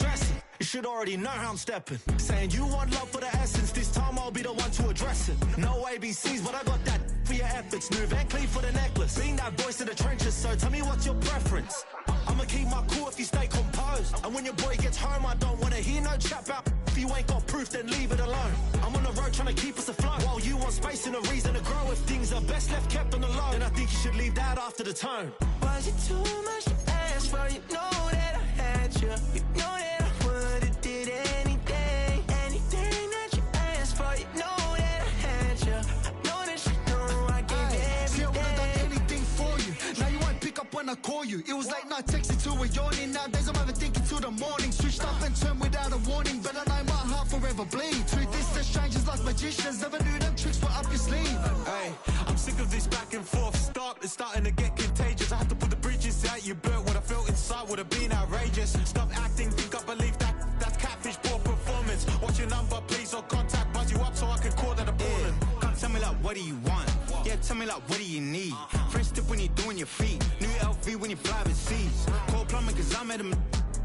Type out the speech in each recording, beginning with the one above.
stressing. You should already know how I'm stepping. Saying you want love for the essence, this time I'll be the one to address it. No ABCs, but I got that for your efforts. New Van Cleef for the necklace. Being that voice in the trenches, so tell me what's your preference. I'ma keep my cool if you stay composed. And when your boy gets home, I don't wanna hear no chat about if you ain't got proof, then leave it alone. I'm on the road trying to keep us afloat, while you want space and a reason to grow. If things are best left kept on the low, then I think you should leave that after the tone. Was it too much to ask for? You know that I had you. You know that I would've did anything. Anything that you asked for. You know that I had you. I know that you know I gave you everything. See, I would've done anything for you. Now you won't pick up when I call you. It was late night texting to a yawning. Nowadays I'm overthinking till the morning. Switched up and turned without a warning, but I know my heart forever bleed. Truth is that strangers like magicians. Never knew them tricks were up your sleeve. Hey, I'm sick of this back and forth. It's starting to get contagious. I had to put the bridges out you burnt. What I felt inside would have been outrageous. Stop acting, think I believe that's catfish, poor performance. What's your number, please, or contact, buzz you up so I can call that appalling. Come tell me like, what do you want? Yeah, tell me like, what do you need? Fresh tip when you're doing your feet. New LV when you fly overseas. Call plumbing cause I'm at a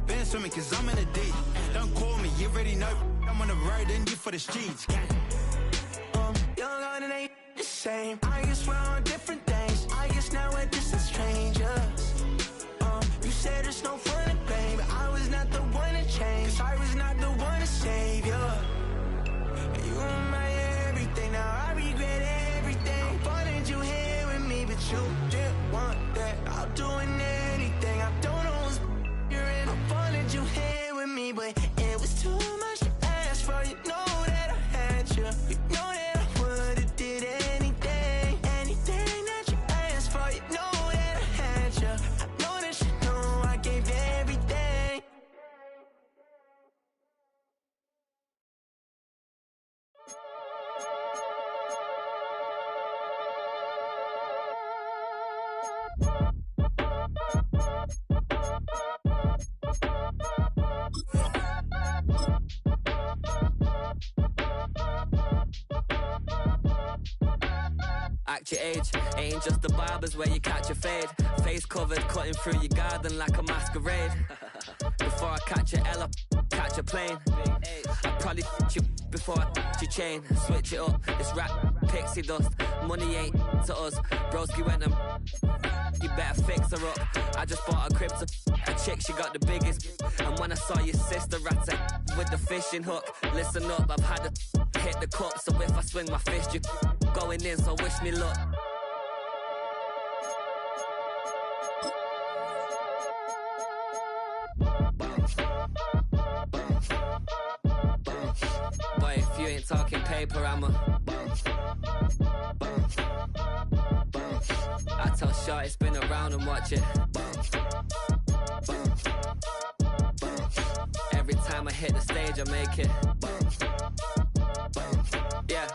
been swimming cause I'm in a deep. Don't call me, you already know I'm on the road and you for the streets. Young on and ain't the same. I guess we're on different things. I guess now we're distant strangers. You said there's no fun in pain, but I was not the one to change. 'Cause I was not the one to save you. You were my everything. Now I regret everything. I wanted you here with me, but you didn't want that. I'm doing anything. I don't know what's you're in. I wanted you here with me, but it was too much to ask for. You know that I had you. You know that I would've did anything. Anything that you asked for. You know that I had you. I know that you know I gave you everything. Act your age, ain't just the barbers where you catch a fade. Face covered, cutting through your garden like a masquerade. Before I catch a L, I catch a plane. I probably you before I your chain. Switch it up, it's rap, pixie dust. Money ain't to us. Broski went and you better fix her up. I just bought a crib to a chick, she got the biggest. And when I saw your sister rat with the fishing hook, listen up, I've had to hit the cup. So if I swing my fist, you going in, so wish me luck. Boy, if you ain't talking paper, I'm a I tell Shorty spin around and watch it. Every time I hit the stage, I make it. Yeah.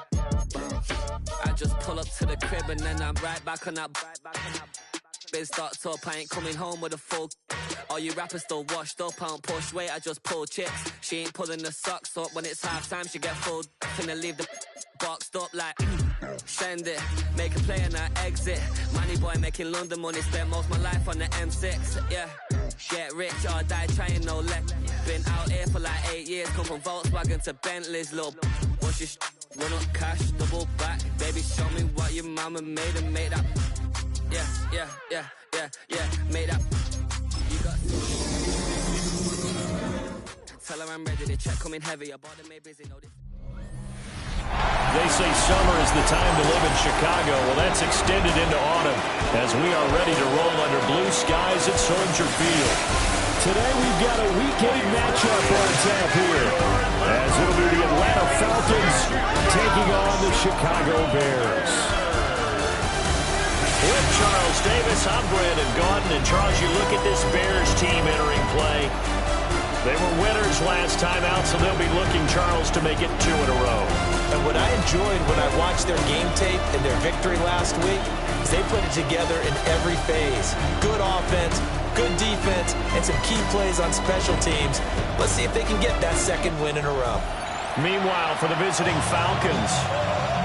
I just pull up to the crib and then I'm right back on that. Biz starts up, I ain't coming home with a full. All you rappers still washed up, I don't push weight, I just pull chips. She ain't pulling the socks up, when it's half time she get full. Finna leave the boxed up like send it, make a play and I exit. Money boy making London money, spent most of my life on the M6. Yeah, get rich or die trying, no let. Been out here for like 8 years, come from Volkswagen to Bentleys. Little what's your run up cash, double back. Baby show me what your mama made and make that. Yeah, make that. You got tell her I'm ready, the check coming heavy. I bought them made busy, know this. They say summer is the time to live in Chicago. Well, that's extended into autumn as we are ready to roll under blue skies at Soldier Field. Today we've got a Week 8 matchup on tap here, as it'll be the Atlanta Falcons taking on the Chicago Bears. With Charles Davis, I'm Brandon Gaudin, and Charles, you look at this Bears team entering play. They were winners last time out, so they'll be looking, Charles, to make it 2 in a row. And what I enjoyed when I watched their game tape and their victory last week is they put it together in every phase. Good offense, good defense, and some key plays on special teams. Let's see if they can get that second win in a row. Meanwhile, for the visiting Falcons,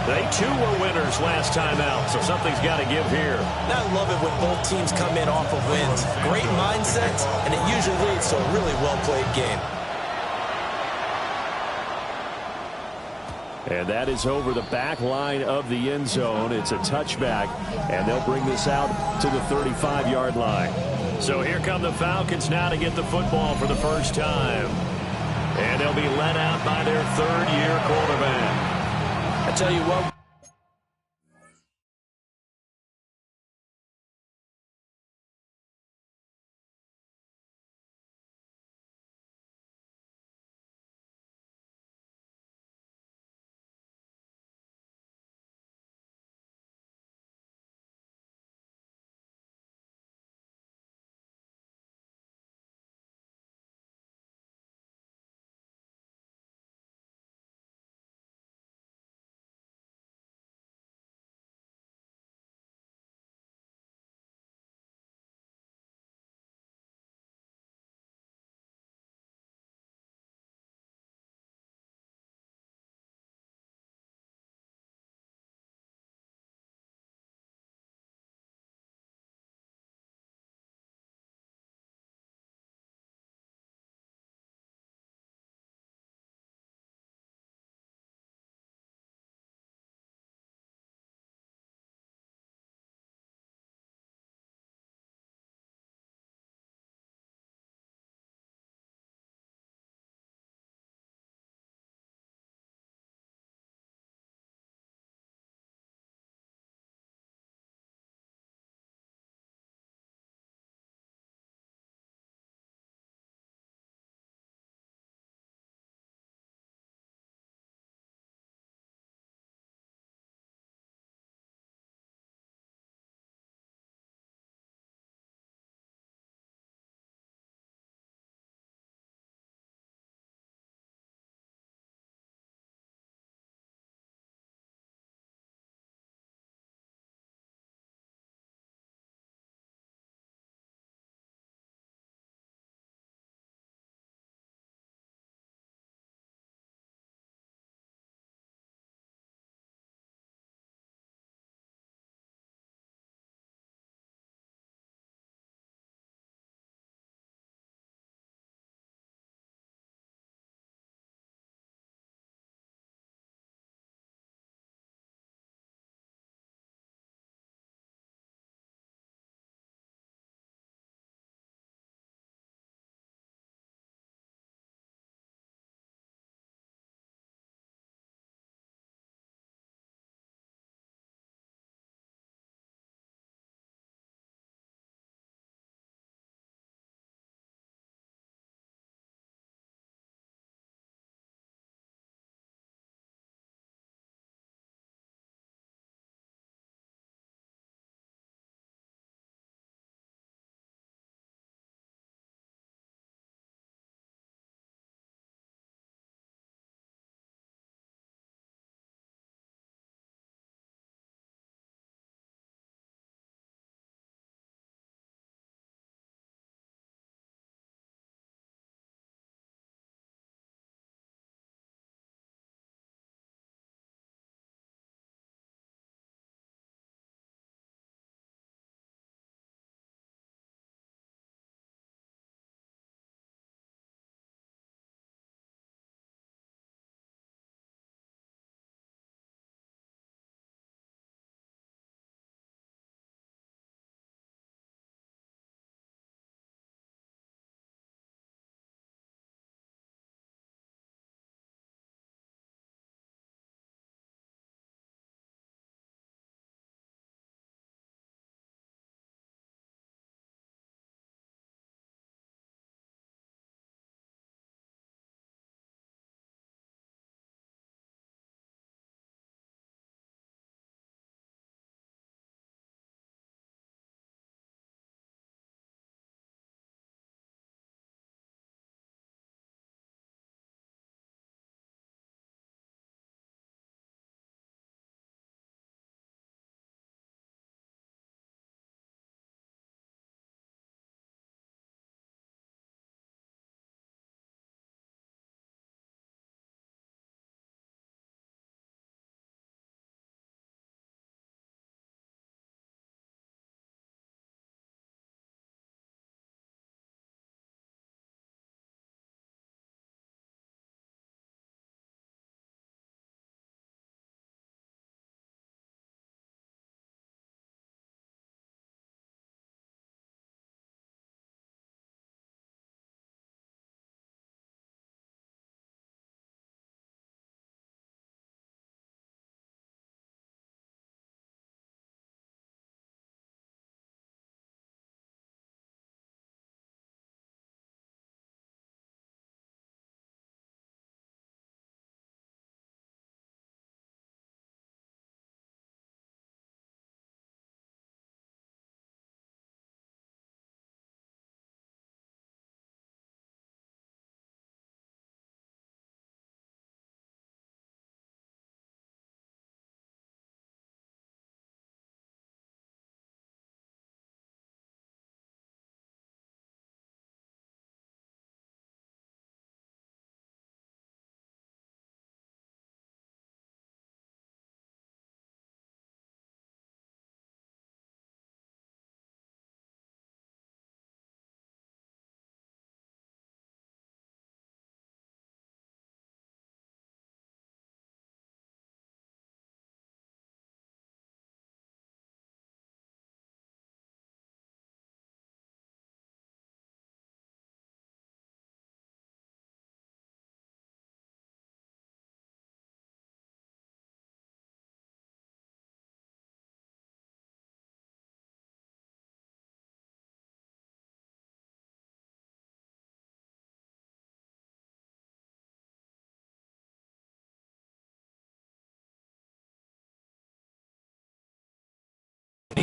they too were winners last time out, so something's got to give here. I love it when both teams come in off of wins. Great mindsets, and it usually leads to a really well-played game. And that is over the back line of the end zone. It's a touchback, and they'll bring this out to the 35-yard line. So here come the Falcons now to get the football for the first time. And they'll be led out by their third-year quarterback. I tell you what.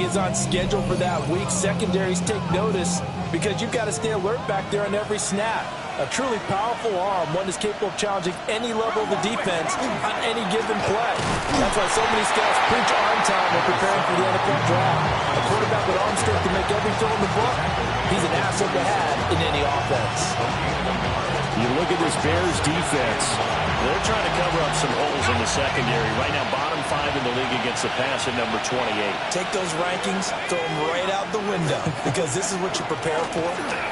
He is on schedule for that week. Secondaries take notice because you've got to stay alert back there on every snap. A truly powerful arm, one is capable of challenging any level of the defense on any given play. That's why so many scouts preach arm time when preparing for the NFL draft. A quarterback with arm strength to make every throw in the book, he's an asset to have in any offense. You look at this Bears defense. They're trying to cover up some holes in the secondary. Right now, bottom 5 in the league against the pass at number 28. Take those rankings, throw them right out the window, because this is what you prepare for,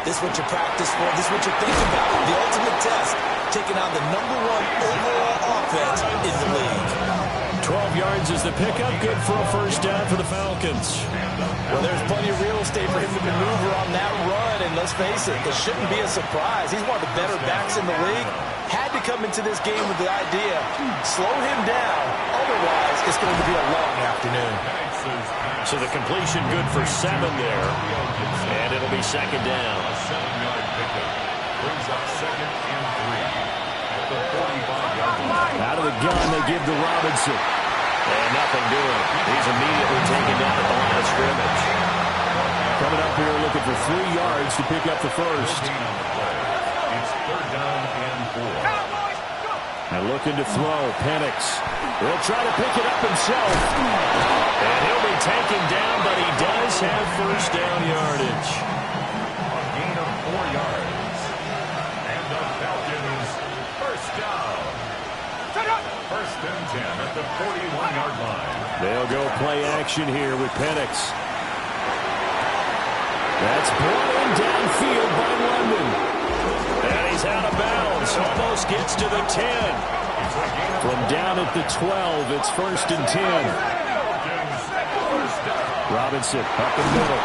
this is what you practice for, this is what you think about. The ultimate test, taking on the #1 overall offense in the league. 12 yards is the pickup. Good for a first down for the Falcons. Well, there's plenty of real estate for him to maneuver on that run, and let's face it, this shouldn't be a surprise. He's one of the better backs in the league. Had to come into this game with the idea, slow him down, otherwise it's going to be a long afternoon. So the completion good for 7 there, and it'll be second down. A 7-yard pickup brings up 2nd and 3 at the 45-yard line. Out of the gun, they give to Robinson. And nothing doing. He's immediately taken down at the line of scrimmage. Coming up here looking for 3 yards to pick up the first. It's 3rd down and 4. And looking to throw, Penix. He'll try to pick it up himself. And he'll be taken down, but he does have first down yardage. A gain of 4 yards. And the Falcons first down. 1st and 10 at the 41-yard line. They'll go play action here with Penix. That's brought in downfield by London. And he's out of bounds. Almost gets to the 10. From down at the 12, it's 1st and 10. Robinson up the middle.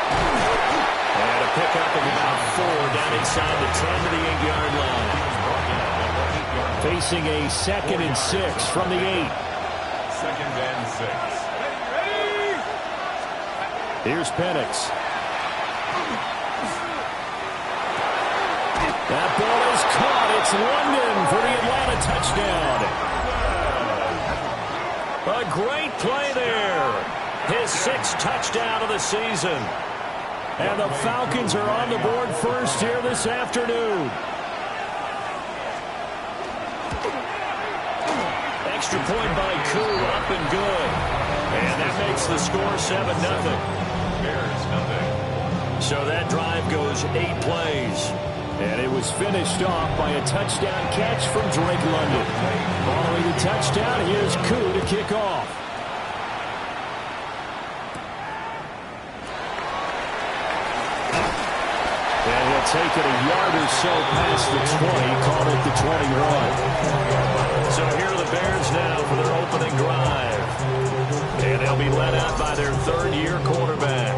And a pickup of about 4 down inside the 10 to the 8-yard line. Facing a 2nd and 6 from the 8. 2nd and 6. Here's Penix. That ball is caught. It's London for the Atlanta touchdown. A great play there. His 6th touchdown of the season. And the Falcons are on the board first here this afternoon. Extra point by Koo, up and good. And that makes the score 7-0. Bears nothing. So that drive goes 8 plays. And it was finished off by a touchdown catch from Drake London. Following the touchdown, here's Koo to kick off. And he'll take it a yard or so past the 20, called it the 21. So here are the Bears now for their opening drive. And they'll be led out by their 3rd-year quarterback.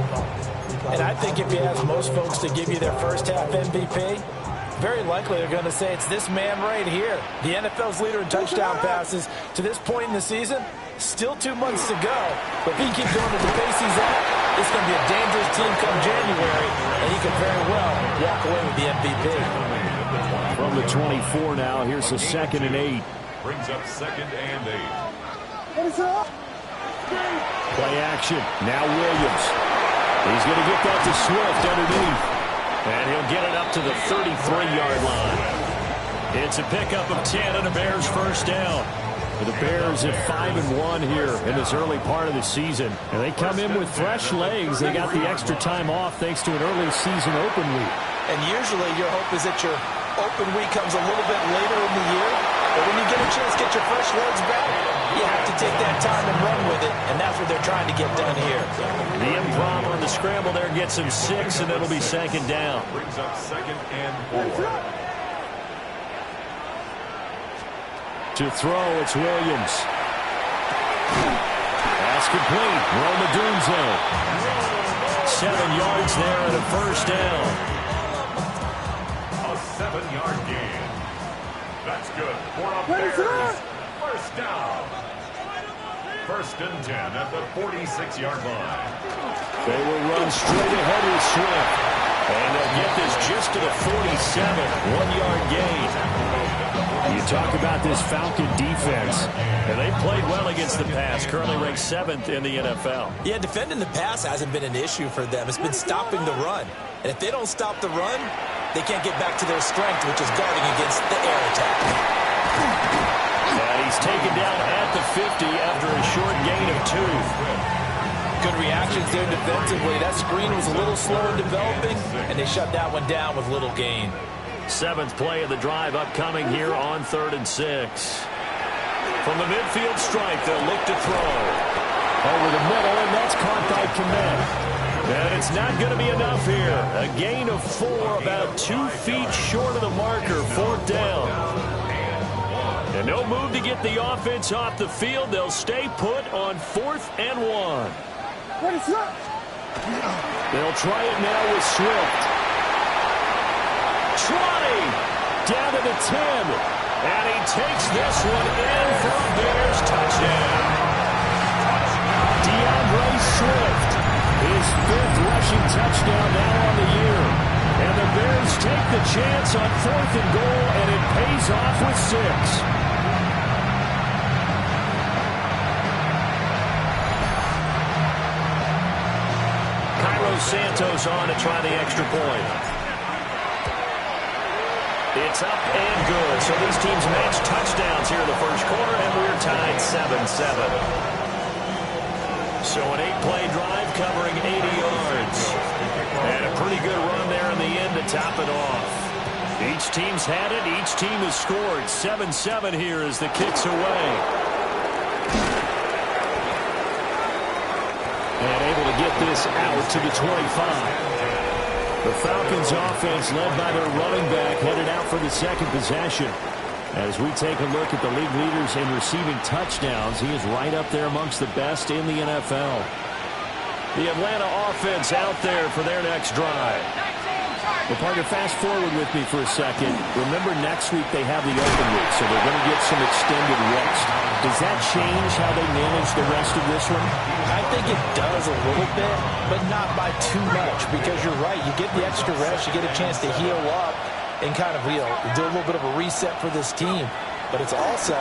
And I think if you ask most folks to give you their first-half MVP, very likely they're going to say it's this man right here. The NFL's leader in touchdown passes to this point in the season. Still 2 months to go. But if he keeps going at the pace he's at, it's going to be a dangerous team come January, and he could very well walk away with the MVP. From the 24 now, here's the 2nd and 8. Brings up 2nd and 8. Play action. Now Williams. He's going to get that to Swift underneath. And he'll get it up to the 33-yard line. It's a pickup of 10 and a Bears first down. The Bears at 5-1 here in this early part of the season. And they come in with fresh legs. They got the extra time off thanks to an early season open week. And usually your hope is that your open week comes a little bit later in the year. But when you get a chance to get your fresh legs back, you have to take that time and run with it. And that's what they're trying to get done here. The improv on the scramble there gets him 6, and it'll be 2nd down. Brings up 2nd and 4. To throw, it's Williams. Pass complete. Roma Dunzo. 7 yards there and a first down. A 7-yard gain. That's good for a Bears first down. 1st and 10 at the 46-yard line. They will run straight ahead with Swift. And they'll get this just to the 47. 1-yard gain. You Talk about this Falcon defense. And they played well against the pass, currently ranked 7th in the NFL. Yeah, defending the pass hasn't been an issue for them. It's been stopping the run. And if they don't stop the run, they can't get back to their strength, which is guarding against the air attack. And he's taken down at the 50 after a short gain of 2. Good reactions there defensively. That screen was a little slow in developing, and they shut that one down with little gain. 7th play of the drive upcoming here on 3rd and 6. From the midfield stripe, they'll look to throw. Over the middle, and that's caught by Kmet. And it's not going to be enough here. A gain of 4, about 2 feet short of the marker, 4th down. And no move to get the offense off the field. They'll stay put on 4th and 1. They'll try it now with Swift. Trotting down to the 10. And he takes this one in for a Bears touchdown. DeAndre Swift, his 5th rushing touchdown now on the year. And the Bears take the chance on 4th and goal, and it pays off with 6. Santos on to try the extra point. It's up and good. So these teams match touchdowns here in the first quarter, and we're tied 7-7. So an 8-play drive covering 80 yards. And a pretty good run there in the end to top it off. Each team's had it. Each team has scored. 7-7 here as the kick's away. And able to get this out to the 25. The Falcons offense led by their running back headed out for the second possession. As we take a look at the league leaders in receiving touchdowns, he is right up there amongst the best in the NFL. The Atlanta offense out there for their next drive. Well, partner, fast forward with me for a second. Remember, next week they have the open week, so they're going to get some extended rest. Does that change how they manage the rest of this one? I think it does a little bit, but not by too much, because you're right. You get the extra rest, you get a chance to heal up and kind of, do a little bit of a reset for this team. But it's also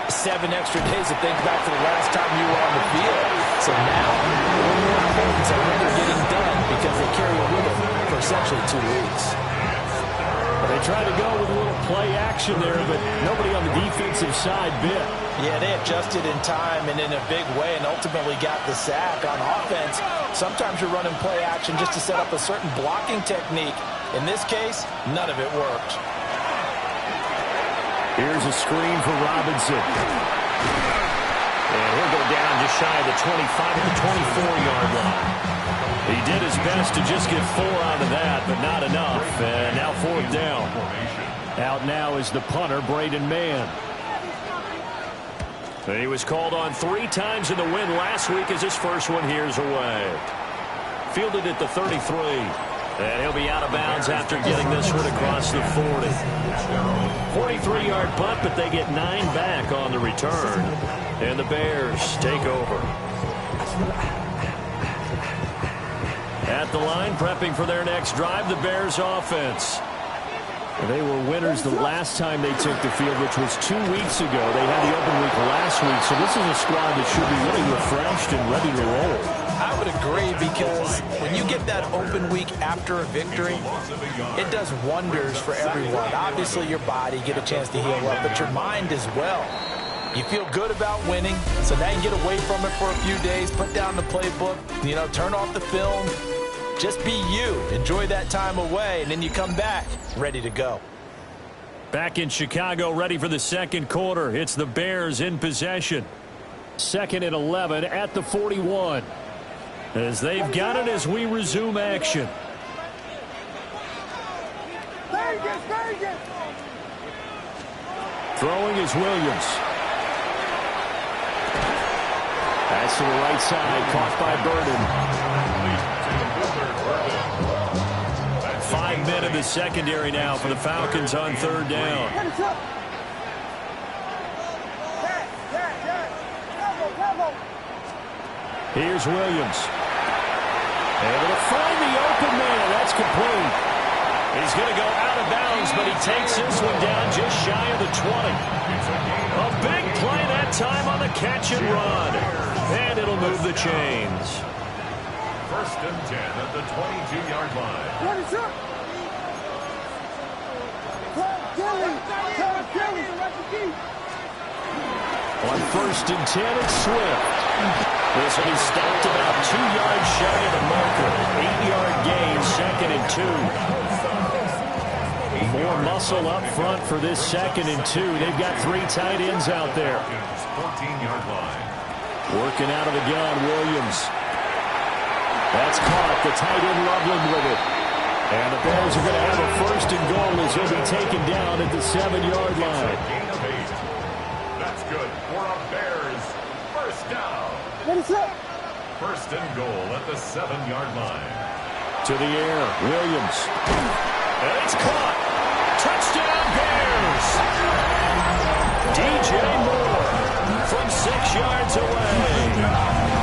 7 extra days to think back to the last time you were on the field. So now, one more importance on when they're getting done, because they carry it with them for essentially 2 weeks. They tried to go with a little play action there, but nobody on the defensive side bit. Yeah, they adjusted in time and in a big way and ultimately got the sack. On offense, sometimes you're running play action just to set up a certain blocking technique. In this case, none of it worked. Here's a screen for Robinson. And he'll go down just shy of the 25 to the 24-yard line. He did his best to just get 4 out of that, but not enough. And now 4th down. Out now is the punter, Braden Mann. He was called on 3 times in the win last week as his first one here's away. Fielded at the 33. And he'll be out of bounds after getting this one across the 40. 43-yard punt, but they get 9 back on the return. And the Bears take over. At the line, prepping for their next drive, the Bears offense. They were winners the last time they took the field, which was 2 weeks ago. They had the open week last week, so this is a squad that should be really refreshed and ready to roll. I would agree, because when you get that open week after a victory, it does wonders for everyone. Obviously, your body, get a chance to heal up, but your mind as well. You feel good about winning, so now you get away from it for a few days, put down the playbook, turn off the film. Just be you. Enjoy that time away, and then you come back ready to go. Back in Chicago, ready for the second quarter. It's the Bears in possession. 2nd and 11 at the 41. As they've got it as we resume action. Throwing is Williams. Pass to the right side, caught by Burden. 5 men in the secondary now for the Falcons on 3rd down. Here's Williams. Able to find the open man. That's complete. He's going to go out of bounds, but he takes this one down just shy of the 20. A big play that time on the catch and run. And it'll move the chains. First and 10 at the 22-yard line. What is up? On first and 10, it's Swift. This one he stopped about 2 yards shy of the marker. 8-yard gain, second and 2. More muscle up front for this second and 2. They've got 3 tight ends out there. 14-yard line. Working out of the gun, Williams. That's caught. The tight end Loveland with it. And the Bears are going to have a first and goal as he'll be taken down at the 7-yard line. Gain of 8. That's good for a Bears first down. What is up? First and goal at the 7-yard line. To the air, Williams. And it's caught. Touchdown, Bears. DJ Moore from 6 yards away.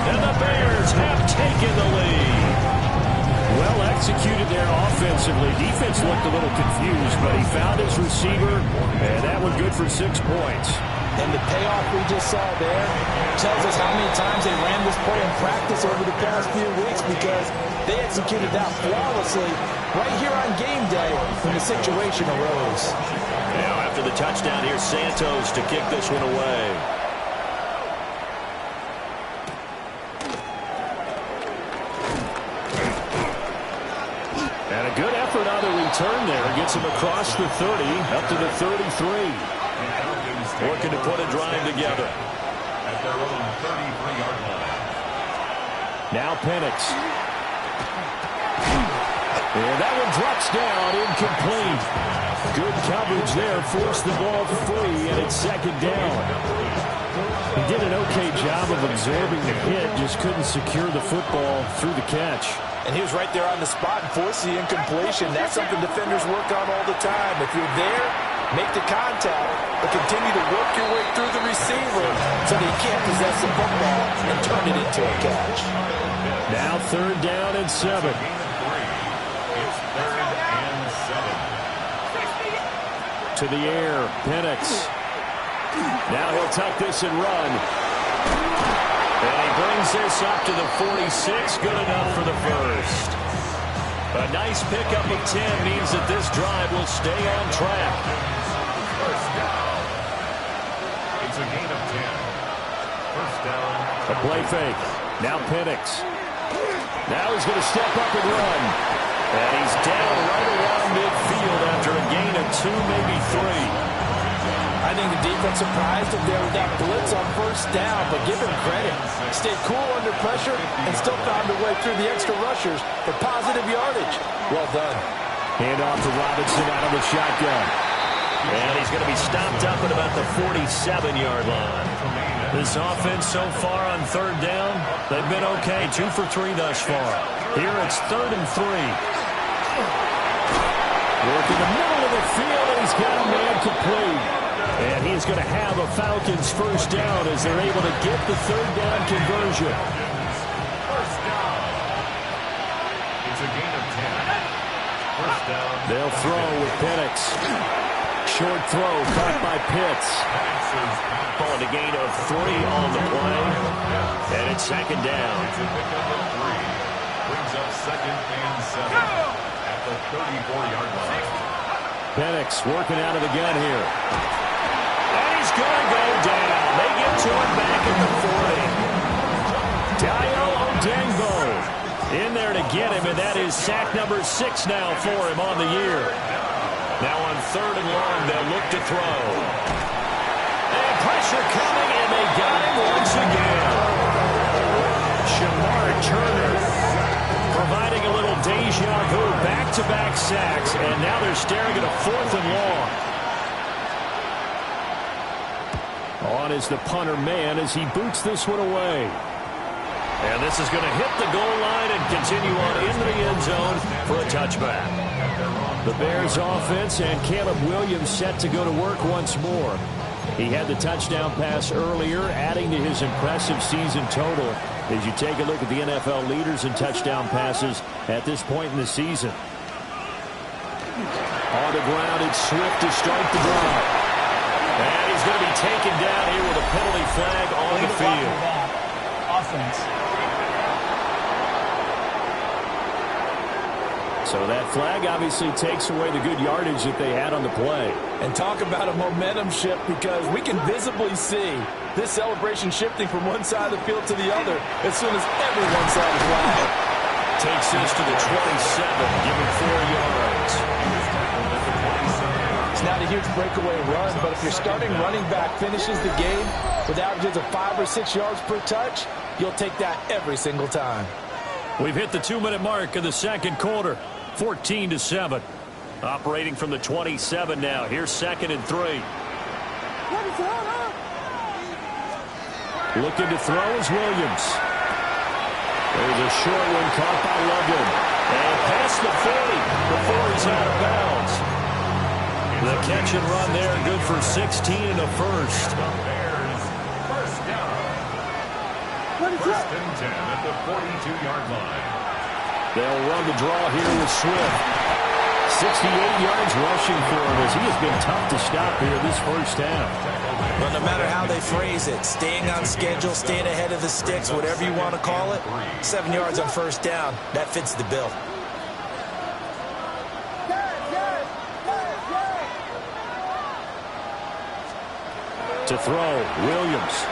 And the Bears have taken the lead. Well executed there offensively. Defense looked a little confused, but he found his receiver, and that one good for 6 points. And the payoff we just saw there tells us how many times they ran this play in practice over the past few weeks, because they executed that flawlessly right here on game day when the situation arose. Now after the touchdown, here's Santos to kick this one away. And a good effort on the return there. Gets him across the 30, up to the 33. Working to put a drive together. At their own 33-yard line. Now Penix. And that one drops down, incomplete. Good coverage there, forced the ball free, and it's second down. He did an okay job of absorbing the hit, just couldn't secure the football through the catch. And he was right there on the spot and forced the incompletion. That's something defenders work on all the time. If you're there, make the contact, but continue to work your way through the receiver so that you can't possess the football and turn it into a catch. Now third down and 7. It's third and 7. To the air, Penix. Now he'll tuck this and run. And he brings this up to the 46. Good enough for the first. A nice pickup of 10 means that this drive will stay on track. First down. It's a gain of 10. First down. A play fake. Now Penix. Now he's going to step up and run. And he's down right around midfield after a gain of 2, maybe 3. I think the defense surprised him there with that blitz on first down, but give him credit. Stayed cool under pressure and still found a way through the extra rushers for positive yardage. Well done. Hand off to Robinson out of the shotgun. And he's going to be stopped up at about the 47-yard line. This offense so far on third down, they've been okay. 2 for 3 thus far. Here it's 3rd and 3. Work in the middle of the field, and he's got a man complete. And he's going to have a Falcons first down as they're able to get the third down conversion. First down. It's a gain of 10. First down. They'll throw with Penix. Short throw caught by Pitts. Calling a gain of 3 on the play. And it's second down. It's a pickup of 3. Brings up second and 7 at the 34-yard line. Penix working out of the gun here. And he's going to go down. They get to him back at the 40. Dayo Odengbo in there to get him, and that is sack number 6 now for him on the year. Now on 3rd and long, they'll look to throw. And pressure coming, and they got him once again. Shamar Turner providing a little deja vu, back-to-back sacks, and now they're staring at a 4th and long. On is the punter man as he boots this one away. And this is going to hit the goal line and continue on into the end zone for a touchback. The Bears offense and Caleb Williams set to go to work once more. He had the touchdown pass earlier, adding to his impressive season total as you take a look at the NFL leaders in touchdown passes at this point in the season. the ground. It's Swift to start the drive. And he's going to be taken down here with a penalty flag on the field. Offense. So that flag obviously takes away the good yardage that they had on the play. And talk about a momentum shift, because we can visibly see this celebration shifting from one side of the field to the other as soon as everyone saw the flag. Takes this to the 27, giving 4 yards. It's not a huge breakaway run, but if your starting running back finishes the game with averages of 5 or 6 yards per touch, you'll take that every single time. We've hit the 2-minute mark of the second quarter. 14-7. Operating from the 27 now. Here's 2nd and 3. Looking to throw is Williams. There's a short one caught by Logan. And past the 40 before he's out of bounds. The catch and run there, good for 16 and a first. First down. 1st and 10 at the 42-yard line. They'll run the draw here with Swift. 68 yards rushing for him, as he has been tough to stop here this first half. But no matter how they phrase it, staying on schedule, staying ahead of the sticks, whatever you want to call it, 7 yards on first down, that fits the bill. To throw, Williams.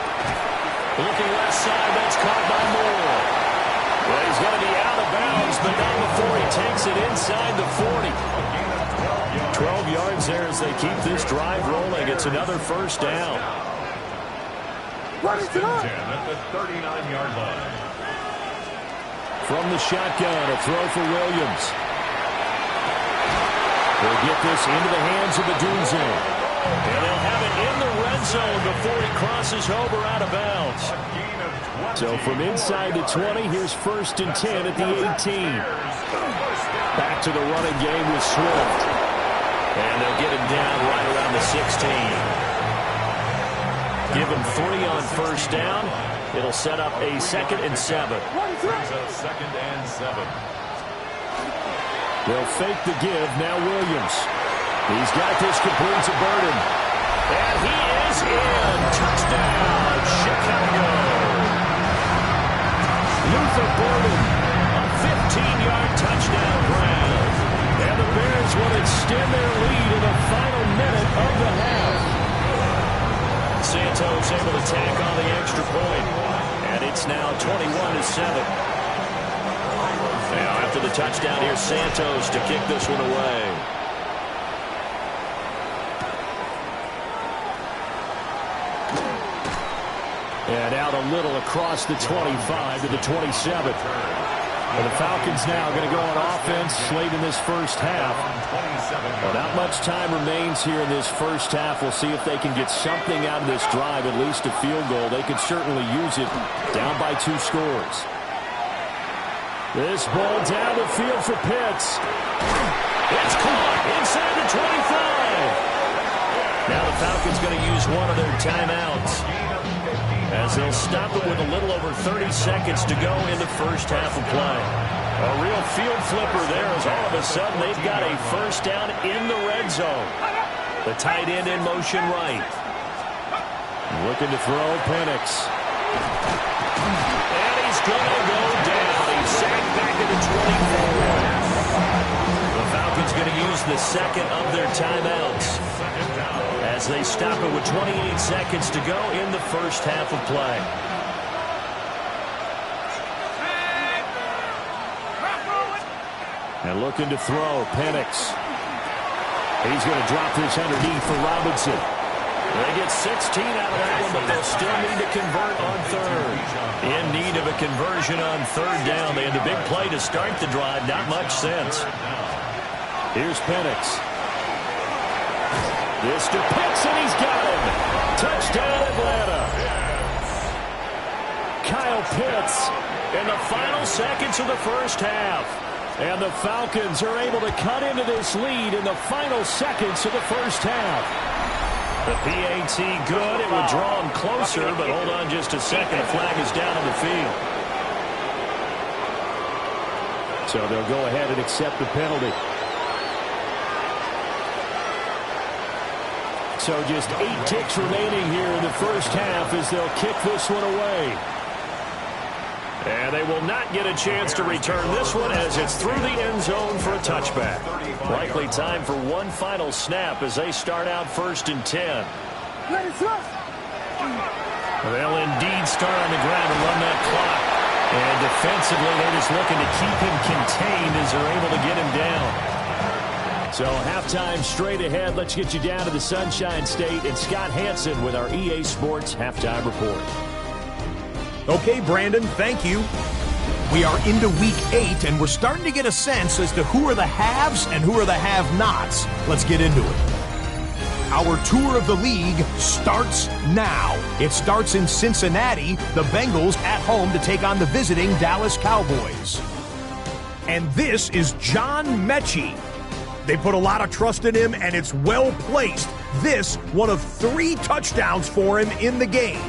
Looking left side, that's caught by Moore. Well, he's going to be out of bounds, but not before he takes it inside the 40. 12 yards there as they keep this drive rolling. It's another first down. 1st and 10 at the 39-yard line. From the shotgun, a throw for Williams. They'll get this into the hands of the Dunze. And they'll have it in the red zone before he crosses over out of bounds. So from inside the 20, here's 1st and 10 at the 18. Back to the running game with Swift. And they'll get him down right around the 16. Give him 3 on first down. It'll set up a 2nd and 7. Brings up 2nd and 7. They'll fake the give. Now Williams. He's got this complete to Burden. And he is in. Touchdown, Chicago. Luther Burden, a 15-yard touchdown grab. And the Bears will extend their lead in the final minute of the half. Santos able to tack on the extra point. And it's now 21-7. Now after the touchdown, here's Santos to kick this one away. And out a little across the 25 to the 27. And the Falcons now going to go on offense late in this first half. Well, not much time remains here in this first half. We'll see if they can get something out of this drive, at least a field goal. They could certainly use it, down by 2 scores. This ball down the field for Pitts. It's caught inside the 25. Now the Falcons going to use one of their timeouts, as they'll stop it with a little over 30 seconds to go in the first half of play. A real field flipper there, as all of a sudden they've got a first down in the red zone. The tight end in motion right. Looking to throw, Penix. And he's going to go down. He's sacked back to the 24. The Falcons going to use the second of their timeouts, as they stop it with 28 seconds to go in the first half of play. And looking to throw, Penix. He's going to drop this underneath for Robinson. They get 16 out of that one, but they'll still need to convert on third. In need of a conversion on third down. They had the big play to start the drive. Not much sense. Here's Penix. This to Pitts, and he's got him. Touchdown, Atlanta. Kyle Pitts in the final seconds of the first half. And the Falcons are able to cut into this lead in the final seconds of the first half. The PAT good. It would draw them closer, but hold on just a second. The flag is down on the field. So they'll go ahead and accept the penalty. So just 8 ticks remaining here in the first half as they'll kick this one away. And they will not get a chance to return this one as it's through the end zone for a touchback. Likely time for one final snap as they start out 1st and 10. They'll indeed start on the ground and run that clock. And defensively, they're just looking to keep him contained as they're able to get him down. So halftime straight ahead. Let's get you down to the Sunshine State. And Scott Hansen with our EA Sports Halftime Report. Okay, Brandon, thank you. We are into Week 8, and we're starting to get a sense as to who are the haves and who are the have-nots. Let's get into it. Our tour of the league starts now. It starts in Cincinnati, the Bengals at home to take on the visiting Dallas Cowboys. And this is John Mechie. They put a lot of trust in him, and it's well placed. This, one of 3 touchdowns for him in the game.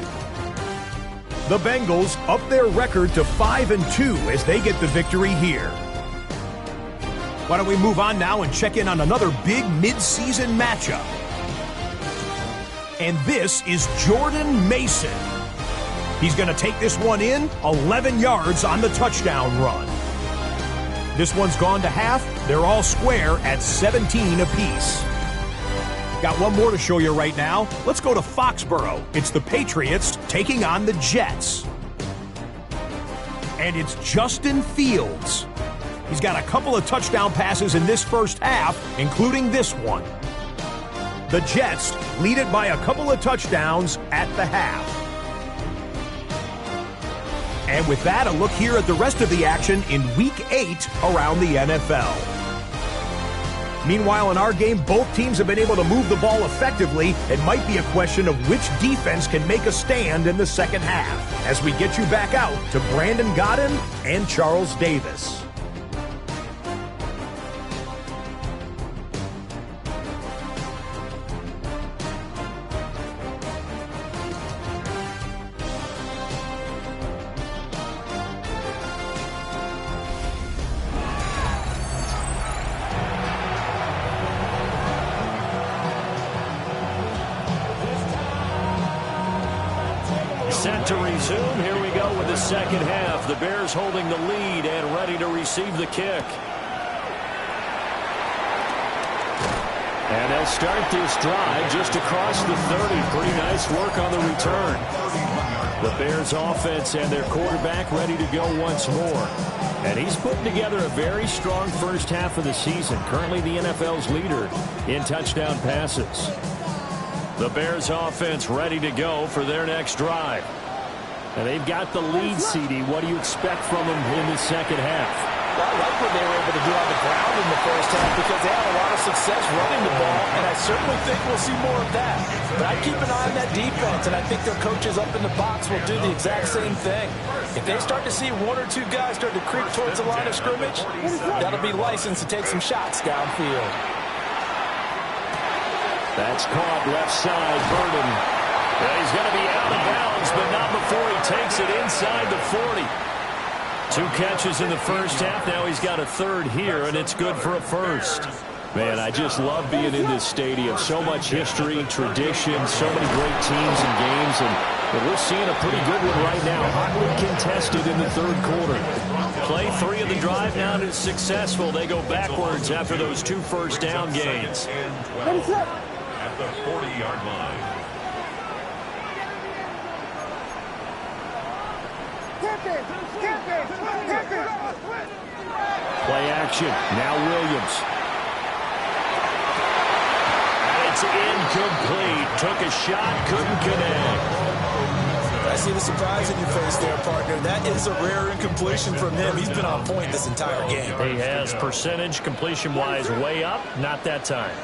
The Bengals up their record to 5-2 as they get the victory here. Why don't we move on now and check in on another big mid-season matchup. And this is Jordan Mason. He's going to take this one in, 11 yards on the touchdown run. This one's gone to half. They're all square at 17 apiece. Got one more to show you right now. Let's go to Foxborough. It's the Patriots taking on the Jets. And it's Justin Fields. He's got a couple of touchdown passes in this first half, including this one. The Jets lead it by a couple of touchdowns at the half. And with that, a look here at the rest of the action in Week 8 around the NFL. Meanwhile, in our game, both teams have been able to move the ball effectively. It might be a question of which defense can make a stand in the second half as we get you back out to Brandon Godden and Charles Davis. Set to resume. Here we go with the second half. The Bears holding the lead and ready to receive the kick. And they'll start this drive just across the 30. Pretty nice work on the return. The Bears offense and their quarterback ready to go once more. And he's putting together a very strong first half of the season. Currently the NFL's leader in touchdown passes. The Bears offense ready to go for their next drive. And they've got the lead, CD. What do you expect from them in the second half? Well, I like what they were able to do on the ground in the first half because they had a lot of success running the ball, and I certainly think we'll see more of that. But I keep an eye on that defense, and I think their coaches up in the box will do the exact same thing. If they start to see 1 or 2 guys start to creep towards the line of scrimmage, that'll be licensed to take some shots downfield. That's caught left side, Burden. Yeah, he's going to be out of bounds, but not before he takes it inside the 40. 2 catches in the first half. Now he's got a third here, and it's good for a first. Man, I just love being in this stadium. So much history, tradition, so many great teams and games, and we're seeing a pretty good one right now. Hotly contested in the third quarter. Play 3 of the drive now, and it's successful. They go backwards after those 2 first down gains. At the 40-yard line. Play action. Now Williams. And it's incomplete. Took a shot, couldn't connect. I see the surprise in your face there, partner. That is a rare incompletion from him. He's been on point this entire game. He has percentage completion-wise way up. Not that time.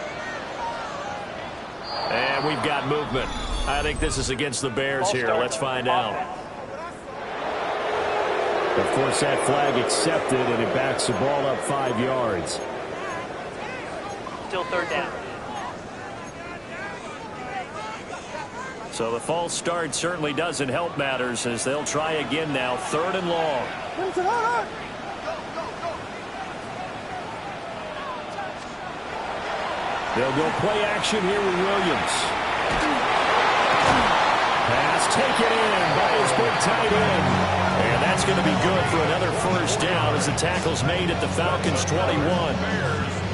And we've got movement. I think this is against the Bears here. Let's find out. Of course, that flag accepted, and it backs the ball up 5 yards. Still third down. So the false start certainly doesn't help matters as they'll try again now. 3rd and long. They'll go play action here with Williams. Pass taken in by his big tight end. And that's going to be good for another first down as the tackle's made at the Falcons' 21.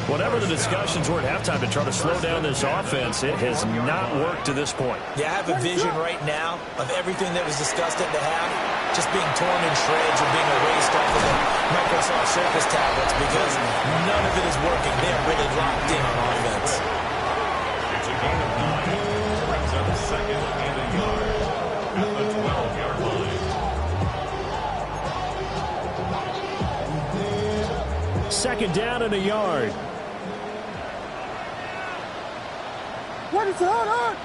Whatever the discussions were at halftime to try to slow down this offense, it has not worked to this point. Yeah, I have a vision right now of everything that was discussed at the half just being torn in shreds or being erased off of the Microsoft Surface tablets because none of it is working. They're really locked in on offense. It's a gain of 9. Brings up second and a yard at the 12-yard line. Second down and a yard. What is on?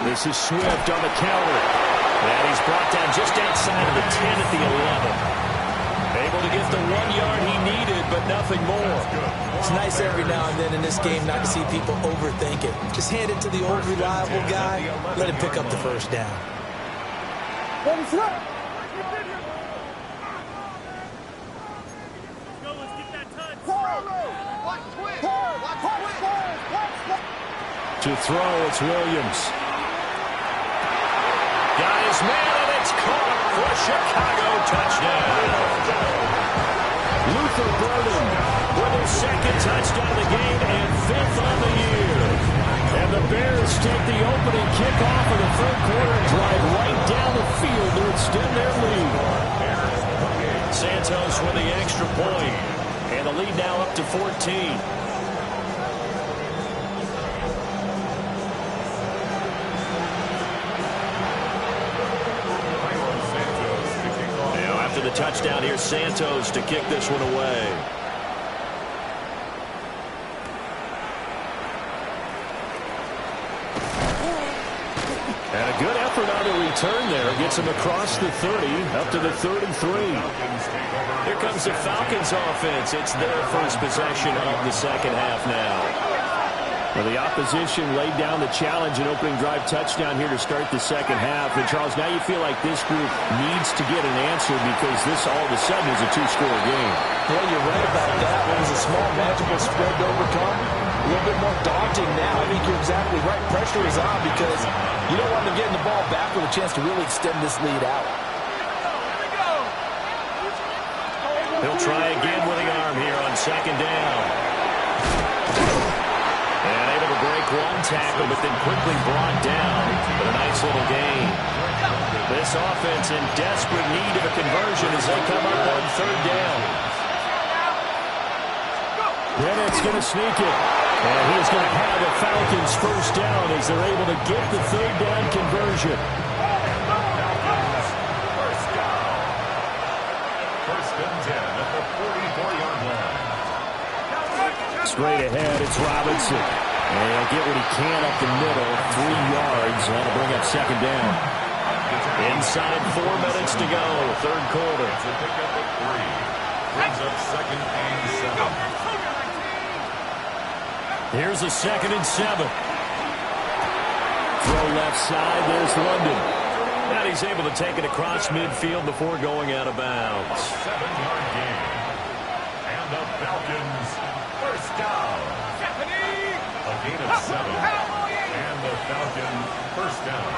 This is Swift on the counter. And he's brought down just outside of the 10 at the 11. Able to get the 1 yard he needed, but nothing more. It's nice every now and then in this game not to see people overthink it. Just hand it to the old reliable guy. Let him pick up the first down. What is up? To throw, it's Williams. Got his man, and it's caught for Chicago touchdown. Luther Burden with his second touchdown of the game and 5th on the year. And the Bears take the opening kickoff of the third quarter and drive right down the field to extend their lead. Santos with the extra point, and the lead now up to 14. The touchdown here, Santos to kick this one away. And a good effort on the return there. Gets him across the 30, up to the 33. Here comes the Falcons offense. It's their first possession of the second half now. Well, the opposition laid down the challenge and opening drive touchdown here to start the second half. And, Charles, now you feel like this group needs to get an answer because this all of a sudden is a two-score game. Well, you're right about that. It was a small, manageable spread to overcome. A little bit more daunting now. I think you're exactly right. Pressure is on because you don't want them getting the ball back with a chance to really extend this lead out. He'll try again with the arm here on second down. And able to break one tackle, but then quickly brought down. But a nice little gain. This offense in desperate need of a conversion as they come up on third down. Bennett's going to sneak it. And he's going to have the Falcons first down as they're able to get the third down conversion. First and 10 at the 44-yard line. Straight ahead, it's Robinson. And he'll get what he can up the middle, 3 yards. That'll bring up second down. Inside 4 minutes to go, third quarter. It's a pickup at 3. Brings up second and 7. Here's a 2nd and 7. Throw left side, there's London. And he's able to take it across midfield before going out of bounds. 7-yard gain. And the Falcons first down. A gain of 7. And the Falcons first down.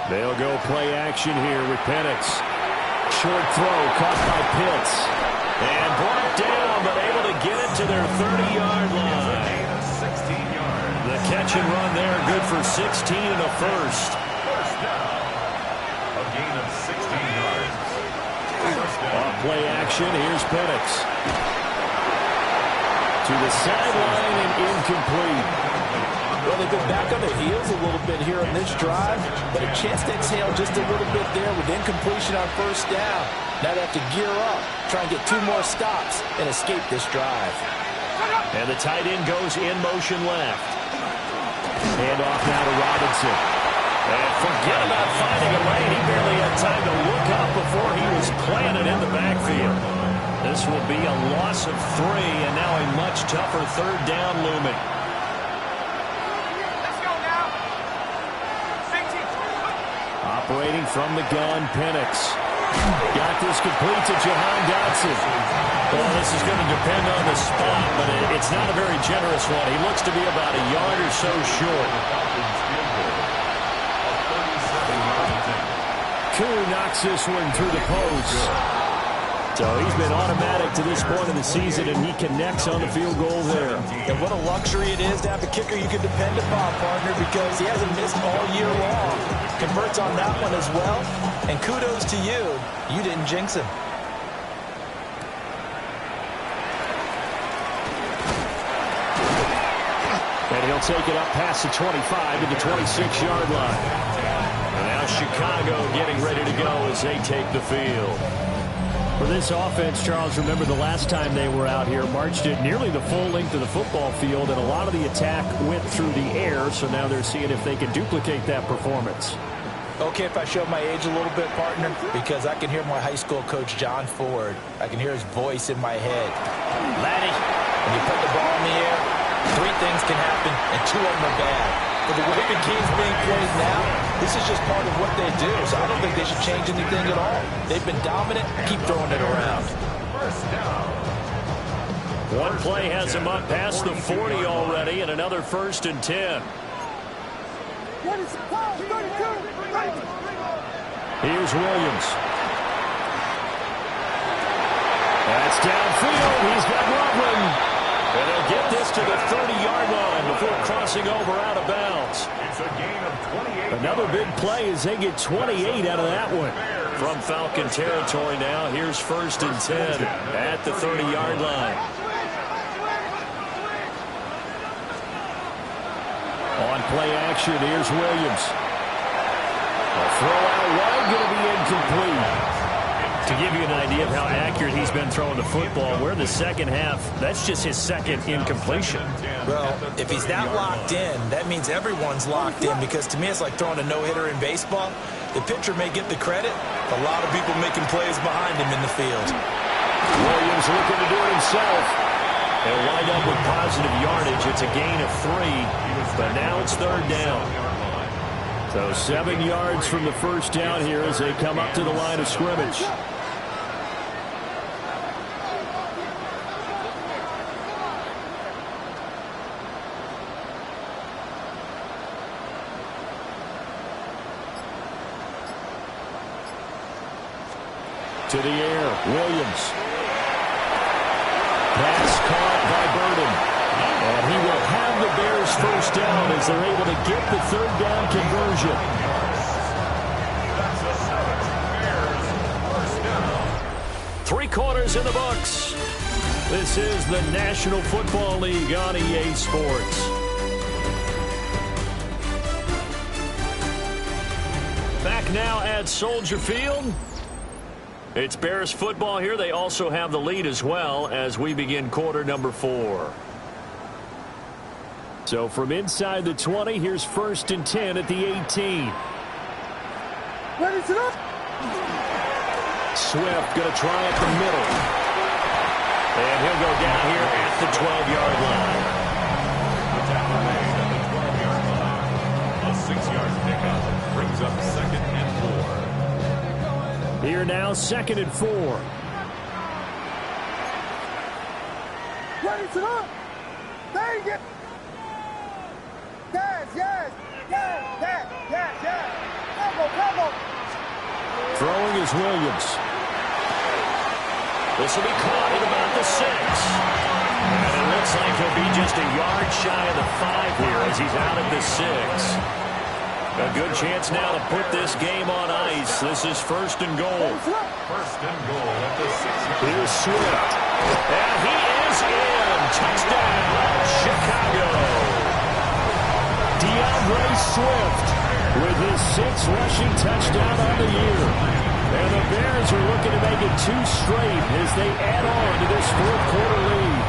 They'll go play action here with Penix. Short throw caught by Pitts. And brought down, but able to get it to their 30-yard line. A gain of 16 yards. The catch and run there, good for 16 and a first. First down. A gain of 16 yards. First down. Off play action, here's Penix. To the sideline and incomplete. Well, they've been back on their heels a little bit here on this drive, but a chance to exhale just a little bit there with incompletion on first down. Now they have to gear up, try and get 2 more stops, and escape this drive. And the tight end goes in motion left. Hand off now to Robinson. And forget about finding a lane. He barely had time to look up before he was planted in the backfield. This will be a loss of 3, and now a much tougher third down looming. Operating from the gun, Penix. Got this complete to Jahan Dotson. Well, this is going to depend on the spot, but it's not a very generous one. He looks to be about a yard or so short. Koo knocks this one through the post. So he's been automatic to this point of the season, and he connects on the field goal there. And what a luxury it is to have a kicker you can depend upon, partner, because he hasn't missed all year long. Converts on that one as well. And kudos to you. You didn't jinx him. And he'll take it up past the 25 to the 26-yard line. And now Chicago getting ready to go as they take the field. For this offense, Charles, remember the last time they were out here, marched it nearly the full length of the football field, and a lot of the attack went through the air, so now they're seeing if they can duplicate that performance. Okay, if I show my age a little bit, partner, because I can hear my high school coach, John Ford. I can hear his voice in my head. Laddie, when you put the ball in the air, 3 things can happen, and 2 of them are bad. But the way the game's being played now, this is just part of what they do. So I don't think they should change anything at all. They've been dominant. Keep throwing it around. One play has him up past the 40 already, and another 1st and 10. Here's Williams. That's downfield. He's got Loveland. And they'll get this to the 30-yard line before crossing over out of bounds. It's a gain of 28. Another big play as they get 28 out of that one. From Falcon territory now, here's 1st and 10 at the 30-yard line. On play action, here's Williams. A throw out wide, going to be incomplete. To give you an idea of how accurate he's been throwing the football, we're in the second half. That's just his 2nd incompletion. Well, if he's that locked in, that means everyone's locked in, because to me it's like throwing a no-hitter in baseball. The pitcher may get the credit, a lot of people making plays behind him in the field. Williams looking to do it himself. They'll wind up with positive yardage. It's a gain of 3, but now it's 3rd down. So 7 yards from the 1st down here as they come up to the line of scrimmage. To the air, Williams. Pass caught by Burden. And he will have the Bears 1st down as they're able to get the 3rd down conversion. That's 3 quarters in the books. This is the National Football League on EA Sports. Back now at Soldier Field. It's Bears football here. They also have the lead as well as we begin quarter number 4. So from inside the 20, here's 1st and 10 at the 18. Ready to go. Swift going to try up the middle. And he'll go down here at the 12-yard line. A 6-yard pickup brings up 2nd and 4. Here now, 2nd and 4. Ready to go. Dang it. Yes. Come on. Throwing is Williams. This will be caught at about the 6. And it looks like he'll be just a yard shy of the 5 here as he's out at the 6. A good chance now to put this game on ice. This is 1st and goal. 1st and goal at the 6. Here's Swift. And he is in. Touchdown, Chicago. DeAndre Swift with his 6th rushing touchdown on the year. And the Bears are looking to make it 2 straight as they add on to this 4th quarter lead.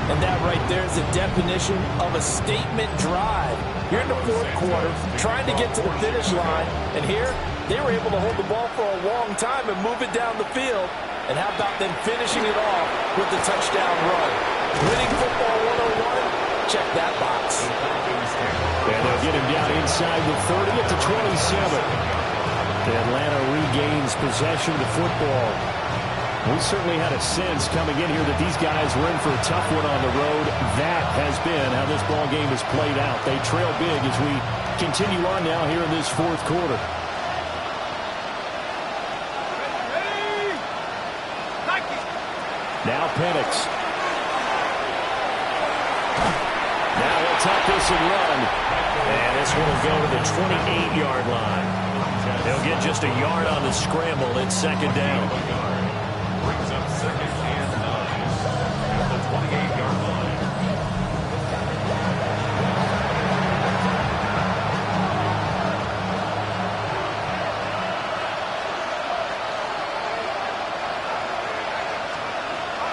And that right there is the definition of a statement drive. You're in the 4th quarter, trying to get to the finish line, and here they were able to hold the ball for a long time and move it down the field. And how about them finishing it off with the touchdown run? Winning football 101, check that box. And they'll get him down inside the 30 at the 27. Atlanta regains possession of the football. We certainly had a sense coming in here that these guys were in for a tough one on the road. That has been how this ball game has played out. They trail big as we continue on now here in this fourth quarter. Now Penix. Now he'll tuck this and run. And this one will go to the 28-yard line. They'll get just a yard on the scramble. It's second down. Brings up second and 9 at the 28-yard line.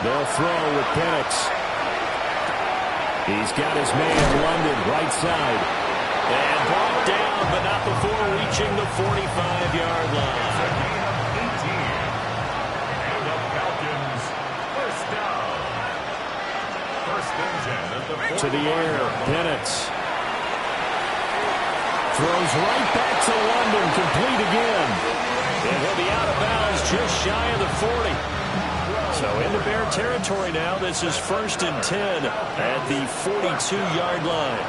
They'll throw with Penix. He's got his man London right side. And brought down, but not before reaching the 45-yard line. And the Falcons first down. First and 10 at the 45-yard line. To the air, Penix. Throws right back to London, complete again. And he'll be out of bounds just shy of the 40. So into Bear territory now. This is first and 10 at the 42-yard line.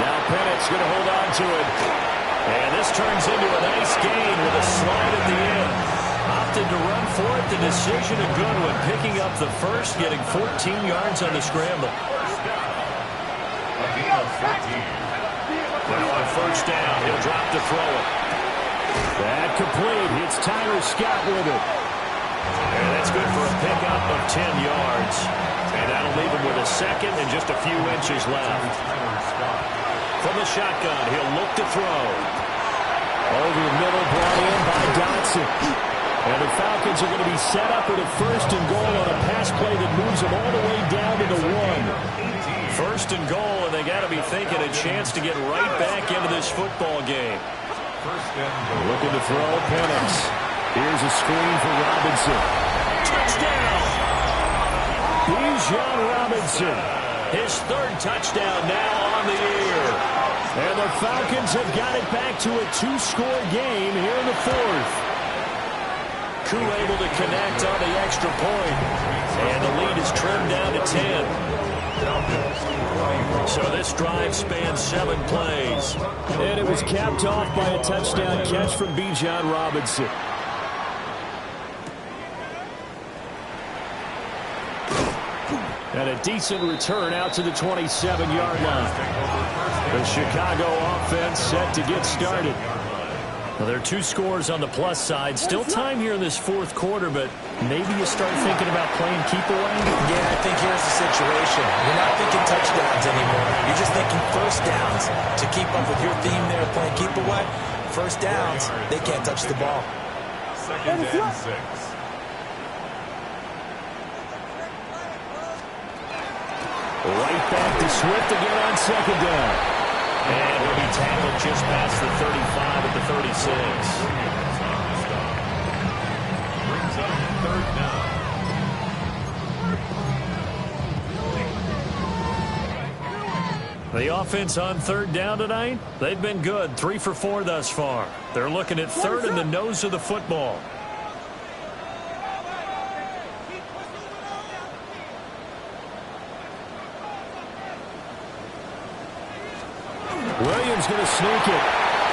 Now Penix going to hold on to it. And this turns into a nice gain with a slide at the end. Opted to run for it. The decision a good one. Picking up the first, getting 14 yards on the scramble. Well, on first down, he'll drop to throw it. That complete. It's Tyler Scott with it. And that's good for a pickup of 10 yards. And that'll leave him with a second and just a few inches left. From the shotgun, he'll look to throw. Over the middle, brought in by Dotson. And the Falcons are going to be set up with a first and goal on a pass play that moves them all the way down to the 1. First and goal, and they got to be thinking a chance to get right back into this football game. Looking to throw, Penix. Here's a screen for Robinson. Touchdown! Bijan Robinson. His third touchdown now on the year. And the Falcons have got it back to a 2-score game here in the fourth. Koo able to connect on the extra point. And the lead is trimmed down to 10. So this drive spans 7 plays. And it was capped off by a touchdown catch from Bijan Robinson. And a decent return out to the 27-yard line. The Chicago offense set to get started. Well, there are 2 scores on the plus side. Still time here in this fourth quarter, but maybe you start thinking about playing keep away? Yeah, I think here's the situation. You're not thinking touchdowns anymore. You're just thinking first downs. To keep up with your theme there, playing keep away, first downs, they can't touch the ball. Second and 6. Right back to Swift again on second down. And he'll be tackled just past the 35 at the 36. Brings up third down. The offense on third down tonight, they've been good. 3 for 4 thus far. They're looking at third in the nose of the football. Williams going to sneak it.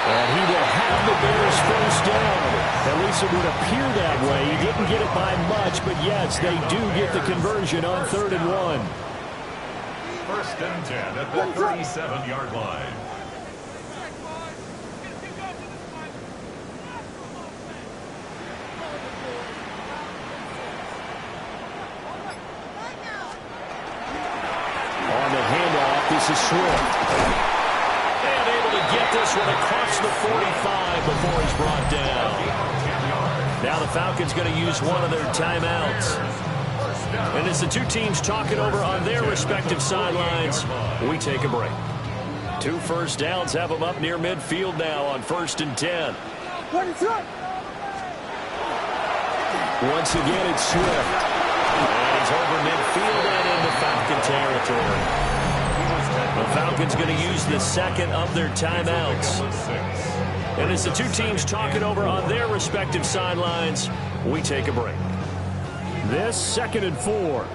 And he will have the Bears first down. At least it would appear that way. He didn't get it by much, but yes, they do get the conversion on 3rd and 1. First and 10 at the 37-yard line. On the handoff, this is Swift. And able to get this one across the 45 before he's brought down. Now the Falcons going to use one of their timeouts. And as the 2 teams talk it over on their respective sidelines, we take a break. 2 first downs have them up near midfield now on 1st and 10. Once again, it's Swift. And he's over midfield and into Falcon territory. The Falcons going to use the second of their timeouts. And as the 2 teams talk it over on their respective sidelines, We take a break. This 2nd and 4.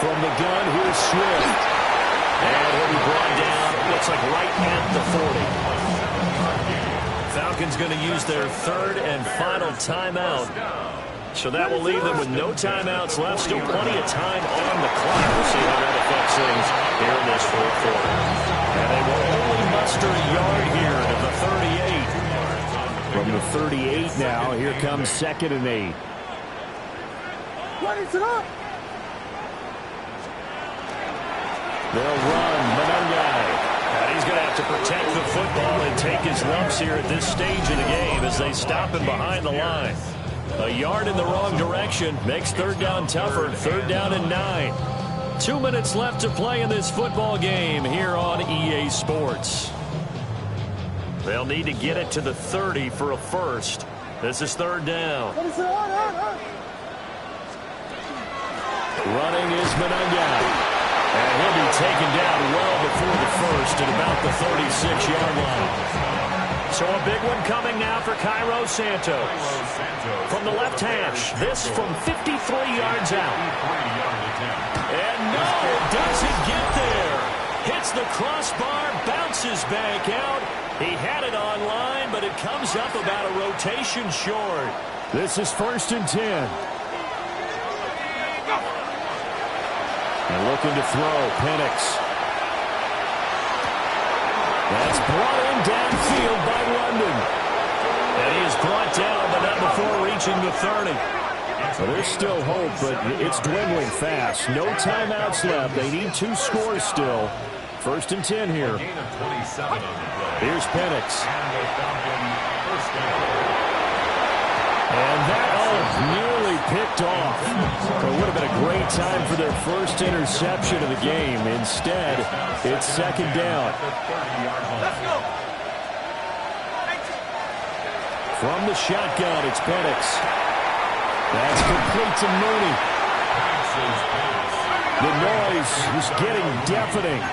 From the gun, here's Swift. And he'll be brought down, looks like right at the 40. Falcons going to use their 3rd and final timeout. So that will leave them with no timeouts left. Still plenty of time on the clock. We'll see how that affects things here in this 4th quarter. And they will only muster a yard here to the 38. From the 38 now, here comes 2nd and 8. They'll run. Manungai. And he's going to have to protect the football and take his lumps here at this stage of the game as they stop him behind the line. A yard in the wrong direction makes 3rd down tougher. 3rd down and 9. 2 minutes left to play in this football game here on EA Sports. They'll need to get it to the 30 for a first. This is 3rd down. Running is Manungai. And he'll be taken down well before the first at about the 36-yard line. So a big one coming now for Cairo Santos. From the left hash, this from 53 yards out. And no, it doesn't get there. Hits the crossbar, bounces back out. He had it online, but it comes up about a rotation short. This is 1st and 10. And looking to throw, Penix. That's brought in downfield by London. And he is brought down, but not before reaching the 30. So there's still hope, but it's dwindling fast. No timeouts left. They need 2 scores still. 1st and 10 here. Here's Penix. And that nearly picked off. It would have been a great time for their first interception of the game. Instead, it's 2nd down. From the shotgun, it's Penix. That's complete to Mooney. The noise is getting deafening.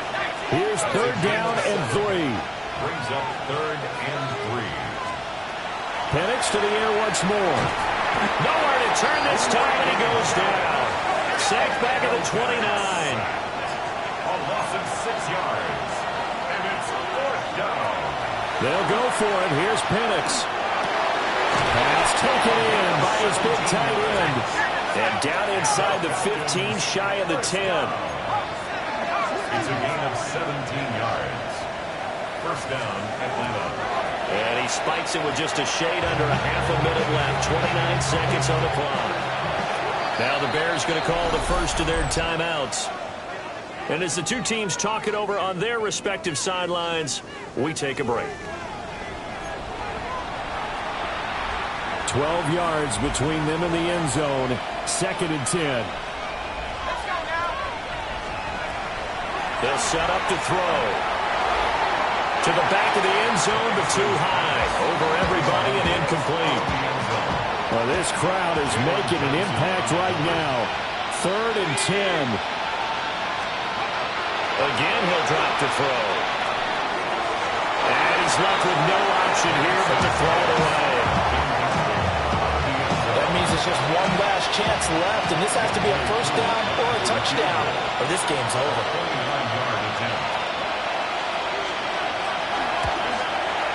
Here's 3rd down and 3. Brings up 3rd and 3. Penix to the air once more. Nowhere to turn this time, and he goes down. Sacked back at the 29. A loss of 6 yards. And it's 4th down. They'll go for it. Here's Penix. Pass taken in by his big tight end. And down inside the 15, shy of the 10. It's a gain of 17 yards. 1st down, Atlanta. And he spikes it with just a shade under a half a minute left. 29 seconds on the clock. Now the Bears going to call the first of their timeouts. And as the 2 teams talk it over on their respective sidelines, we take a break. 12 yards between them and the end zone. 2nd and 10. They'll set up to throw. To the back of the end zone, but too high. Over everybody and incomplete. Well, this crowd is making an impact right now. 3rd and 10. Again, he'll drop to throw. And he's left with no option here but to throw it away. That means it's just one last chance left, and this has to be a 1st down or a touchdown, or this game's over.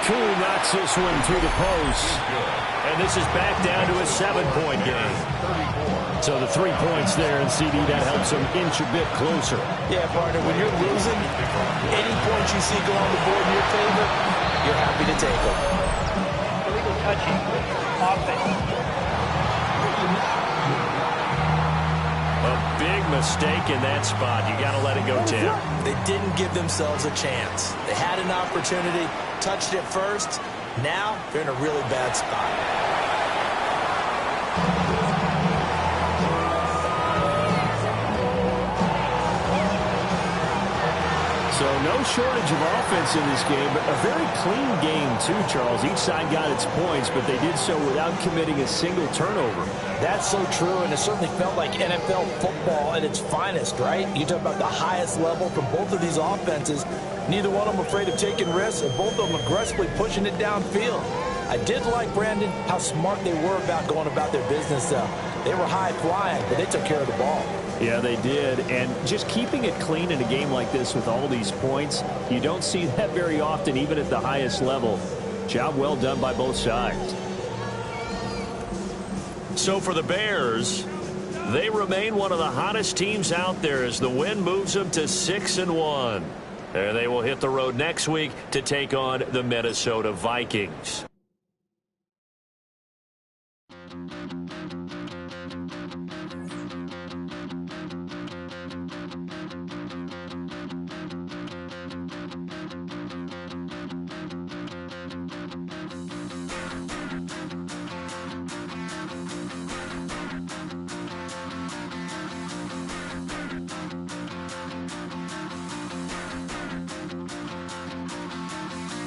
Koo knocks this one through the post. And this is back down to a 7-point game. So the 3 points there, and CD, that helps them inch a bit closer. Yeah, partner, when you're losing, any points you see go on the board in your favor, you're happy to take them. Illegal touching, offense. A big mistake in that spot. You got to let it go, Tim. They didn't give themselves a chance. They had an opportunity, touched it first. Now they're in a really bad spot. So no no shortage of offense in this game, but a very clean game too, Charles. Each side got its points, but they did so without committing a single turnover. That's so true, and it certainly felt like NFL football at its finest, right? You talk about the highest level from both of these offenses. Neither one of them afraid of taking risks, and both of them aggressively pushing it downfield. I did like, Brandon, how smart they were about going about their business. They were high flying, but they took care of the ball. Yeah, they did. And just keeping it clean in a game like this with all these points, you don't see that very often, even at the highest level. Job well done by both sides. So for the Bears, they remain one of the hottest teams out there as the win moves them to 6-1. And they will hit the road next week to take on the Minnesota Vikings.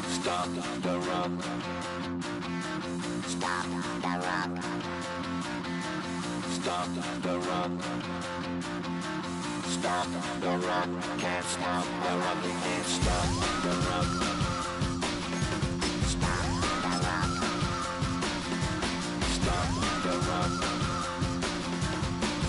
Stop the run. Stop the run. Stop the run. Stop the run. Can't stop the run. You can't stop the run. Stop the run. Stop the run.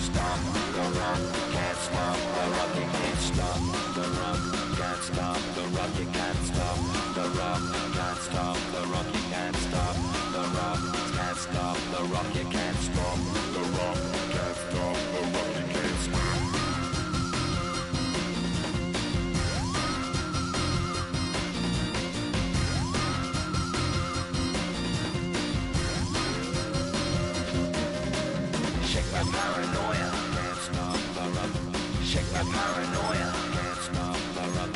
Stop the run. Can't stop the run. You can't stop the run. Can't stop the run. You can't stop the run. Can't stop the run. You can't stop the run. Can't stop the run. You can't stop the run. Can't stop the run. You can't stop. Shake my paranoia. Can't stop the run. Shake my paranoia. Can't stop the run.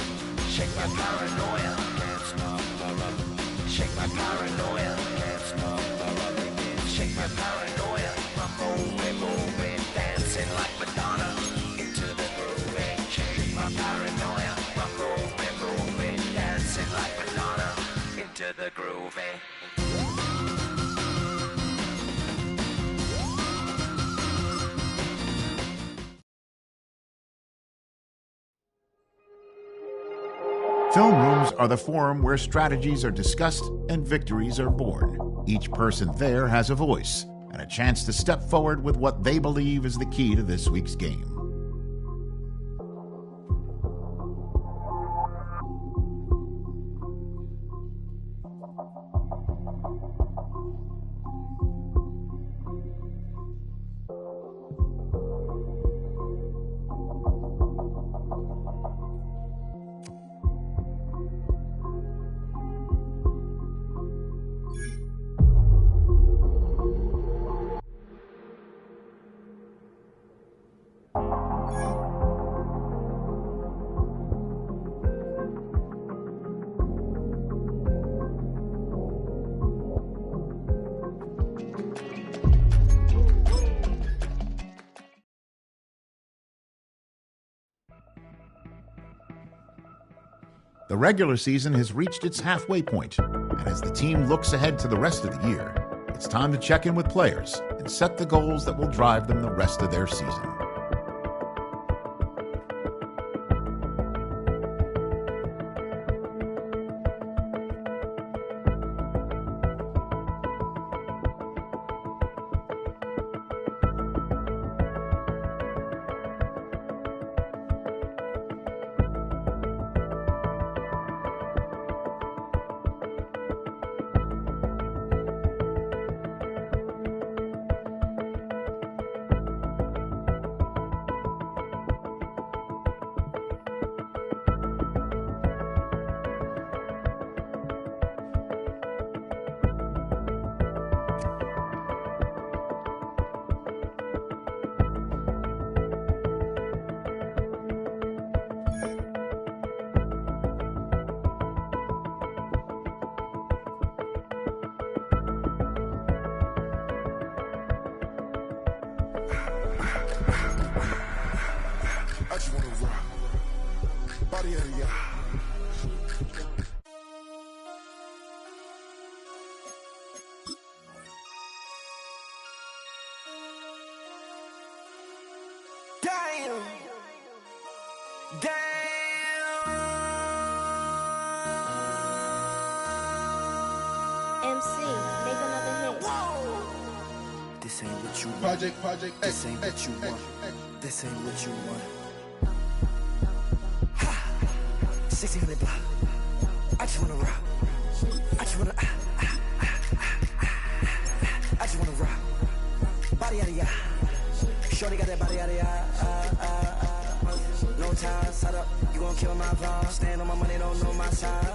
Shake my paranoia. Can't stop the run. Shake my paranoia. Can't stop the run. Shake my paranoia. I'm moving, dancing like Madonna into the groove. Shake my paranoia. I'm moving, dancing like Madonna into the groove. Film rooms are the forum where strategies are discussed and victories are born. Each person there has a voice and a chance to step forward with what they believe is the key to this week's game. The regular season has reached its halfway point, and as the team looks ahead to the rest of the year, it's time to check in with players and set the goals that will drive them the rest of their season. Damn. MC, make another hit. This ain't what you want. Project, This ain't what you want. This ain't what you want. 1600 block. I just wanna rock. I just wanna. I just wanna rock. Body yada yada. Shorty got that body yada yada. No time, set up. You gon' kill my vibe. Stand on my money, don't know my size.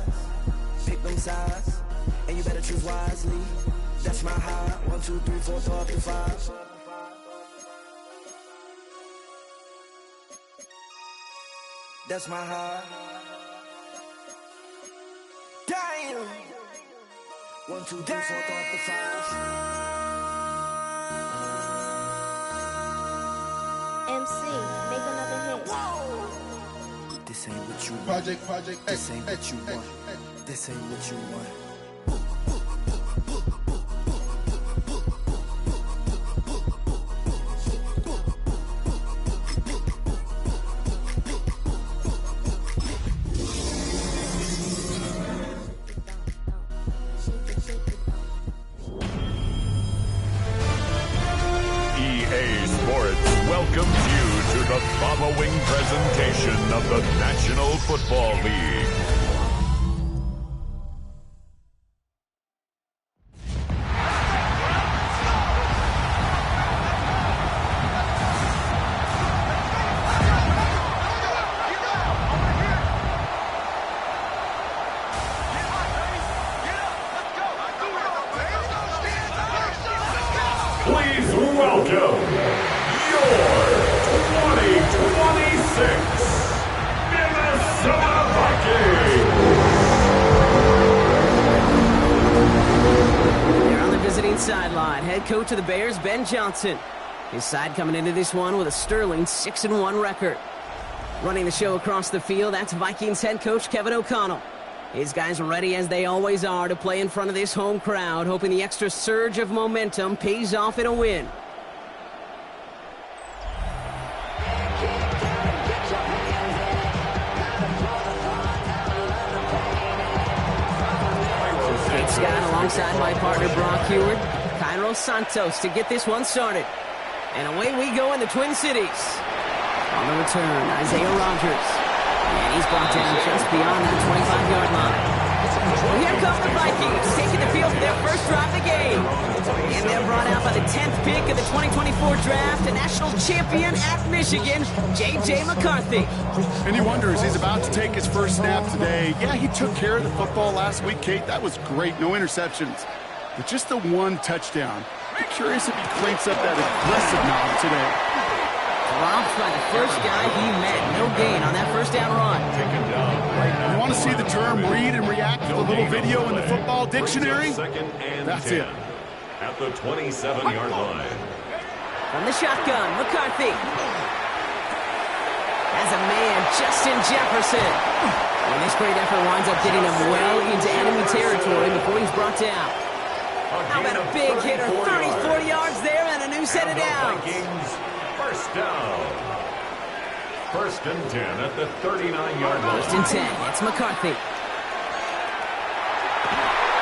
Pick them sides, and you better choose wisely. That's my high. 1, 2, 3, 4, throw up to 5. That's my high. Damn. 1, 2, 3, 4, throw up to 5. MC, make another hit. This ain't what you want. Project, This ain't what you want. This ain't what you want. Welcomes you to the following presentation of the National Football League. Please welcome your 2026 Minnesota Vikings. They're on the visiting sideline. Head coach of the Bears, Ben Johnson. His side coming into this one with a sterling 6-1 record. Running the show across the field, that's Vikings head coach Kevin O'Connell. His guys are ready, as they always are, to play in front of this home crowd, hoping the extra surge of momentum pays off in a win. Kate Scott alongside my partner Brock Heward, Cairo Santos to get this one started. And away we go in the Twin Cities. On the return, Isaiah Rodgers. And he's brought down just beyond that 25-yard line. Well, here come the Vikings, taking the field for their first drive of the game. And they're brought out by the 10th pick of the 2024 draft, a national champion at Michigan, J.J. McCarthy. And you wonder, as he's about to take his first snap today, yeah, he took care of the football last week, Kate. That was great, no interceptions. But just the one touchdown. Be curious if he cranks up that aggressive knob today. Dropped by the first guy he met. No gain on that first down run. You want to see the term read and react with a little video in the football dictionary? That's it. At the 27-yard line. From the shotgun, McCarthy. As a man, Justin Jefferson. And this great effort winds up getting him well into enemy territory before he's brought down. How about a big hitter? 34 yards there and a new set of downs. First down. First and 10 at the 39-yard line. First and 10. It's McCarthy.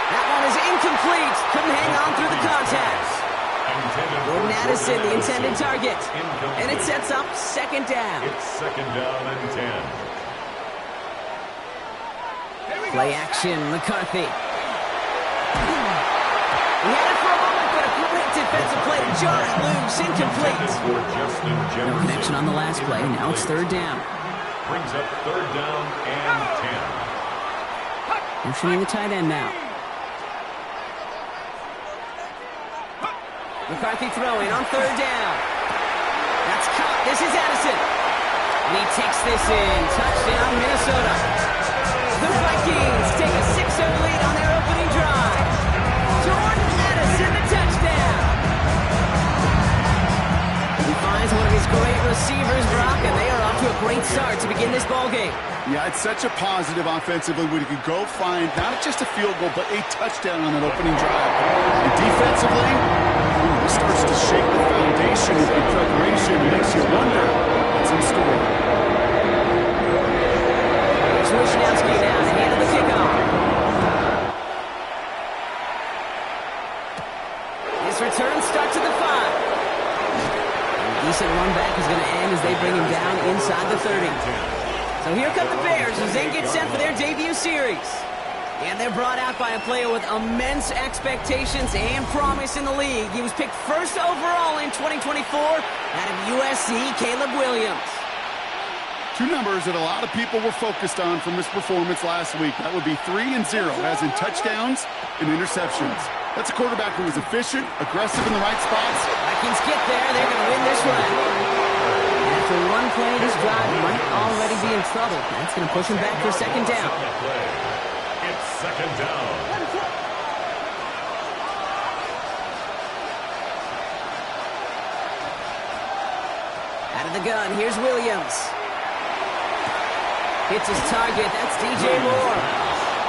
That one is incomplete. Couldn't hang on through the contact. Jordan Addison, the intended target. And it sets up second down. It's second down and 10. Play action, McCarthy. He had it for a moment, but a great defensive play to jar it loose. Incomplete. No connection on the last play. Now it's third down. Brings up third down and 10. Motioning the tight end now. McCarthy throwing on third down. That's caught. This is Addison. And he takes this in. Touchdown, Minnesota. The Vikings take a 6-0 lead on their opening drive. Jordan Addison, the touchdown. He finds one of his those great receivers, Brock, and they are off to a great start to begin this ballgame. Yeah, it's such a positive offensively when you can go find not just a field goal, but a touchdown on that opening drive. And defensively, this starts to shake the foundation of the preparation. It makes you wonder what's in store. Here's Wishnowski now to handle the kickoff. His return stuck to the 5. Decent run back is going to end as they bring him down inside the 30. So here come the Bears as they get set for their debut series. And they're brought out by a player with immense expectations and promise in the league. He was picked first overall in 2024 out of USC, Caleb Williams. Two numbers that a lot of people were focused on from his performance last week. That would be 3 and 0, as in touchdowns and interceptions. That's a quarterback who was efficient, aggressive in the right spots. Vikings get there. They're going to win this one. After one play, this drive might already be in trouble. That's going to push him back for second down. It's second down. Out of the gun, here's Williams. Hits his target. That's DJ Moore.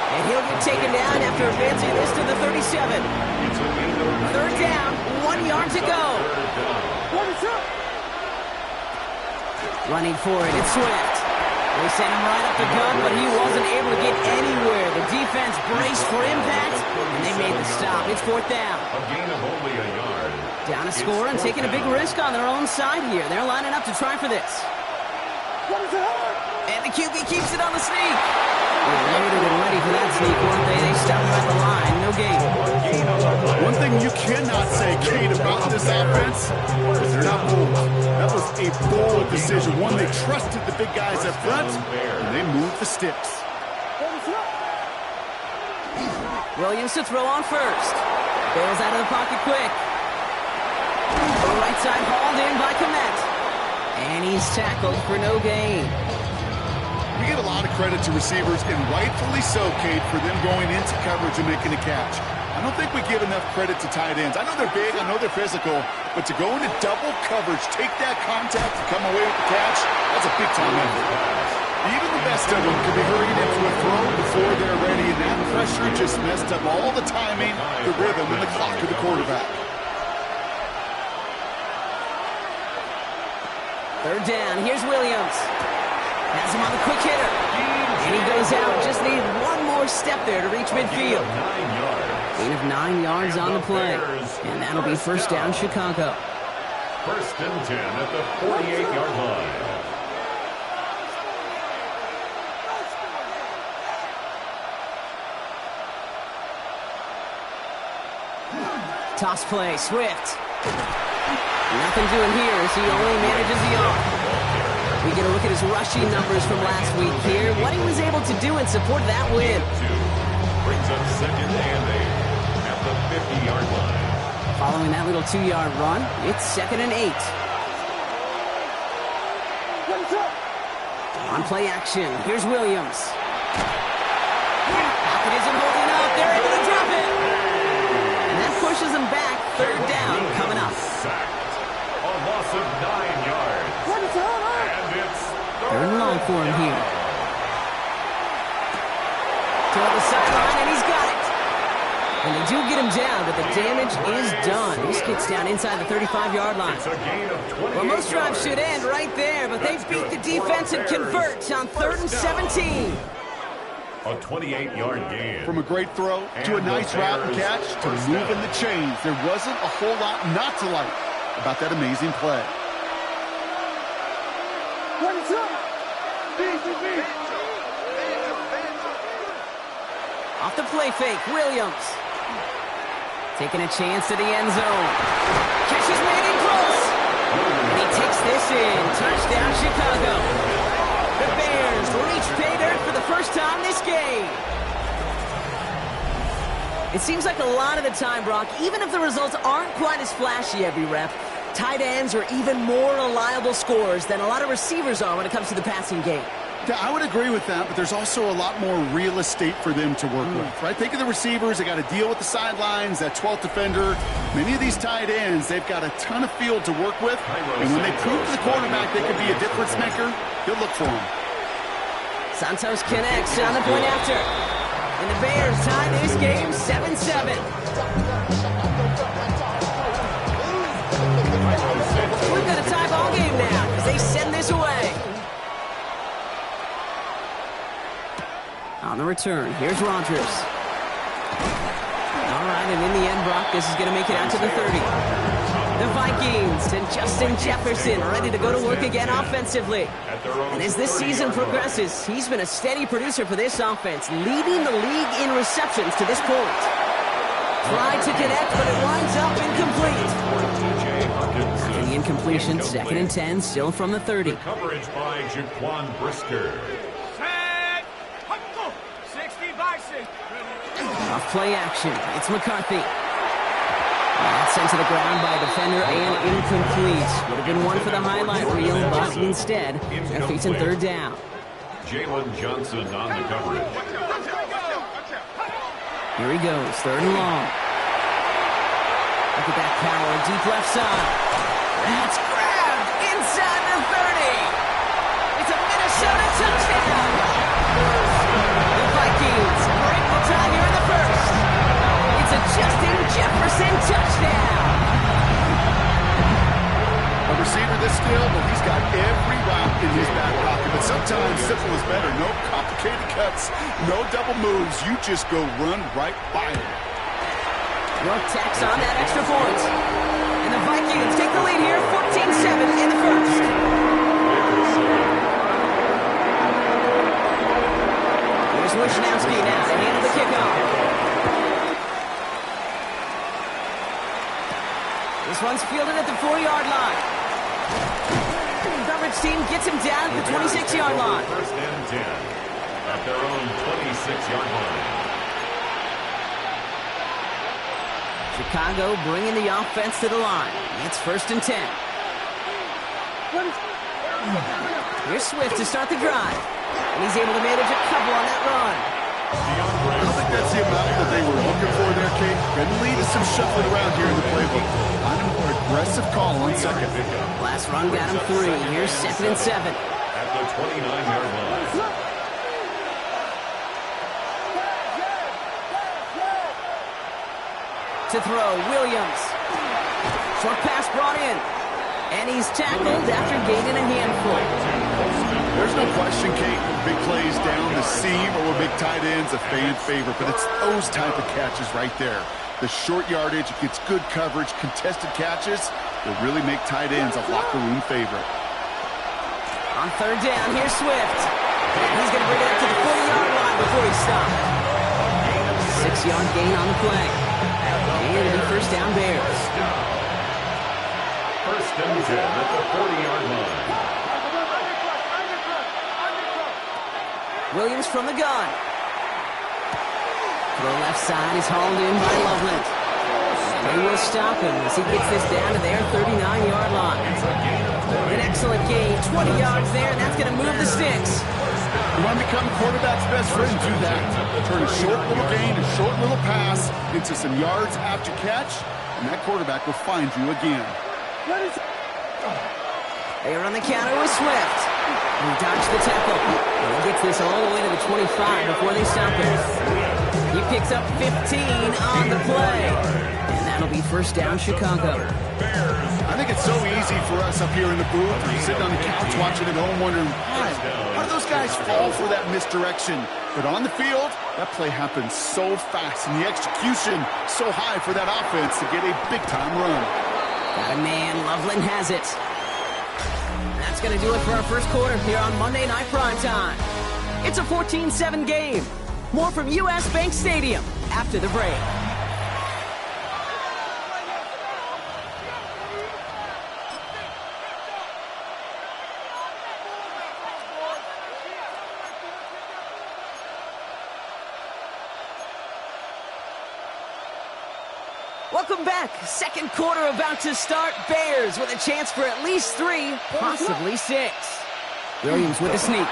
And he'll get taken down after advancing this to the 37. Third down, 1 yard to go. Running for it, it's Swift. They sent him right up the gun, but he wasn't able to get anywhere. The defense braced for impact, and they made the stop. It's fourth down. A gain of only a yard. Down a score and taking a big risk on their own side here. They're lining up to try for this. And the QB keeps it on the sneak. They're loaded and ready for that sneak, weren't they? They stop him at the line. No gain. One thing you cannot say, Kate, about this offense is they're not bold. That was a bold decision. One, they trusted the big guys up front, and they moved the sticks. Williams to throw on first. Bails out of the pocket quick. Right side hauled in by Komet. And he's tackled for no gain. We give a lot of credit to receivers, and rightfully so, Kate, for them going into coverage and making a catch. I don't think we give enough credit to tight ends. I know they're big, I know they're physical, but to go into double coverage, take that contact, and come away with the catch, that's a big-time effort. Even the best of them can be hurried into a throw before they're ready, and that pressure just messed up all the timing, the rhythm, and the clock of the quarterback. Third down, here's Williams. Has him on the quick hitter. And he goes out. Just need one more step there to reach midfield. Gain of 9 yards on the play. And that'll be first down, Chicago. First and 10 at the 48-yard line. Toss play, Swift. Nothing doing here as he only manages the arm. We get a look at his rushing numbers from last week here. What he was able to do in support of that win. Brings up second and 8 at the 50-yard line. Following that little 2-yard run, it's second and 8. On play action, here's Williams. Pocket isn't holding up. They're able to drop it. And that pushes him back. Third down coming up. A loss of 9 yards. And it's third and long for him here. Toward the sideline, and he's got it. And they do get him down, but the damage is done. This gets down inside the 35-yard line. Well, most drives should end right there, but they beat the defense and convert on third and 17. A 28-yard gain. From a great throw to a nice route and catch to moving the chains, there wasn't a whole lot not to like about that amazing play. Off the play fake, Williams. Taking a chance to the end zone. Catch is made in close. And he takes this in. Touchdown, Chicago. The Bears reach pay dirt for the first time this game. It seems like a lot of the time, Brock, even if the results aren't quite as flashy every rep, tight ends are even more reliable scorers than a lot of receivers are when it comes to the passing game. Yeah, I would agree with that, but there's also a lot more real estate for them to work with, right? Think of the receivers. They got to deal with the sidelines, that 12th defender. Many of these tight ends, they've got a ton of field to work with, and when they prove to the quarterback they could be a difference maker, he'll look for them. Santos connects on the point after. And the Bears tie this game 7-7. We've got a tie ball game now as they send this away. On the return, here's Rodgers. All right, and in the end, Brock, this is going to make it out to the 30. The Vikings and Justin Jefferson ready to go to work again offensively. And as this season progresses, he's been a steady producer for this offense, leading the league in receptions to this point. Tried to connect, but it winds up incomplete. After the incompletion, 2nd and 10, still from the 30. The coverage by Jaquan Brisker. Off play action. It's McCarthy. That's sent to the ground by a defender and incomplete. Would have been one for the highlight reel, but instead, they're facing 3rd down. Jalen Johnson on the coverage. Here he goes, 3rd and long. Look at that power, deep left side. That's grabbed inside the 30. It's a Minnesota touchdown. The Vikings break the tie here in the first. It's a Justin Jefferson touchdown. A receiver this skilled, well, he's got every route in his back pocket. But sometimes simple is better. No complicated cuts, no double moves. You just go run right by him. York tacks on that extra point. And the Vikings take the lead here, 14-7 in the first. Here's Wishnowski now to handle the kickoff. This one's fielded at the 4-yard line. Coverage team gets him down at the 26-yard line. 1st and 10 at their own 26-yard line. Chicago bringing the offense to the line. It's 1st and 10. Here's Swift to start the drive. And he's able to manage a couple on that run. I don't think that's the amount that they were looking for there, Kate. Going to lead to some shuffling around here in the playbook. On a more aggressive call on 2nd. Last run got him 3. Here's 2nd and 7. At the 29-yard line. To throw, Williams. Short pass brought in. And he's tackled after gaining a handful. There's no question, Kate, big plays down the seam or big tight ends, a fan favorite, but it's those type of catches right there. The short yardage, it gets good coverage, contested catches will really make tight ends a locker room favorite. On 3rd down, here's Swift. And he's going to bring it up to the 40-yard line before he's stopped. 6-yard gain on the play. And it'll be 1st down Bears. 1st and 10 at the 40-yard line. Williams from the gun. To the left side is hauled in by Loveland. They will stop him as he gets this down to their 39-yard line. An excellent gain, 20 yards there, and that's going to move the sticks. You want to become a quarterback's best friend, do that. Turn a short little gain, a short little pass into some yards after catch, and that quarterback will find you again. They are on the counter with Swift. He dodged the tackle. And he gets this all the way to the 25 before they stop him. He picks up 15 on the play. And that'll be 1st down Chicago. I think it's so easy for us up here in the booth, or sitting on the couch watching at home wondering, how do those guys fall for that misdirection? But on the field, that play happens so fast, and the execution so high for that offense to get a big-time run. Got a man, Loveland has it. That's going to do it for our first quarter here on Monday Night Primetime. It's a 14-7 game. More from U.S. Bank Stadium after the break. Welcome back. 2nd quarter about to start. Bears with a chance for at least 3, possibly 6. Williams with a sneak.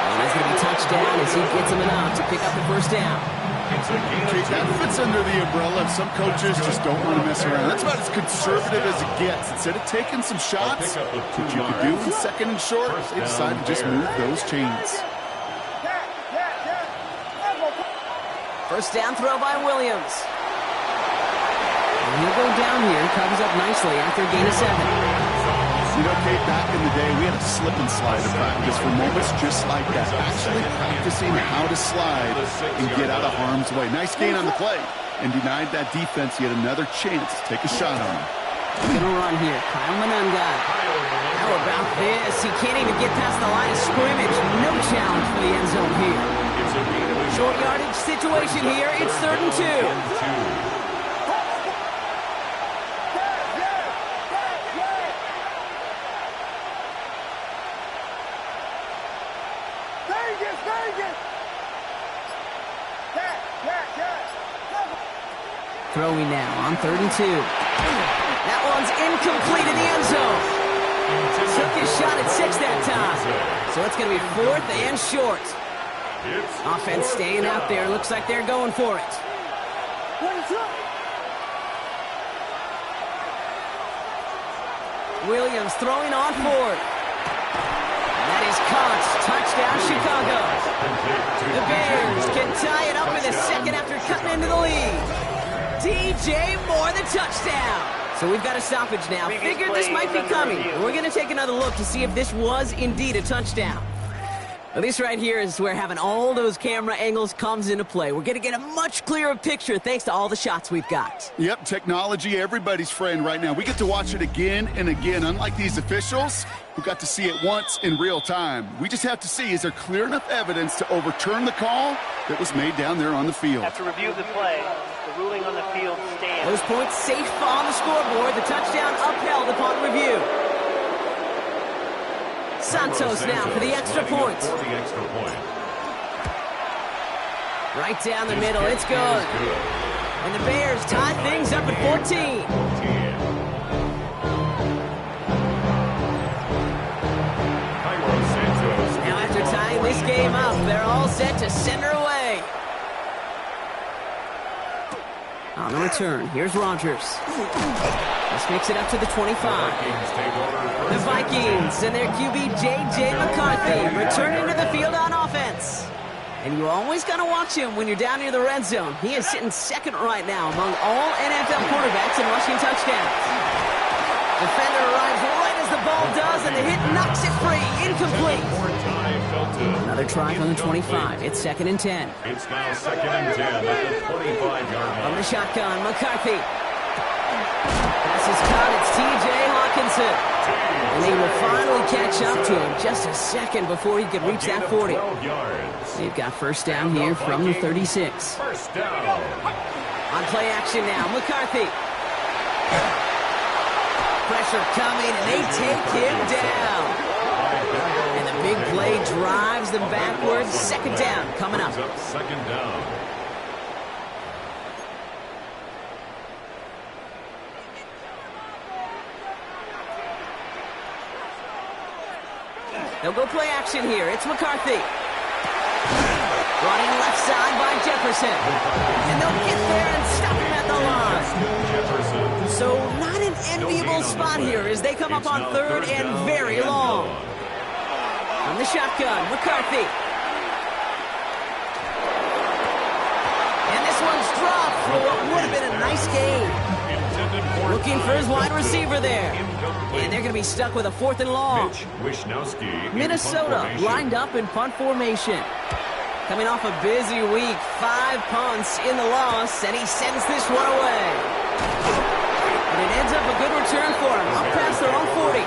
And it's going to be touchdown as he gets him enough to pick up the first down. Okay, that fits under the umbrella of some coaches just don't want to mess around. That's about as conservative as it gets. Instead of taking some shots, which you could do in second and short, they decided to just move those chains. First down throw by Williams. And he'll go down here, comes up nicely after a gain of 7. You know, Kate, back in the day, we had a slip and slide to practice for moments just like that. Actually practicing how to slide and get out of harm's way. Nice gain on the play and denied that defense yet another chance to take a shot on him. Gonna run here. Kyle Monunga. How about this? He can't even get past the line of scrimmage. No challenge for the end zone here. Short yardage situation here. It's 3rd and 2. Throwing now on 3rd and 2. That one's incomplete in the end zone. Took his shot at 6 that time. So it's going to be 4th and short. Offense staying out there. Looks like they're going for it. Williams throwing on 4th. That is caught. Touchdown, Chicago. The Bears can tie it up in the second after cutting into the lead. DJ Moore, the touchdown. So we've got a stoppage now. Figured this might be coming. We're going to take another look to see if this was indeed a touchdown. Well, this right here is where having all those camera angles comes into play. We're going to get a much clearer picture thanks to all the shots we've got. Yep, technology, everybody's friend right now. We get to watch it again and again. Unlike these officials, who got to see it once in real time. We just have to see, is there clear enough evidence to overturn the call that was made down there on the field? After review of the play, the ruling on the field stands. Those points safe on the scoreboard. The touchdown upheld upon review. Santos now for the extra point. Right down the middle, it's good. And the Bears tie things up at 14. Now after tying this game up, they're all set to send her away. On the return, here's Rodgers. This makes it up to the 25. The Vikings and their QB J.J. McCarthy returning to the field on offense. And you always got to watch him when you're down near the red zone. He is sitting second right now among all NFL quarterbacks in rushing touchdowns. Defender arrives right as the ball does, and the hit knocks it free. Incomplete. Another try from the 25. It's 2nd and 10. It's now 2nd and 10 at the 25-yard line. From the shotgun, McCarthy. Pass is caught. It's T.J. Hawkinson. And they will finally catch up to him just a second before he could reach that 40. They've got first down here from the 36. First down. On play action now, McCarthy. Pressure coming, and they take him down. And the big play drives them backwards. 2nd down coming up. 2nd down. They'll go play action here. It's McCarthy. Running left side by Jefferson. And they'll get there and stop him at the line. So not an enviable spot here as they come up on 3rd and very long. From the shotgun, McCarthy. And this one's dropped for what would have been a nice game. Looking for his wide receiver there. And they're going to be stuck with a 4th and long. Minnesota lined up in punt formation. Coming off a busy week, 5 punts in the loss, and he sends this one away. And it ends up a good return for him, up past their own 40.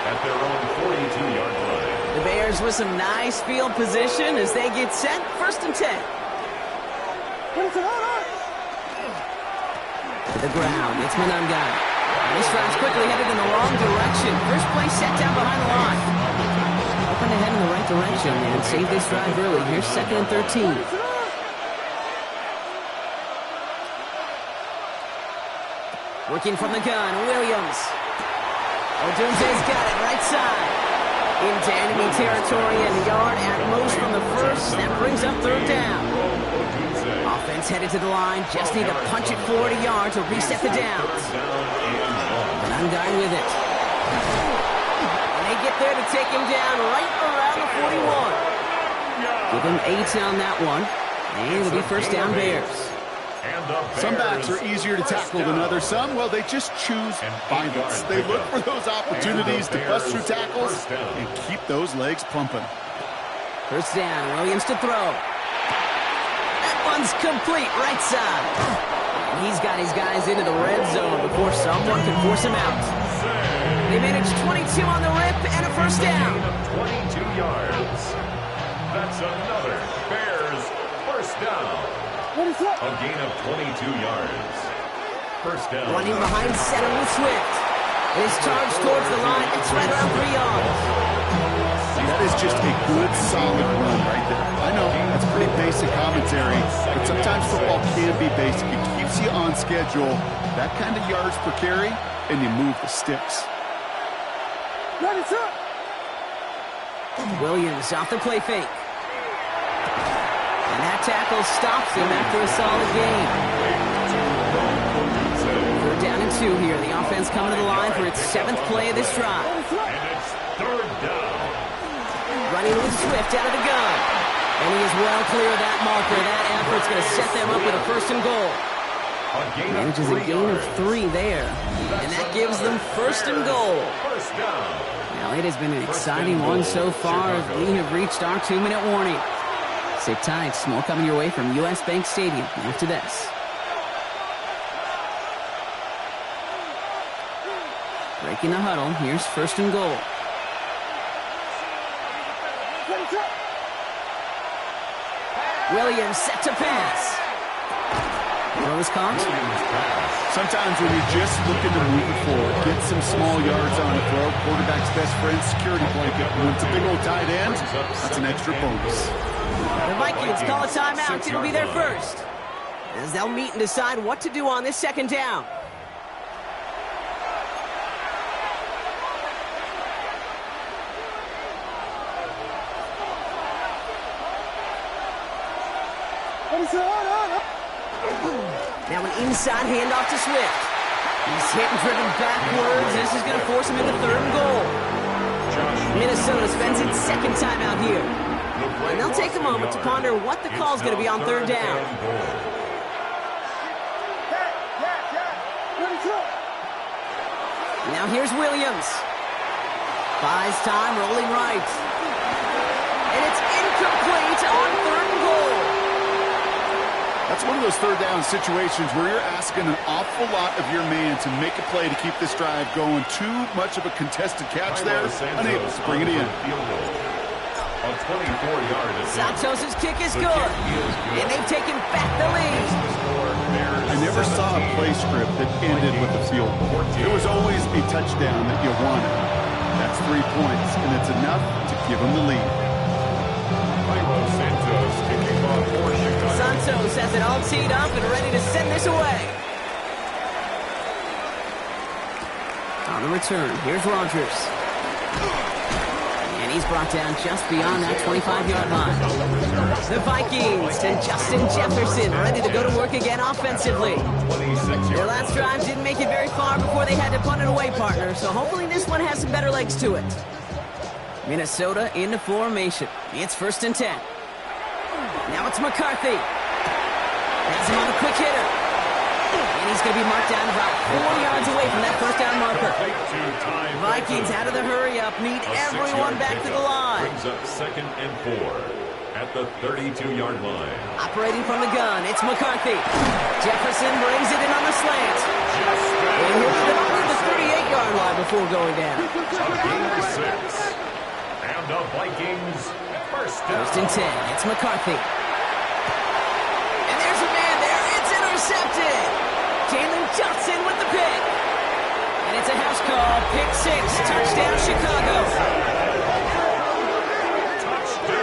At their own 42-yard line. The Bears with some nice field position as they get set, 1st and 10. To the ground, it's Monunga. This drive's quickly headed in the wrong direction. First play set down behind the line. Hoping to head in the right direction and save this drive early. Here's 2nd and 13. Working from the gun, Williams. Odunze's got it, right side. Into enemy territory and yard at most from the first. That brings up third down. Offense headed to the line. Just need to punch it 40 yards to reset the downs. But I'm going with it. And they get there to take him down right around the 41. Give him 8 on that one. And it'll be first down Bears. Some backs are easier to tackle than others. Some, well, they just choose violence. They look for those opportunities to bust through tackles and keep those legs pumping. First down, Williams to throw. That one's complete, right side. And he's got his guys into the red zone before someone can force him out. They managed 22 on the rip and a first down. 22 yards. That's another Bears first down. A gain of 22 yards. First down. Running behind center with Swift. His charge towards the line. It's right around 3 yards. That is just a good, solid run right there. I know, that's pretty basic commentary, but sometimes football can be basic. It keeps you on schedule, that kind of yards per carry, and you move the sticks. Williams off the play fake. And that tackle stops him after a solid gain. 4th down and 2 here. The offense coming to the line for its 7th play of this drive. And it's third down. Running with Swift out of the gun. And he is well clear of that marker. That effort's going to set them up with a first and goal. Manages a gain of 3 there. And that gives them first and goal. Now, it has been an exciting one so far as we have reached our 2-minute warning. Sit tight. More coming your way from U.S. Bank Stadium after this. Breaking the huddle. Here's first and goal. Williams set to pass. Throw is caught. Sometimes when you're just looking to move it forward, get some small yards on a throw, quarterback's best friend, security blanket. When it's a big old tight end, that's an extra bonus. The Vikings call a timeout. It'll be their first, as they'll meet and decide what to do on this second down. Now an inside handoff to Swift. He's hit and driven backwards. This is going to force him into third and goal. Minnesota spends its second timeout here. And they'll take a moment to ponder what the call is going to be on third down. Now here's Williams. Buys time, rolling right. And it's incomplete on third and goal. That's one of those third down situations where you're asking an awful lot of your man to make a play to keep this drive going. Too much of a contested catch there. Unable to bring it in. A 24-yard attempt. Santos' kick is good. And they've taken back the lead. I never saw a play script that ended with a field goal. There was always a touchdown that you wanted. That's 3 points, and it's enough to give them the lead. Santos has it all teed up and ready to send this away. On the return, here's Rodgers. And he's brought down just beyond that 25-yard line. The Vikings and Justin Jefferson ready to go to work again offensively. Their last drive didn't make it very far before they had to punt it away, partner, so hopefully this one has some better legs to it. Minnesota into formation. It's 1st and 10. Now it's McCarthy. Has him on a quick hitter. And he's going to be marked down about 4 yards away from that first down marker. Vikings out of the hurry up, need everyone back to the line. Brings up 2nd and 4 at the 32-yard line. Operating from the gun, it's McCarthy. Jefferson brings it in on the slant. And he'll put it over the 38-yard line before going down. A 6. And the Vikings first down. 1st and 10, it's McCarthy. And there's a man there, it's intercepted. Jalen Johnson with the pick. And it's a house call, pick 6, touchdown Chicago.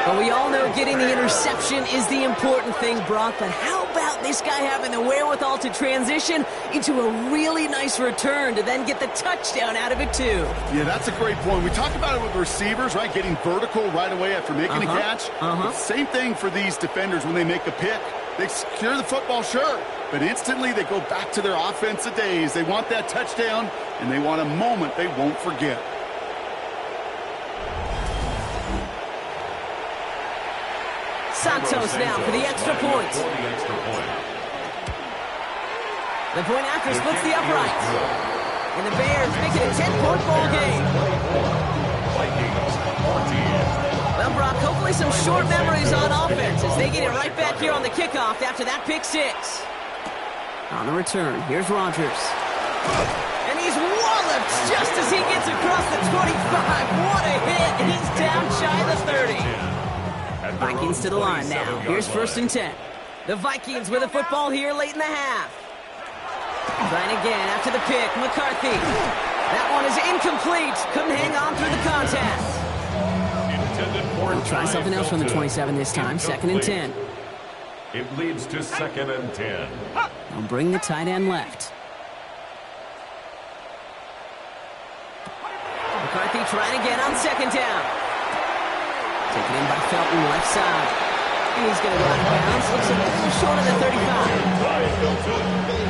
But we all know getting the interception is the important thing, Brock, but how about This guy having the wherewithal to transition into a really nice return to then get the touchdown out of it, too. Yeah, that's a great point. We talked about it with receivers, right? Getting vertical right away after making a catch. Same thing for these defenders when they make a pick. They secure the football, sure, but instantly they go back to their offensive days. They want that touchdown, and they want a moment they won't forget. Santos now for the extra point. The point after splits the uprights. And the Bears make it a 10-point ball game. Well, Brock, hopefully some short memories on offense as they get it right back here on the kickoff after that pick six. On the return, here's Rodgers. And he's walloped just as he gets across the 25. What a hit. And he's down shy of the 30. Vikings to the line now. Here's 1st and 10. The Vikings with a football here late in the half. Trying again after the pick. McCarthy. That one is incomplete. Couldn't hang on through the contact. We'll try something else from the 27 this time. 2nd and 10. It leads to 2nd and 10. They'll bring the tight end left. McCarthy trying again on 2nd down. Taken in by Felton, left side. And he's going to go out of bounds. Looks a little short of the 35.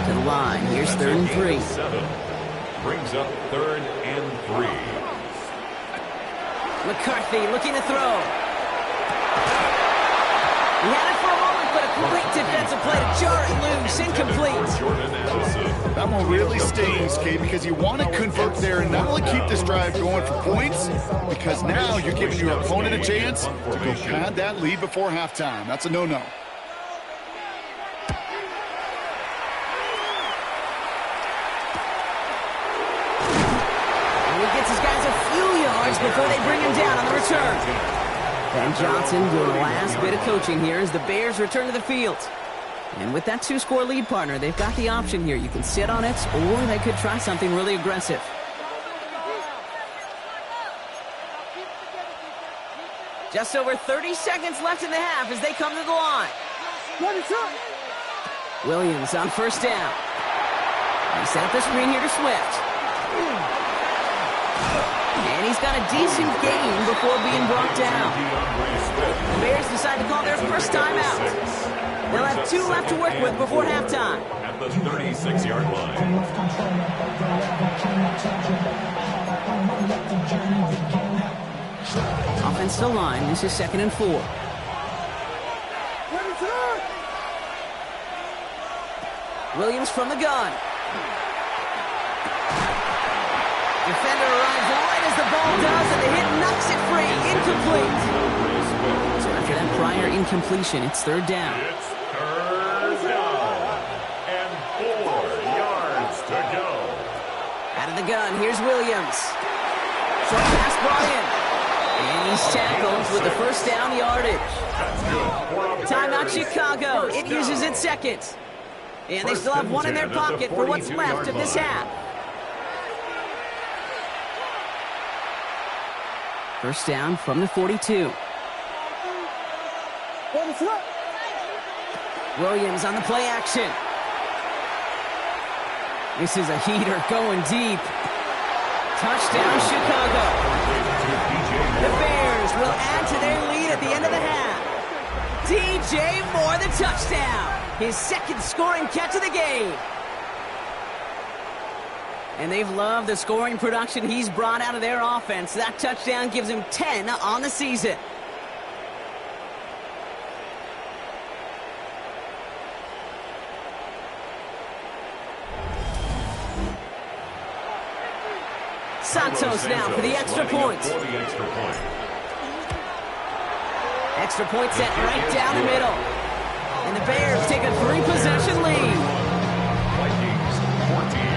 To the line. Here's 3rd and 3. Brings up 3rd and 3. McCarthy looking to throw. He had it for a moment, but a great defensive play to jar it loose. Incomplete. That one really stings, Kate, because you want to convert there and not only keep this drive going for points, because now you're giving your opponent a chance to go pad that lead before halftime. That's a no-no. And he gets his guys a few yards before they bring him down on the return. Ben Johnson doing the last bit of coaching here as the Bears return to the field. And with that 2-score lead, partner, they've got the option here. You can sit on it, or they could try something really aggressive. Just over 30 seconds left in the half as they come to the line. Williams on 1st down. He set up the screen here to Swift. And he's got a decent gain before being brought down. The Bears decide to call their first timeout. They'll have 2 left to work with before halftime. At the 36-yard line. Offensive line. This is 2nd and 4. Williams from the gun. Defender arrives right as the ball does, and the hit knocks it free. Incomplete. So after that prior incompletion, it's 3rd down. It's 3rd down. And 4 yards to go. Out of the gun, here's Williams. Short pass brought in. And he's tackled with the 1st down yardage. Timeout Chicago. It uses its 2nd. And they still have 1 in their pocket for what's left of this half. 1st down from the 42. Williams on the play action. This is a heater going deep. Touchdown, Chicago. The Bears will add to their lead at the end of the half. DJ Moore, the touchdown. His 2nd scoring catch of the game. And they've loved the scoring production he's brought out of their offense. That touchdown gives him 10 on the season. Santos now for the extra point. Extra point set right down the middle. And the Bears take a 3-possession lead. Vikings 14.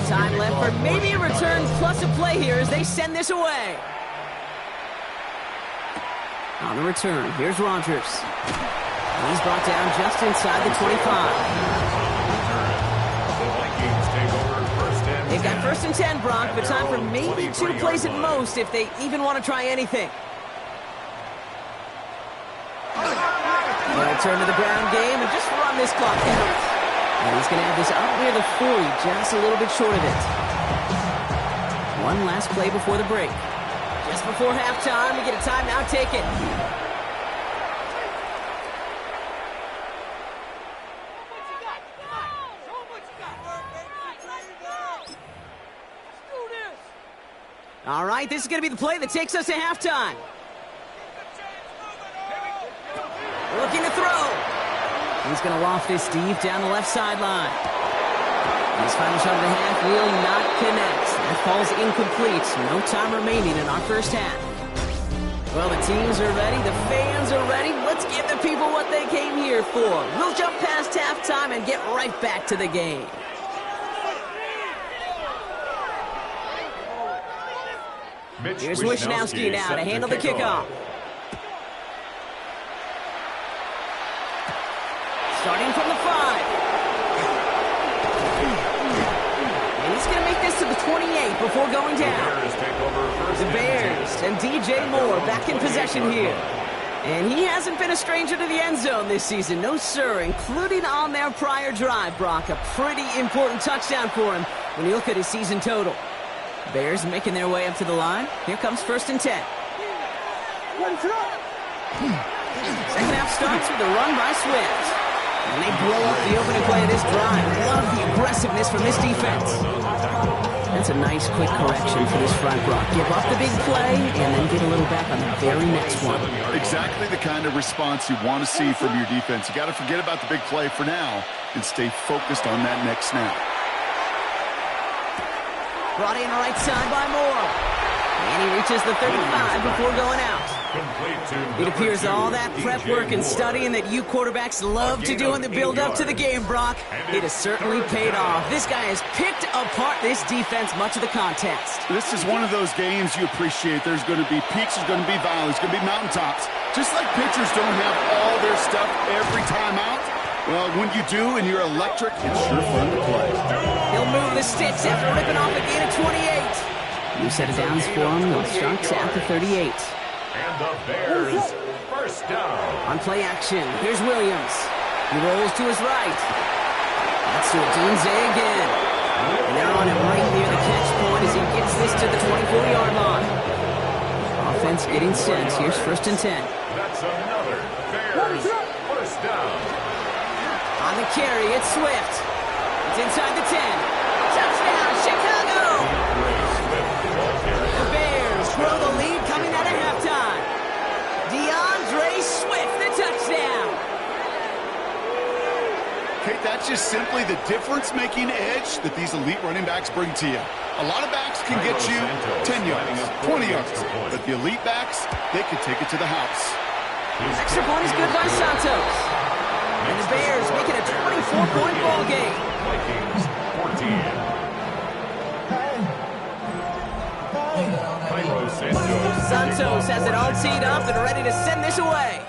Time left for maybe a return plus a play here as they send this away. On the return, here's Rodgers. He's brought down just inside the 25. The Vikings take They've got 1st and 10, Brock, but time for maybe 2 plays at most if they even want to try anything. They'll turn to the ground game and just run this clock out. And he's going to have this up near the 40, just a little bit short of it. One last play before the break. Just before halftime, we get a timeout taken. All right, this is going to be the play that takes us to halftime. Looking to throw. He's going to loft this deep down the left sideline. His final shot of the half will not connect. That falls incomplete. No time remaining in our first half. Well, the teams are ready. The fans are ready. Let's give the people what they came here for. We'll jump past halftime and get right back to the game. Here's Wisnowski now to handle the kickoff. Starting from the 5. And he's going to make this to the 28 before going down. The Bears and DJ Moore back in possession here. And he hasn't been a stranger to the end zone this season. No, sir, including on their prior drive, Brock. A pretty important touchdown for him when you look at his season total. Bears making their way up to the line. Here comes 1st and 10. Second half starts with a run by Swift. And they blow up the opening play of this drive. Love the aggressiveness from this defense. That's a nice quick correction for this front, Brock. Give up the big play and then get a little back on the very next one. Exactly the kind of response you want to see from your defense. You got to forget about the big play for now and stay focused on that next snap. Brought in right side by Moore. And he reaches the 35 before going out. It appears all that prep work and studying that you quarterbacks love to do in the build-up to the game, Brock, it has certainly paid off. This guy has picked apart this defense much of the contest. This is one of those games you appreciate. There's going to be peaks, there's going to be valleys, there's going to be mountaintops. Just like pitchers don't have all their stuff every time out, well, when you do and you're electric, it's sure fun to play. He'll move the sticks after ripping off a gain of 28. New set of downs for him. They'll start at the 38. And the Bears, 1st down. On play action, here's Williams. He rolls to his right. That's to Odunze again. And they're on him right near the catch point as he gets this to the 24-yard line. Offense getting set. Here's 1st and 10. That's another Bears 1st down. On the carry, it's Swift. It's inside the 10. Touchdown, Chicago! The Bears grow the lead coming out of halftime. DeAndre Swift, the touchdown. Okay, that's just simply the difference-making edge that these elite running backs bring to you. A lot of backs can get you 10 yards, 20 yards, but the elite backs, they can take it to the house. Extra point is good by Santos. And the Bears make it a 24-point ball game. Vikings 14. Santos has it all teed up and ready to send this away.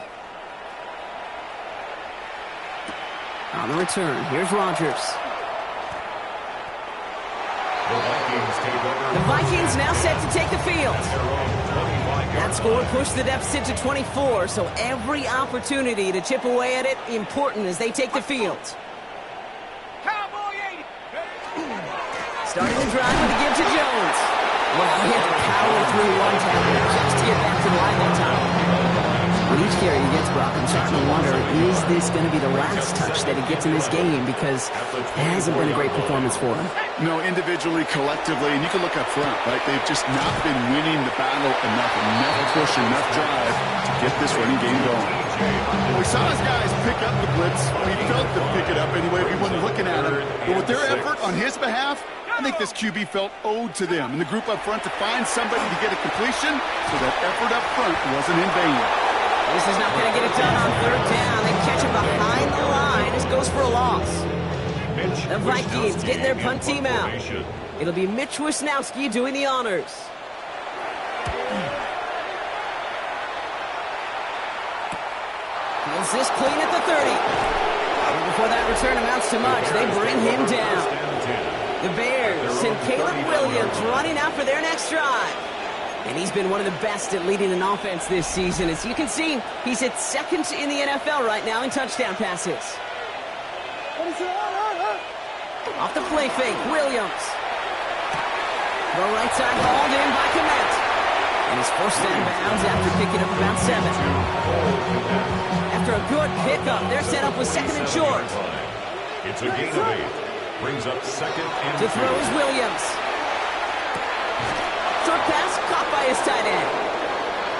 On the return, here's Rodgers. The Vikings now set to take the field. That score pushed the deficit to 24, so every opportunity to chip away at it important as they take the field. Starting the drive with a give to Jones. Well, he had to power through one tackle just to get back to the line that time. With each carry he gets, Brock, I'm starting to wonder, is this going to be the last touch that he gets in this game? Because it hasn't been a great performance for him. No, individually, collectively, and you can look up front, right? They've just not been winning the battle enough push, enough drive to get this running game going. We saw his guys pick up the blitz. We felt them pick it up anyway. We weren't looking at him. But with their effort on his behalf, I think this QB felt owed to them and the group up front to find somebody to get a completion so that effort up front wasn't in vain. This is not going to get it done on 3rd down. They catch him behind the line. This goes for a loss. The Vikings getting their punt team out. It'll be Mitch Wisnowski doing the honors. Feels this clean at the 30. Before that return amounts to much, they bring him down. The Bears and Caleb Williams running out for their next drive. And he's been one of the best at leading an offense this season. As you can see, he's at second in the NFL right now in touchdown passes. Off the play fake, Williams. Throw right side, hauled in by Komet. And he's forced out of bounds after picking up about 7. After a good pickup, they're set up with second and short. It's a gain of 8. Brings up second and to throw is Williams. Short pass caught by his tight end.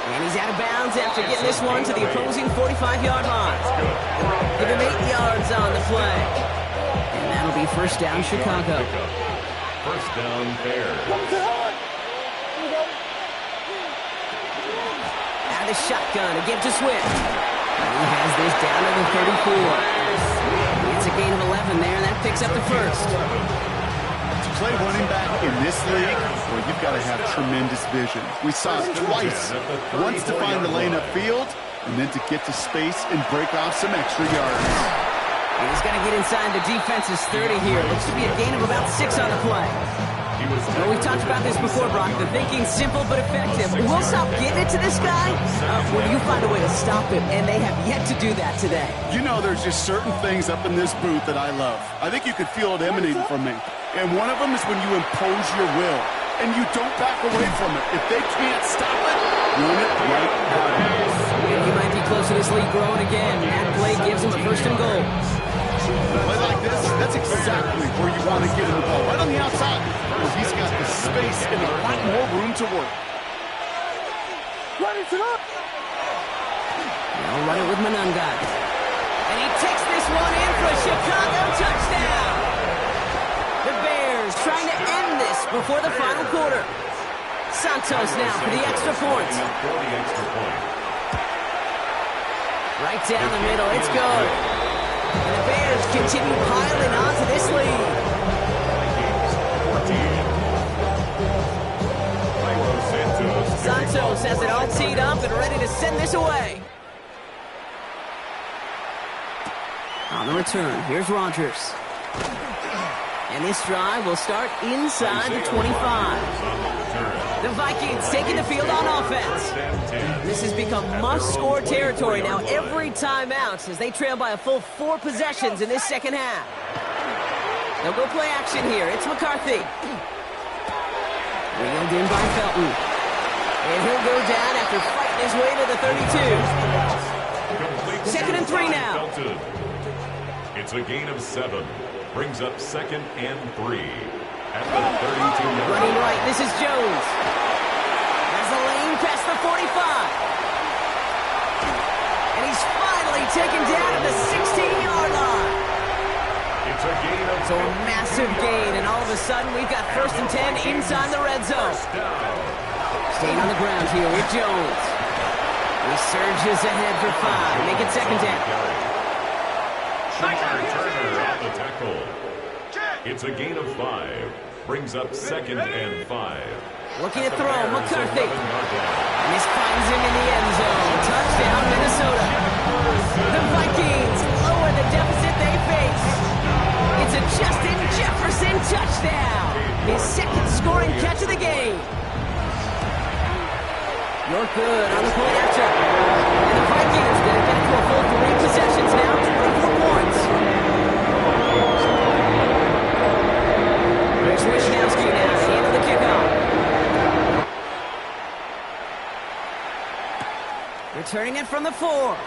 And he's out of bounds after getting this one to the opposing 45-yard line. Give him 8 yards on the play. And that'll be first down, Chicago. First down, Bears. Out of the shotgun to give to Swift. And he has this down to the 34. It's a gain of 11 there, and that picks up the first. To play running back in this league, well, you've got to have tremendous vision. We saw it twice. Once to find the lane upfield, and then to get to space and break off some extra yards. And he's got to get inside the defense's 30 here. Looks to be a gain of about 6 on the play. Well, we've talked about this before, Brock. The thinking's simple but effective. We'll stop getting it to this guy when you find a way to stop him, and they have yet to do that today. You know, there's just certain things up in this booth that I love. I think you could feel it emanating from me. And one of them is when you impose your will, and you don't back away from it. If they can't stop it, run it right out. And he might be close to this league growing again. That play gives him a first and goal. Play like this, that's exactly where you want to get him the ball. Right on the outside, where he's got the space and a lot more room to work. Run it up. Now run it with Monunga. And he takes this one in for a Chicago touchdown. The Bears trying to end this before the final quarter. Santos now for the extra point. Right down the middle, it's good. And the Bears continue piling on to this lead. Santos has it all teed up and ready to send this away. On the return, here's Rodgers. And this drive will start inside the 25. The Vikings taking the field on offense. This has become must-score territory now every time out as they trail by a full 4 possessions in this second half. They'll go play action here. It's McCarthy. Wheeled in by Felton. And he'll go down after fighting his way to the 32. Second and 3 now. It's a gain of 7. Brings up second and 3. At the 32. Running right, this is Jones. Has the lane past the 45. And he's finally taken down at the 16-yard line. It's a gain of so a massive gain, and all of a sudden we've got first and 10 inside the red zone. Staying on the ground here with Jones. He surges ahead for 5. Make it second down. Turner on the tackle. It's a gain of 5. Brings up second and 5. Looking to throw, McCarthy. And this finds him in the end zone. Touchdown, Minnesota. The Vikings lower the deficit they face. It's a Justin Jefferson touchdown. His second scoring catch of the game. You're good on the point after. And the Vikings going to get to a full 3 possessions now, 24 points. There's Wishnowski now to handle the kickoff. Returning it from the 4.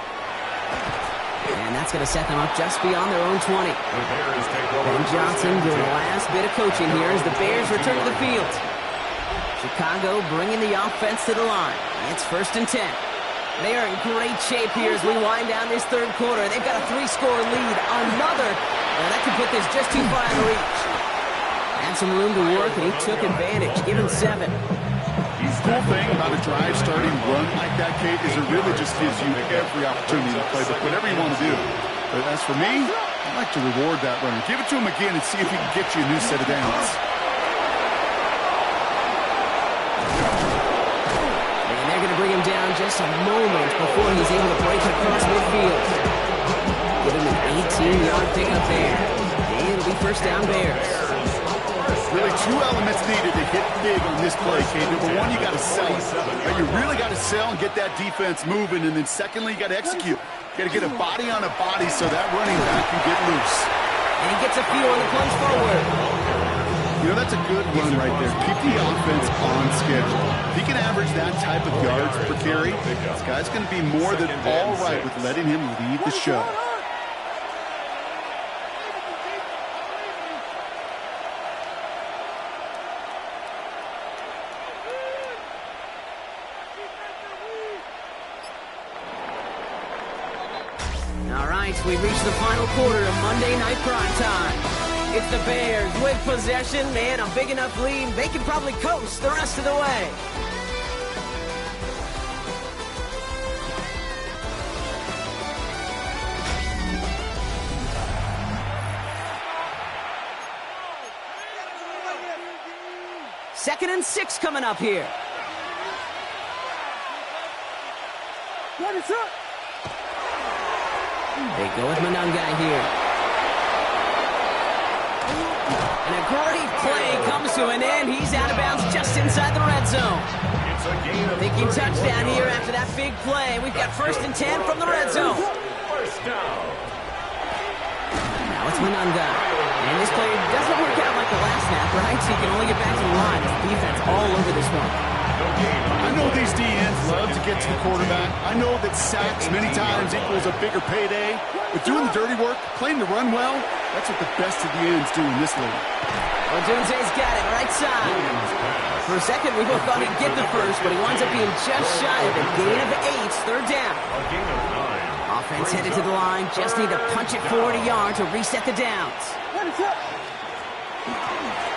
And that's going to set them up just beyond their own 20. Ben Johnson doing the last bit of coaching here as the Bears return to the field. Chicago bringing the offense to the line. It's first and 10. They are in great shape here as we wind down this third quarter. They've got a 3-score lead. Another, well, that could put this just too far out of reach. Had some room to work, and he took advantage. Give him 7. The cool thing about a drive starting run like that, Kate, is it really just gives you every opportunity to play with whatever you want to do. But as for me, I like to reward that runner. Give it to him again and see if he can get you a new set of downs. And they're going to bring him down just a moment before he's able to break across midfield. Give him an 18-yard pickup there. And it'll be first down Bears. Really, two elements needed to hit big on this play, Kate. Number one, you got to sell it. Right? You really got to sell and get that defense moving. And then secondly, you got to execute. You got to get a body on a body so that running back can get loose. And he gets a few on the plunge forward. You know, that's a good run right there. Keep the offense on schedule. If he can average that type of yards per carry, this guy's going to be more than all right with letting him lead the show. We reach the final quarter of Monday Night Primetime. It's the Bears with possession and a big enough lead. They can probably coast the rest of the way. Second and 6 coming up here. What is up? They go with Manungai here. And a great play comes to an end. He's out of bounds just inside the red zone. Thinking touchdown here after that big play. We've got 1st and 10 from the red zone. First down. Now it's Manungai. And this play doesn't work out like the last snap, right? So he can only get back to the line. The defense all over this one. I know these DNs love to get to the quarterback. I know that sacks many times equals a bigger payday. But doing the dirty work, playing the run well, that's what the best of the ends do in this league. Well, Dunze's got it right side. For a second, we both thought he'd get the first, but he winds up being just shy of a gain of 8, 3rd down. Offense headed to the line, just need to punch it forward a yard to reset the downs.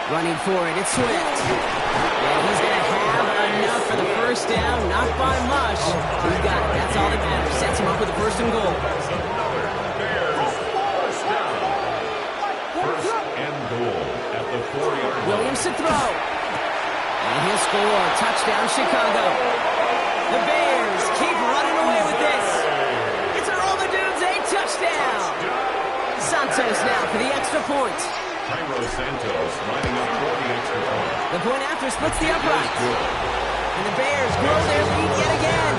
Running for it, it's Swift. And he's going to have enough for the first down, not by much. He's got it, that's all that matters. Sets him up with a 1st and goal. Williams to throw. And he'll score. Touchdown, Chicago. The Bears keep running away with this. It's a roll the dudes, a touchdown. Santos now for the extra point. Santos lining up for the extra point. The point after splits the upright. And the Bears grow their lead yet again.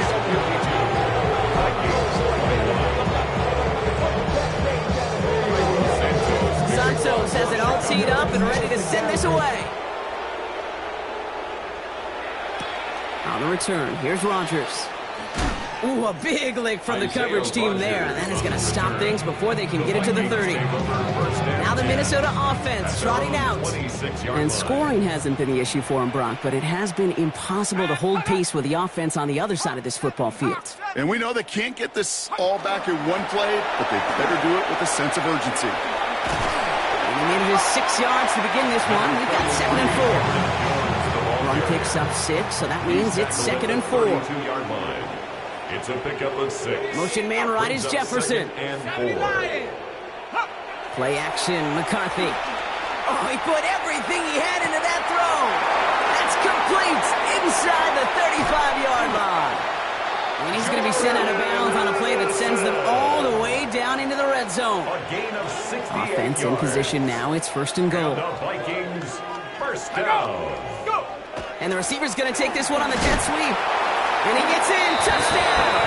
Santos has it all teed up and ready to send this away. On the return, here's Rodgers. Ooh, a big lick from the coverage team there. And that is going to stop things before they can get it to the 30. Now the Minnesota offense trotting out. And scoring hasn't been the issue for him, Brock, but it has been impossible to hold pace with the offense on the other side of this football field. And we know they can't get this all back in one play, but they better do it with a sense of urgency. And they needed just 6 yards to begin this one. We've got 2nd and 4. Run picks up 6, so that means it's 2nd and 4. It's a pickup of 6. Motion man right is Jefferson. And 4. Play action, McCarthy. Oh, he put everything he had into that throw. That's complete inside the 35-yard line. And he's going to be sent out of bounds on a play that sends them all the way down into the red zone. A gain of 68 Offense in position now. It's 1st and goal. The Vikings, 1st down. Go. And the receiver's going to take this one on the jet sweep. And he gets in. Touchdown.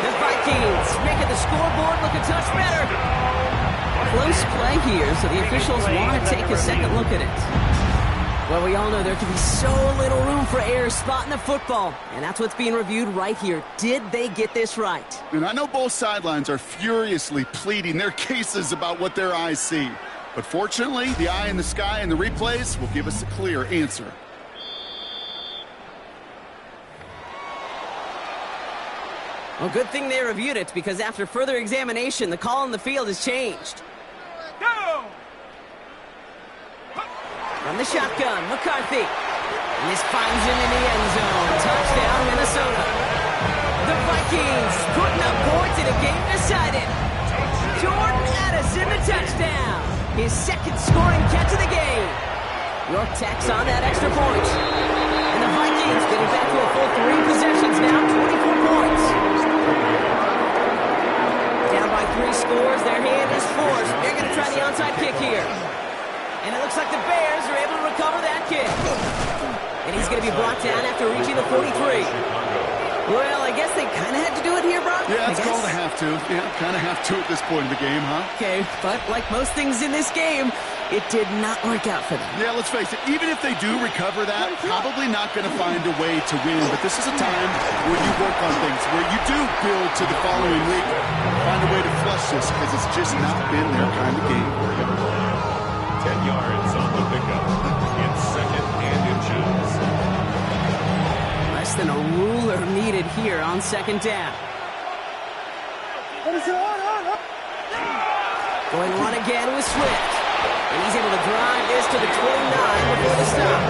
The Vikings making the scoreboard look a touch better. Close play here, so the officials want to take a second look at it. Well, we all know there can be so little room for error spotting the football. And that's what's being reviewed right here. Did they get this right? And I know both sidelines are furiously pleading their cases about what their eyes see. But fortunately, the eye in the sky and the replays will give us a clear answer. Well, good thing they reviewed it, because after further examination, the call on the field has changed. Go! From the shotgun, McCarthy. And this finds him in the end zone. Touchdown, Minnesota. The Vikings putting up points in a game decided. Jordan Addison, the touchdown. His 2nd scoring catch of the game. York tacks on that extra point. And the Vikings getting back to a full 3 possessions now, 24 points. Down by 3 scores, their hand is forced. They're going to try the onside kick here. And it looks like the Bears are able recover that kick. And he's going to be brought down after reaching the 43. Well, I guess they kind of had to do it here, Brock. Yeah, it's called a have to. Yeah, kind of have to at this point in the game, huh? Okay, but like most things in this game, it did not work out for them. Yeah, let's face it, even if they do recover that, probably not going to find a way to win. But this is a time where you work on things, where you do build to the following week. Find a way to flush this, because it's just not been their kind of game. 10 yards on the pickup. In second and inches. Less than a ruler needed here on second down. Going one again with Swift. And he's able to drive this to the 29 before the stop.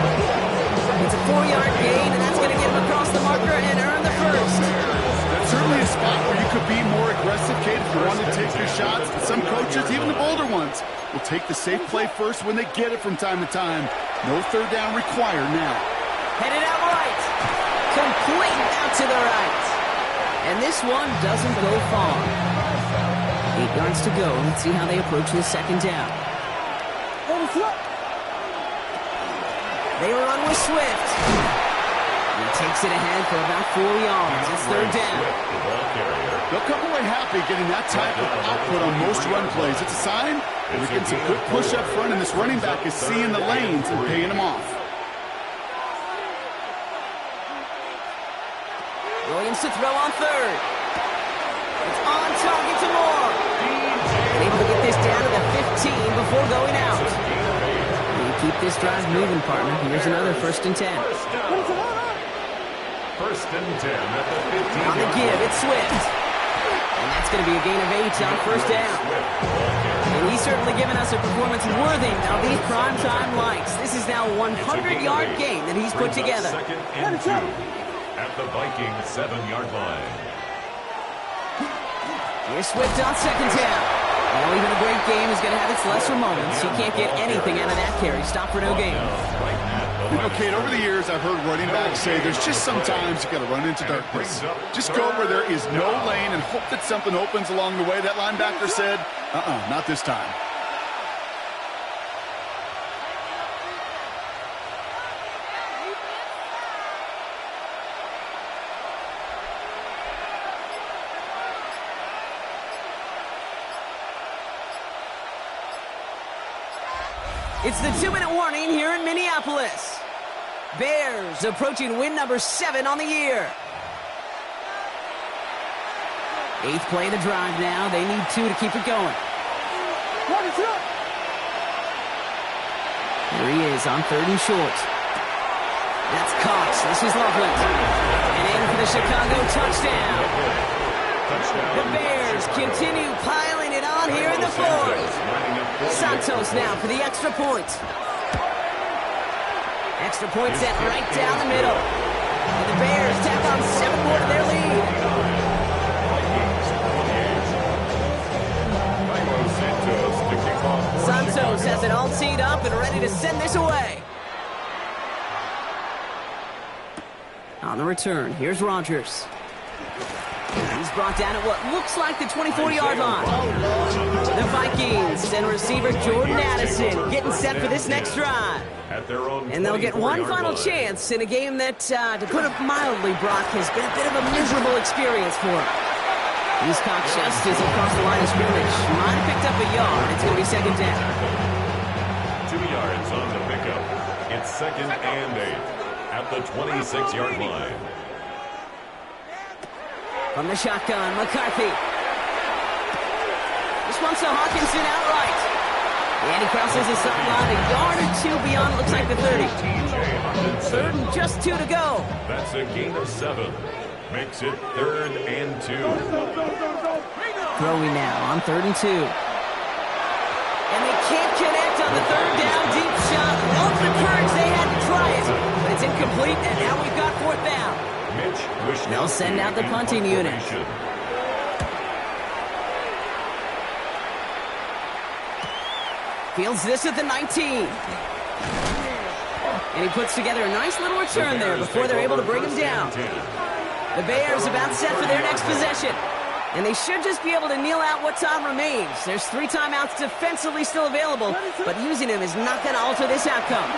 It's a 4-yard gain, and that's going to get him across the marker and earn the first. That's certainly a spot where you could be more aggressive, Kate, if you want to take your shots. But some coaches, even the bolder ones, will take the safe play first when they get it from time to time. No third down required now. Headed out right. Complete out to the right. And this one doesn't go far. 8 yards to go. Let's see how they approach this second down. They run with Swift. He takes it ahead for about 4 yards. It's third down. They'll come away happy getting that type of output on most run plays. It's a sign that they're getting some good push up front, and this running back is seeing the lanes and paying them off. Williams to throw on third. It's on target to Moore. Able to get this down to the 15 before going out. You keep this drive moving, partner. Here's another 1st and 10. First and 10 at the 15. On the give, it's Swift. And that's going to be a gain of 8 on first down. And he's certainly given us a performance worthy of these primetime lights. This is now a 100-yard game that he's put together. Second and 2 at the Vikings 7-yard line. Here's Swift on second down. Well, even a great game is going to have its lesser moments. He can't get anything out of that carry. Stop for no gain. You know, Kate, over the years, I've heard running backs say there's just sometimes you got to run into darkness. Just go where there is no lane and hope that something opens along the way. That linebacker said, not this time. It's the 2-minute warning here in Minneapolis. Bears approaching win number 7 on the year. 8th play of the drive now. They need 2 to keep it going. There he is on 3rd and short. That's Cox. This is Loveland. And in for the Chicago touchdown. The Bears continue piling it on here in the 4th. Santos now for the extra point. Extra point set right down the middle. And the Bears tap on 7 more to their lead. Santos has it all teed up and ready to send this away. On the return, here's Rodgers. He's brought down at what looks like the 24-yard line. The Vikings and receiver Jordan Addison getting set for this next drive. And they'll get one final chance in a game that, to put it mildly, Brock, has been a bit of a miserable experience for him. He's caught just as he crossed the line of scrimmage. Might have picked up a yard. It's going to be second down. 2 yards on the pickup. It's second and 8 at the 26-yard line. From the shotgun, McCarthy. This one's to Hawkinson outright. And he crosses the sideline a yard or 2 beyond, looks like the 30. 3rd and just 2 to go. That's a gain of 7. Makes it 3rd and 2. Throwing now on 3rd and 2. And they can't connect on the 3rd down deep shot. All the courage they had to try it. But it's incomplete, and now we've got 4th down. They'll send out the punting unit. Fields this at the 19. And he puts together a nice little return there before they're able to bring him down. The Bears about set for their next possession. And they should just be able to kneel out what time remains. There's 3 timeouts defensively still available, but using them is not going to alter this outcome.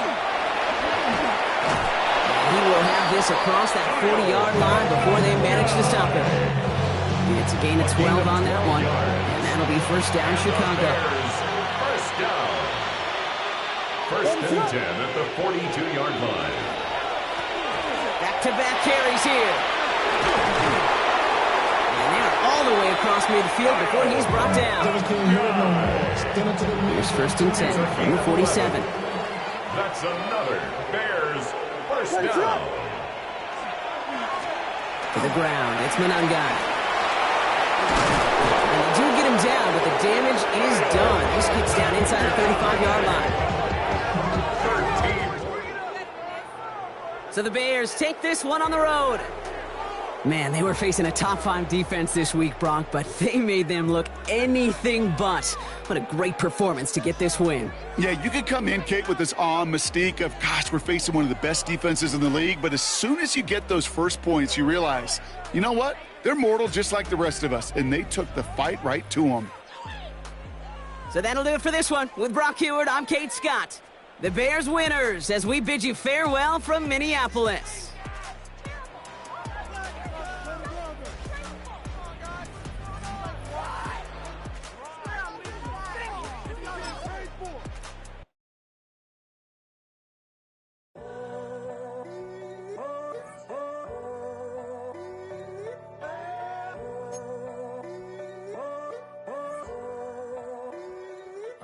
he will have this across that 40-yard line before they manage to stop him. It's a gain of 12 on that one, and that'll be first down, Chicago. First down. First and 10 at the 42-yard line. Back-to-back carries here. And they're all the way across midfield before he's brought down. Here's first and 10 from the 47. That's another Bears first down. To the ground, it's Manangan. And they do get him down, but the damage is done. This gets down inside the 35-yard line. So the Bears take this one on the road. Man, they were facing a top-5 defense this week, Bronk, but they made them look anything but. What a great performance to get this win. Yeah, you could come in, Kate, with this awe and mystique of, gosh, we're facing one of the best defenses in the league, but as soon as you get those first points, you realize, you know what? They're mortal just like the rest of us, and they took the fight right to them. So that'll do it for this one. With Brock Heward, I'm Kate Scott. The Bears winners as we bid you farewell from Minneapolis.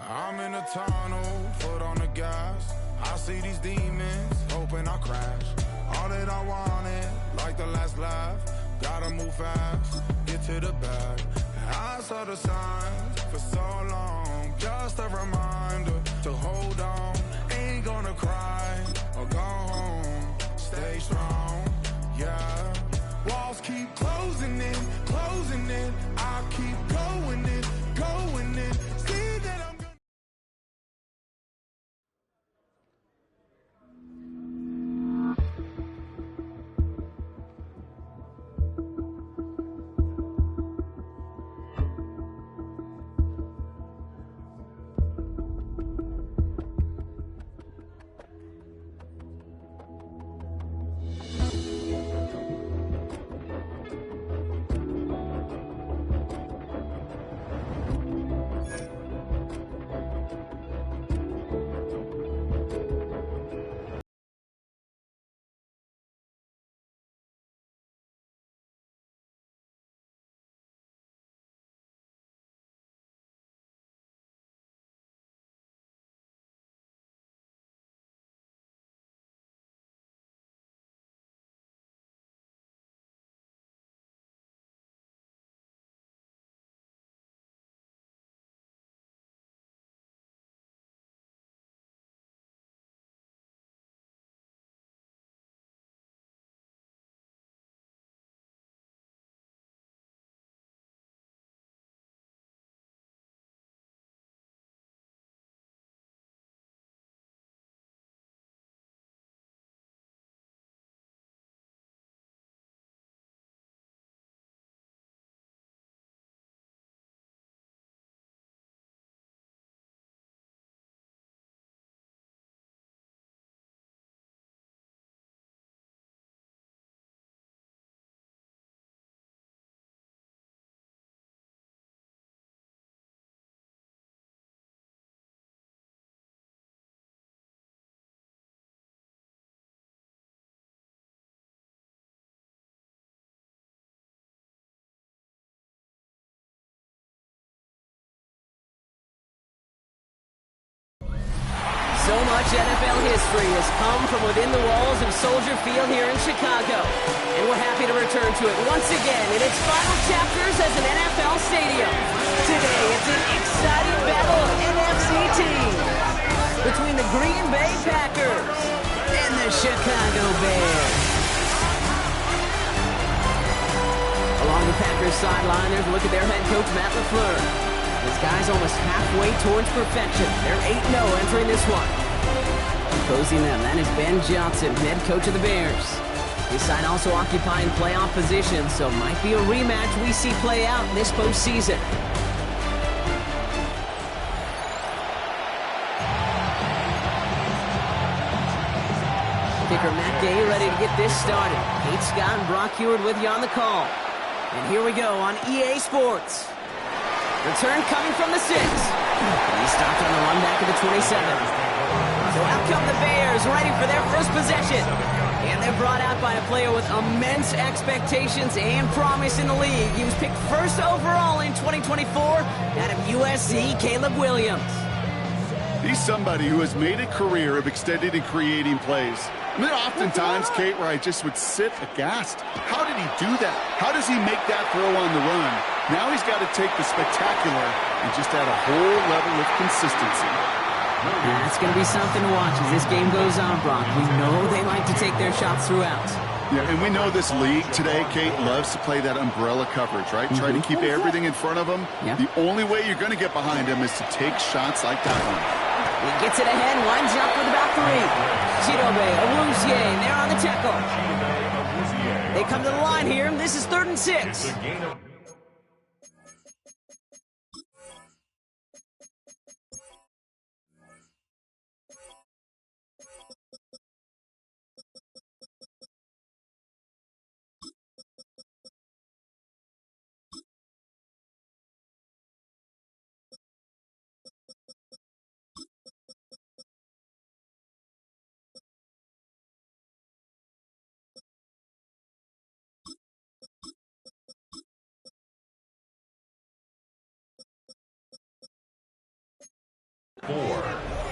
I'm in a tunnel, foot on the gas. I see these demons, hoping I crash. All that I wanted, like the last laugh. Gotta move fast, get to the bag. I saw the signs for so long, just a reminder to hold on. Ain't gonna cry or go home, stay strong, yeah. Walls keep closing in, I keep going in, see that I'm gonna... So much NFL history has come from within the walls of Soldier Field here in Chicago. And we're happy to return to it once again in its final chapters as an NFL stadium. Today, it's an exciting battle of NFC teams between the Green Bay Packers and the Chicago Bears. Along the Packers sideline, there's a look at their head coach, Matt LaFleur. This guy's almost halfway towards perfection. They're 8-0 entering this one. Opposing them, that is Ben Johnson, head coach of the Bears. His side also occupying playoff positions, so might be a rematch we see play out this postseason. Kicker Matt Gay ready to get this started. Kate Scott and Brock Heward with you on the call. And here we go on EA Sports. Return coming from the 6. He stopped on the run back of the 27. So out come the Bears, ready for their first possession. And they're brought out by a player with immense expectations and promise in the league. He was picked first overall in 2024 out of USC, Caleb Williams. He's somebody who has made a career of extending and creating plays. I mean, there are often times, Kate, where I just would sit aghast. How did he do that? How does he make that throw on the run? Now he's got to take the spectacular and just add a whole level of consistency. It's going to be something to watch as this game goes on, Brock. We know they like to take their shots throughout. Yeah, and we know this league today, Kate, loves to play that umbrella coverage, right? Try to keep everything in front of them. The only way you're going to get behind them is to take shots like that one. He gets it ahead, winds up with about 3. Chidobe, Awuzie, they're on the tackle. They come to the line here, and this is 3rd and 6.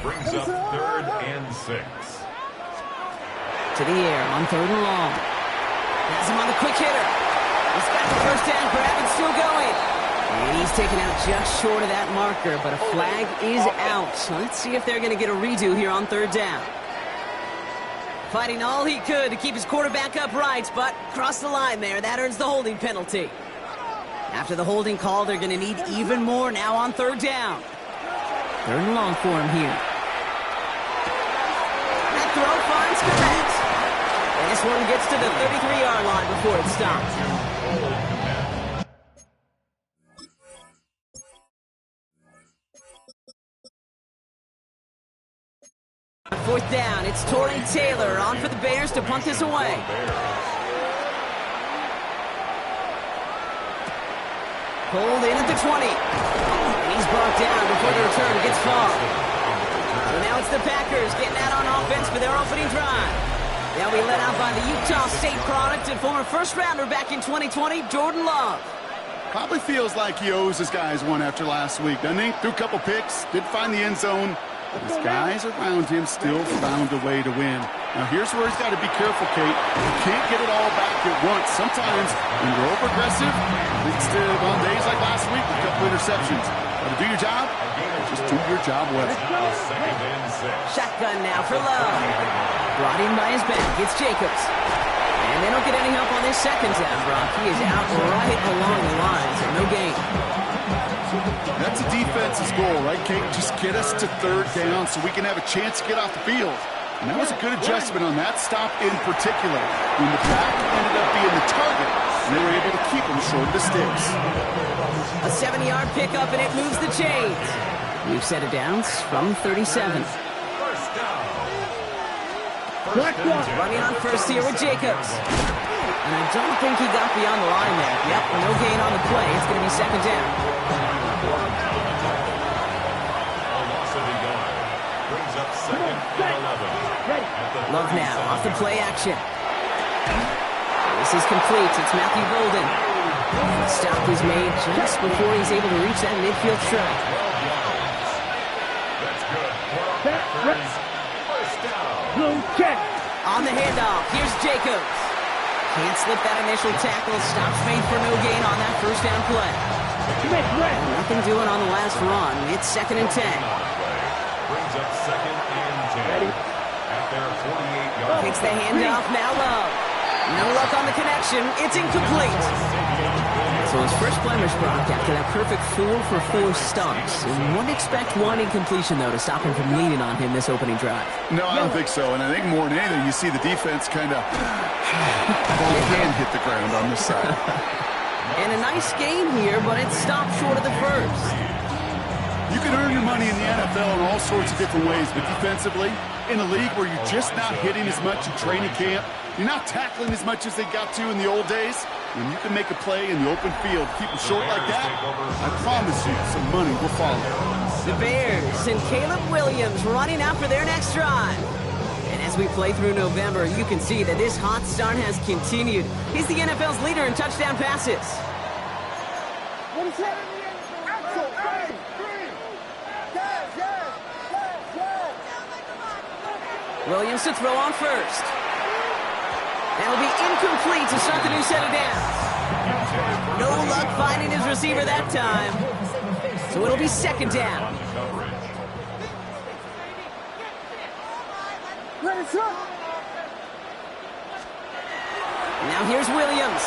Brings up 3rd and 6. To the air on 3rd and long. Has him on the quick hitter. He's got the first down grab and still going. And he's taken out just short of that marker, but a flag is out. So let's see if they're going to get a redo here on 3rd down. Fighting all he could to keep his quarterback upright, but crossed the line there. That earns the holding penalty. After the holding call, they're going to need even more now on 3rd down. 3rd and long for him here. That throw finds Komet. And this one gets to the 33-yard line before it stops. 4th down, it's Torrey Taylor on for the Bears to punt this away. Pulled in at the 20. And he's brought down before the return gets far. So now it's the Packers getting out on offense for their opening drive. They'll be led out by the Utah State product and former first-rounder back in 2020, Jordan Love. Probably feels like he owes his guys one after last week, doesn't he? Threw a couple picks, didn't find the end zone. His guys around him still found a way to win. Now here's where he's got to be careful, Kate. You can't get it all back at once. Sometimes when you're over-aggressive, instead of on days like last week, a couple interceptions. Got to do your job, just do your job well. Shotgun now for Love. Brought in by his back. It's Jacobs. And they don't get any help on this second down, Brock. He is out right along the line, so no gain. That's a defense's goal, right, Kate? Just get us to 3rd down so we can have a chance to get off the field. And that was a good adjustment on that stop in particular, when the back ended up being the target, and they were able to keep him short of the sticks. A 7-yard pickup, and it moves the chains. We've set it down from 37. Running on first here with Jacobs. And I don't think he got beyond the line there. Yep, no gain on the play. It's going to be 2nd down. Love now, off the play action. This is complete. It's Matthew Golden. And the stop is made just before he's able to reach that midfield strike. On the handoff, here's Jacobs. Can't slip that initial tackle. Stops made for no gain on that first down play. Nothing doing on the last run. It's 2nd and 10. Brings up 2nd and 10. At their 48-yard. Takes the handoff, now Love. No luck on the connection. It's incomplete. So his first blemish, Brock, after that perfect 4 for 4 starts. And wouldn't expect one incompletion, though, to stop him from leaning on him this opening drive. No, I don't think so. And I think more than anything, you see the defense kind of can hit the ground on this side. And a nice game here, but it stopped short of the first. You can earn your money in the NFL in all sorts of different ways, but defensively, In a league where you're just not hitting as much in training camp, you're not tackling as much as they got to in the old days, when you can make a play in the open field, keep them short like that, I promise you some money will follow. The Bears and Caleb Williams running out for their next drive. And as we play through November, you can see that this hot start has continued. He's the NFL's leader in touchdown passes. What is that? Williams to throw on first. That'll be incomplete to start the new set of downs. No luck finding his receiver that time. So it'll be second down. Now here's Williams.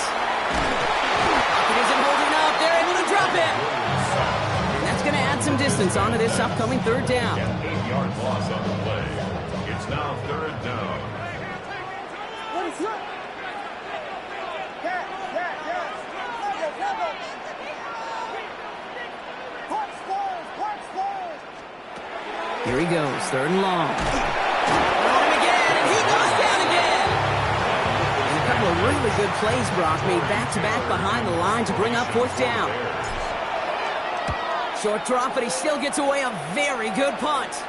Pocket isn't holding up. They're able to drop him. And that's going to add some distance onto this upcoming third down. 8-yard loss on the play. It's now third down. Here he goes, third and long. On him again, and he goes down again. And a couple of really good plays, Brock, made back-to-back behind the line to bring up fourth down. Short drop, but he still gets away a very good punt.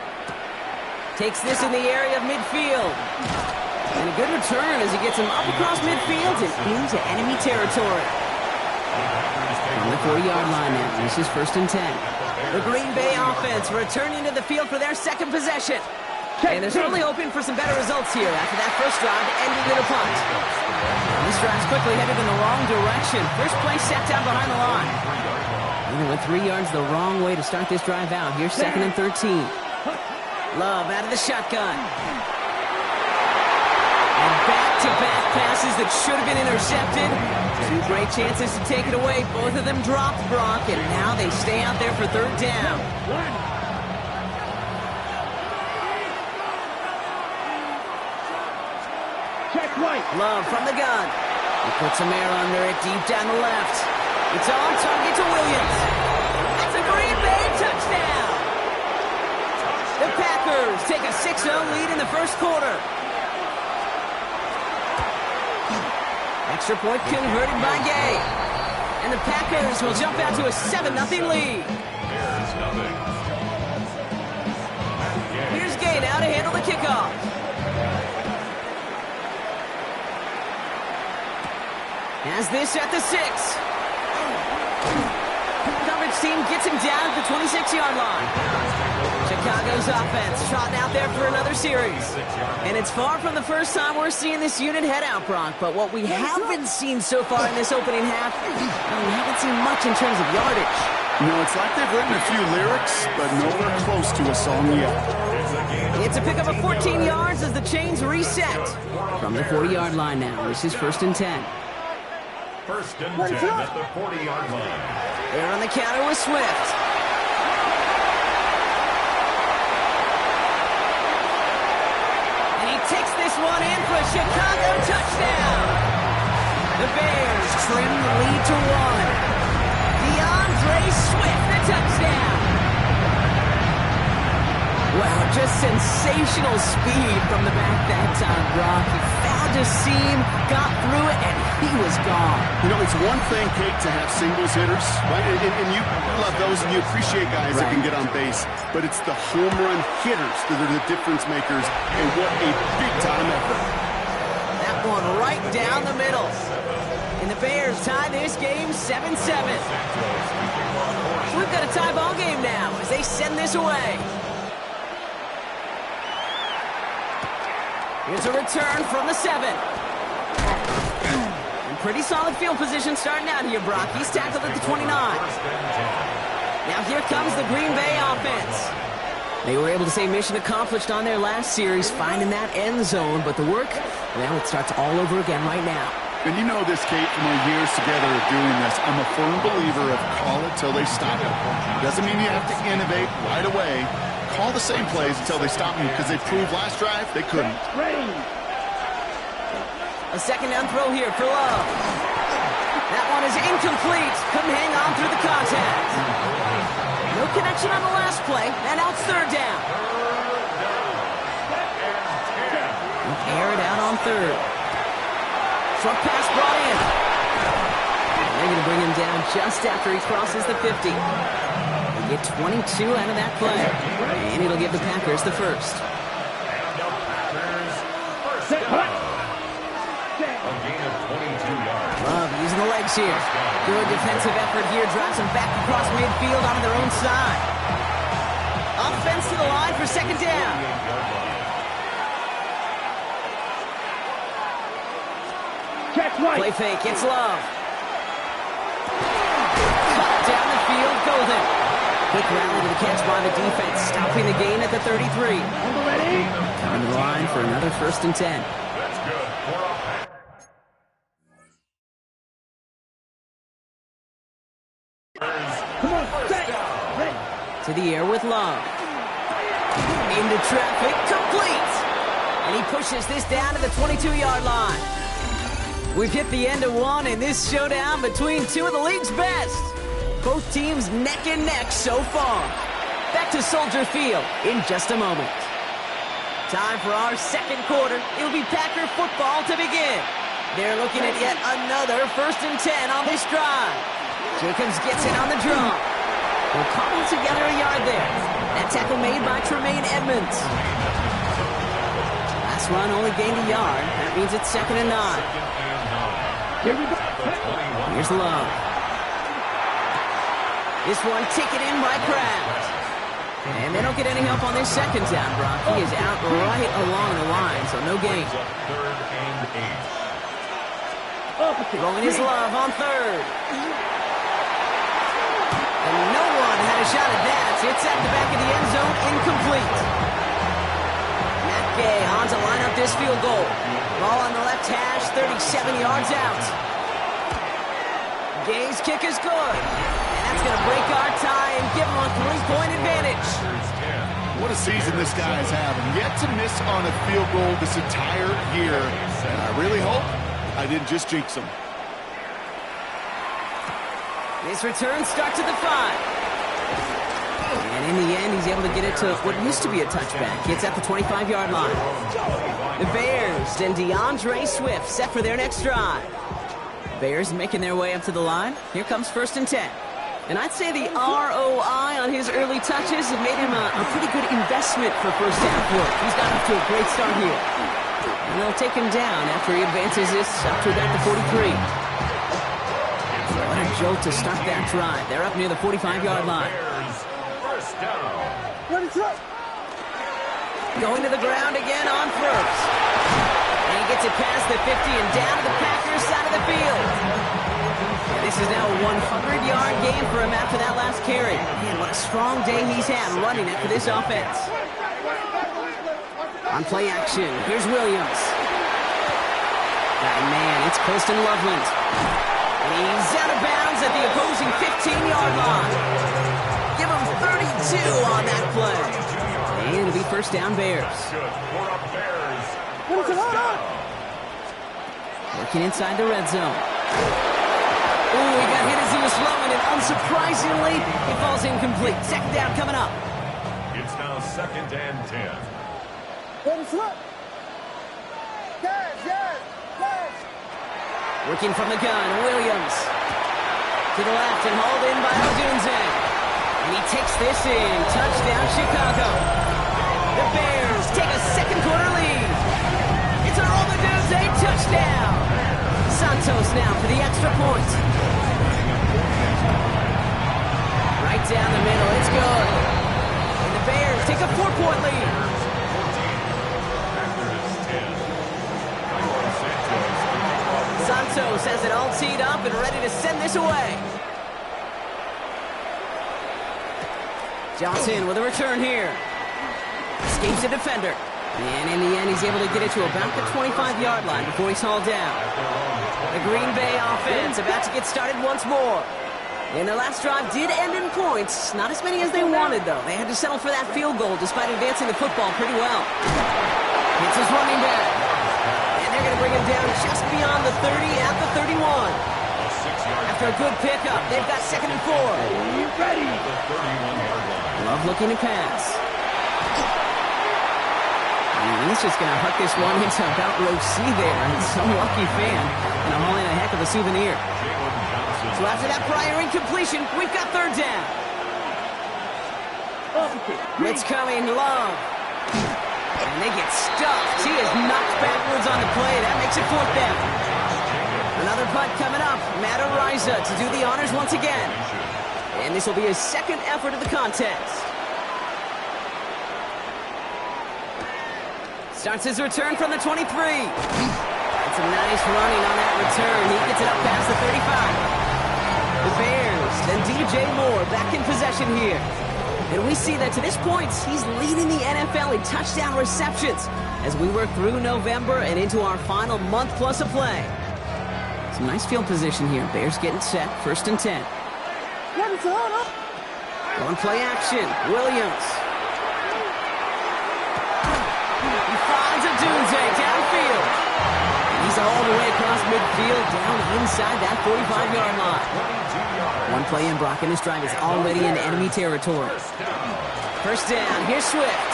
Takes this in the area of midfield. And a good return as he gets him up across midfield and into enemy territory. On the 40-yard line now, this is first and 10. The Green Bay offense returning to the field for their second possession. And they're certainly hoping for some better results here after that first drive ending in a punt. And this drive's quickly headed in the wrong direction. First play set down behind the line. Even with 3 yards the wrong way to start this drive out. Here's second and 13. Love out of the shotgun. And back-to-back passes that should have been intercepted. 2 great chances to take it away. Both of them dropped, Brock, and now they stay out there for third down. Check right. Love from the gun. He puts some air under it deep down the left. It's on target to Williams. That's a Green Bay touchdown. The Packers take a 6-0 lead in the first quarter. Extra point converted by Gay. And the Packers will jump out to a 7-0 lead. Here's Gay now to handle the kickoff. Has this at the 6. Coverage team gets him down at the 26-yard line. Chicago's offense trotting out there for another series. And it's far from the first time we're seeing this unit head out, Brock. But what we haven't seen so far in this opening half, we haven't seen much in terms of yardage. No, it's like they've written a few lyrics, but nowhere close to a song yet. It's a pickup of 14 yards as the chains reset. From the 40-yard line now, this is first and 10. First and 10 at the 40-yard line. They're on the counter with Swift. And he takes this one in for a Chicago touchdown. The Bears trim the lead to 1. DeAndre Swift, the touchdown. Wow, just sensational speed from the back that time, Brock. He found a seam, got through it, and he was gone. You know, it's one thing, Kate, to have singles hitters, right? And you love those and you appreciate guys that can get on base. But it's the home run hitters that are the difference makers, and what a big-time effort. That one right down the middle. And the Bears tie this game 7-7. So we've got a tie ball game now as they send this away. Here's a return from the 7. And pretty solid field position starting out here, Brock. He's tackled at the 29. Now here comes the Green Bay offense. They were able to say mission accomplished on their last series, finding that end zone. But the work, well, it starts all over again right now. And you know this, Kate, from our years together of doing this. I'm a firm believer of call it till they stop it. Doesn't mean you have to innovate right away. Call the same plays until they stop them, because they proved last drive they couldn't. A second down throw here for Love. That one is incomplete. Couldn't hang on through the contact. No connection on the last play, and now it's third down. air it out on third. Short pass brought in. And they're going to bring him down just after he crosses the 50. They get 22 out of that play. And it'll give the Packers the first. And the Packers first down. A gain of 22 yards. Love using the legs here. Good defensive effort here. Drives them back across midfield onto their own side. Offense to the line for second down. Play fake. It's Love. Cut down the field. Golden. Quick rally to the catch by the defense. Stopping the gain at the 33. Coming to the line for another 1st and 10. That's good for a pack. To the air with Love. Into traffic. Complete. And he pushes this down to the 22-yard line. We've hit the end of one in this showdown between two of the league's best. Both teams neck and neck so far. Back to Soldier Field in just a moment. Time for our second quarter. It'll be Packer football to begin. They're looking at yet another 1st and 10 on this drive. Jacobs gets in on the draw. We'll cobble together a yard there. That tackle made by Tremaine Edmonds. Last run only gained a yard. That means it's 2nd and 9. Here's Love. This one taken in by Kraft. And they don't get any help on this second down, Brock. He is out right along the line, so no gain. 3rd and 8. Throwing his Love on third. And no one had a shot at that. It's at the back of the end zone, incomplete. Matt Gay on to line up this field goal. Ball on the left hash, 37 yards out. Gay's kick is good. And that's going to break our tie and give him a 3-point advantage. What a season this guy is having. Yet to miss on a field goal this entire year. And I really hope I didn't just jinx him. This return starts at the 5. And in the end, he's able to get it to what used to be a touchback. It's at the 25-yard line. The Bears and DeAndre Swift set for their next drive. Bears making their way up to the line. Here comes 1st and 10. And I'd say the ROI on his early touches have made him a pretty good investment for first half work. He's got off to a great start here. And they'll take him down after he advances this up to about the 43. What a jolt to start that drive. They're up near the 45-yard line. Going to the ground again on first. And he gets it past the 50 and down to the Packers side of the field. And this is now a 100-yard game for him after that last carry. Man, what a strong day he's had running it for this offense. On play action, here's Williams. And man, it's Colston Loveland. And he's out of bounds at the opposing 15-yard line. Give him 32 on that play. And it'll be first down Bears. Working inside the red zone. Ooh, he got hit as he was throwing, and unsurprisingly, it falls incomplete. Second down coming up. It's now 2nd and 10. Working from the gun, Williams. To the left and hauled in by Odunze. And he takes this in. Touchdown, Chicago. The Bears take a second quarter lead. It's an Odunze touchdown. Santos now for the extra point. Right down the middle. It's good. And the Bears take a 4-point lead. Santos has it all teed up and ready to send this away. Johnson with a return here. Escapes the defender. And in the end, he's able to get it to about the 25-yard line before he's hauled down. The Green Bay offense about to get started once more. And their last drive did end in points. Not as many as they wanted, though. They had to settle for that field goal despite advancing the football pretty well. It's his running back. And they're going to bring him down just beyond the 30 at the 31. After a good pickup, they've got 2nd and 4. Love looking to pass. And he's just going to hook this one into about row C there. And some lucky fan going to haul in a heck of a souvenir. So after that prior incompletion, we've got third down. It's coming, Love. And they get stuffed. He is knocked backwards on the play. That makes it fourth down. Another punt coming up. Matt Ariza to do the honors once again. And this will be his second effort of the contest. Starts his return from the 23. That's a nice running on that return. He gets it up past the 35. The Bears and DJ Moore back in possession here. And we see that to this point, he's leading the NFL in touchdown receptions as we work through November and into our final month plus of play. Some nice field position here. Bears getting set. 1st and 10. On play action. Williams. He finds a Dunze downfield. He's all the way across midfield, down inside that 45-yard line. One play in, Brock, and this drive is already in enemy territory. 1st down, here's Swift.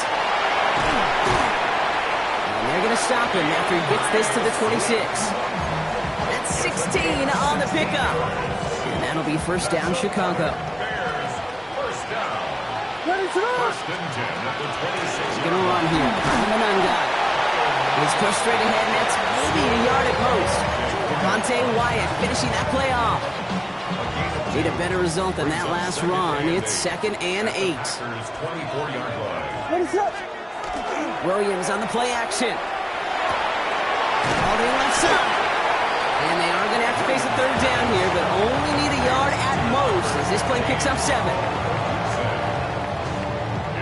And they're going to stop him after he gets this to the 26. That's 16 on the pickup. And that'll be 1st down, Chicago. He's going to run here. He's pushed straight ahead, and that's maybe a yard at most. Devontae Wyatt finishing that play off. Need a better result than that last run. It's 2nd and 8. Williams on the play action. Holding left side. And they are going to have to face a third down here, but only need a yard at most as this play picks up 7.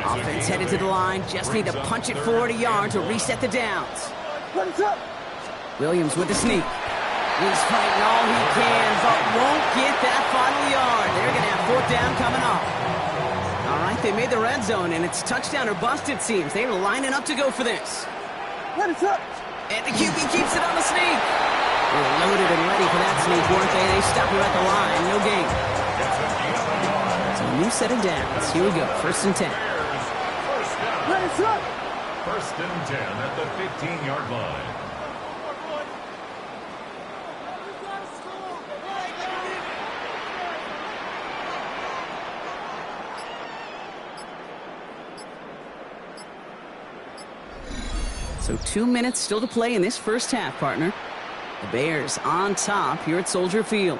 Offense headed to the line. Just need to punch it forward a yard to reset the downs. Williams with the sneak. He's fighting all he can, but won't get that final yard. They're going to have 4th down coming up. All right, they made the red zone, and it's touchdown or bust, it seems. They were lining up to go for this. And the QB keeps it on the sneak. They were loaded and ready for that sneak, weren't they? They stop him at the line. No gain. So a new set of downs. Here we go. 1st and 10. 1st and 10 at the 15-yard line. So 2 minutes still to play in this first half, partner. The Bears on top here at Soldier Field.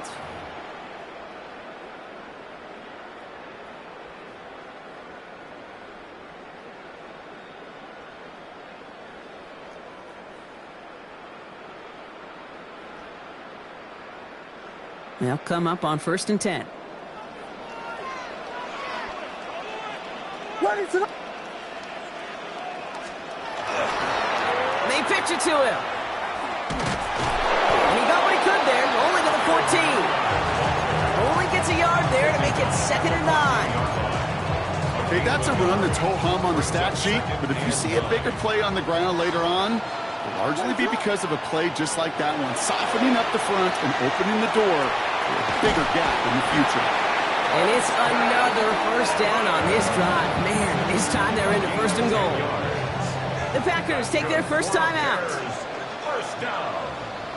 They'll come up on 1st and 10. They pitch it to him. And he got what he could there, only to the 14. Only gets a yard there to make it 2nd and 9. Okay, that's a run that's ho-hum on the stat sheet, but if you see a bigger play on the ground later on, it'll largely be because of a play just like that one, softening up the front and opening the door for a bigger gap in the future. And it's another 1st down on this drive. Man, this time they're into 1st and goal. The Packers take their first time out. 1st down.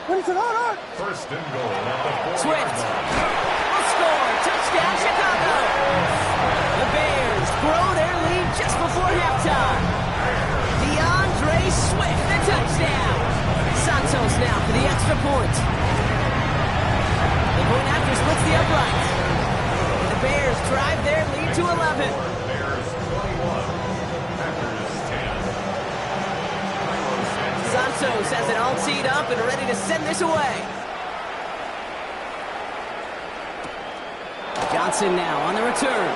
1st and goal at the 40. Swift will score. Touchdown, Chicago. The Bears grow their lead just before halftime. DeAndre Swift, the touchdown. Santos now for the extra point. The point after splits the upright. The Bears drive their lead to 11. Bears 21. Santos has it all teed up and ready to send this away. Johnson now on the return.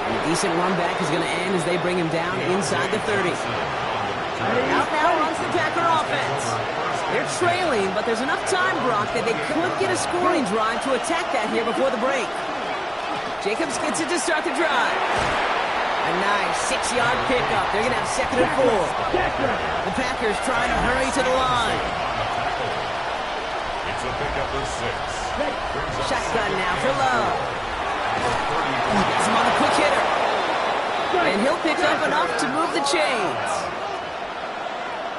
And a decent run back is going to end as they bring him down inside the 30. Out now runs the Packer offense. They're trailing, but there's enough time, Brock, that they could get a scoring drive to attack that here before the break. Jacobs gets it to start the drive. A nice 6-yard pickup. They're going to have 2nd and 4. The Packers trying to hurry to the line. It's a pickup of 6. Shotgun now for Love. Gets him on the quick hitter. And he'll pick up enough to move the chains.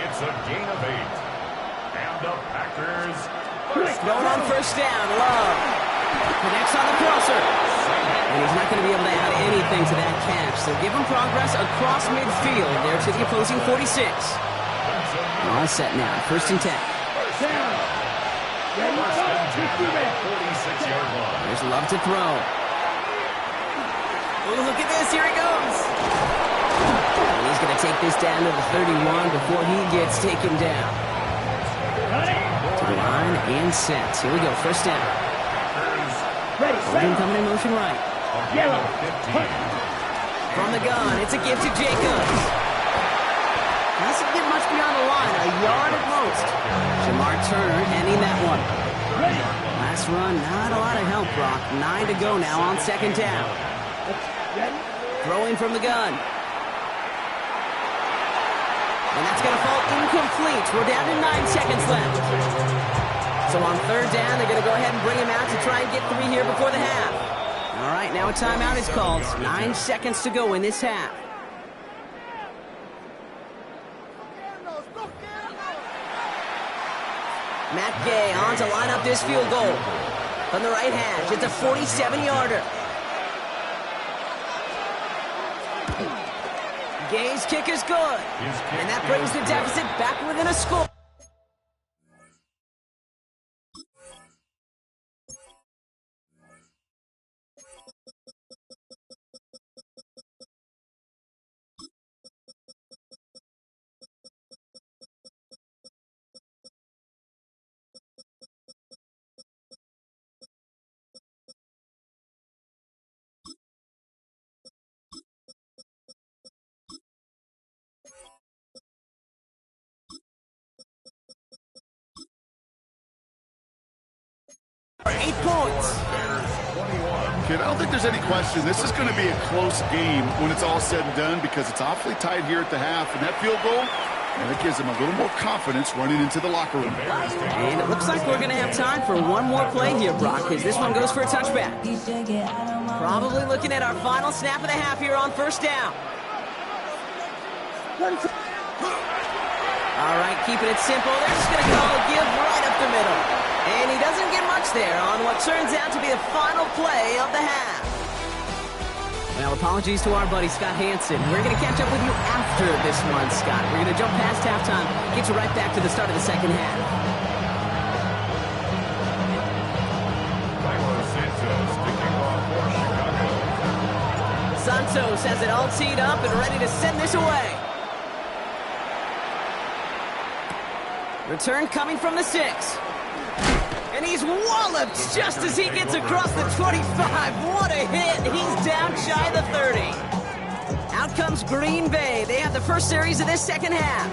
It's a gain of 8. And the Packers going on first down. Love connects on the crosser. And he's not going to be able to add anything to that catch. So give him progress across midfield there to the opposing 46. All set now. First and 10. There's Love to throw. Oh, look at this. Here he goes. And he's going to take this down to the 31 before he gets taken down. To the line and set. Here we go. First down. Holding coming in motion right. From the gun, it's a give to Jacobs. Doesn't get much beyond the line, a yard at most. Jamar Turner handing that one. Last run, not a lot of help, Brock. 9 to go now on second down. Throwing from the gun. And that's going to fall incomplete. We're down to 9 seconds left. So on third down, they're going to go ahead and bring him out to try and get 3 here before the half. All right, now a timeout is called. 9 seconds to go in this half. Matt Gay on to line up this field goal. From the right hash, it's a 47-yarder. Gay's kick is good. And that brings the deficit back within a score. Kid, I don't think there's any question. This is going to be a close game when it's all said and done because it's awfully tight here at the half. And that field goal, and it gives them a little more confidence running into the locker room. And it looks like we're going to have time for one more play here, Brock, because this one goes for a touchback. Probably looking at our final snap of the half here on first down. All right, keeping it simple. They're just going to call a give right up the middle. And he doesn't get much there on what turns out to be the final play of the half. Well, apologies to our buddy Scott Hansen. We're going to catch up with you after this one, Scott. We're going to jump past halftime, get you right back to the start of the second half. Santos has it all teed up and ready to send this away. Return coming from the 6. And he's walloped just as he gets across the 25. What a hit. He's down shy of the 30. Out comes Green Bay. They have the first series of this second half.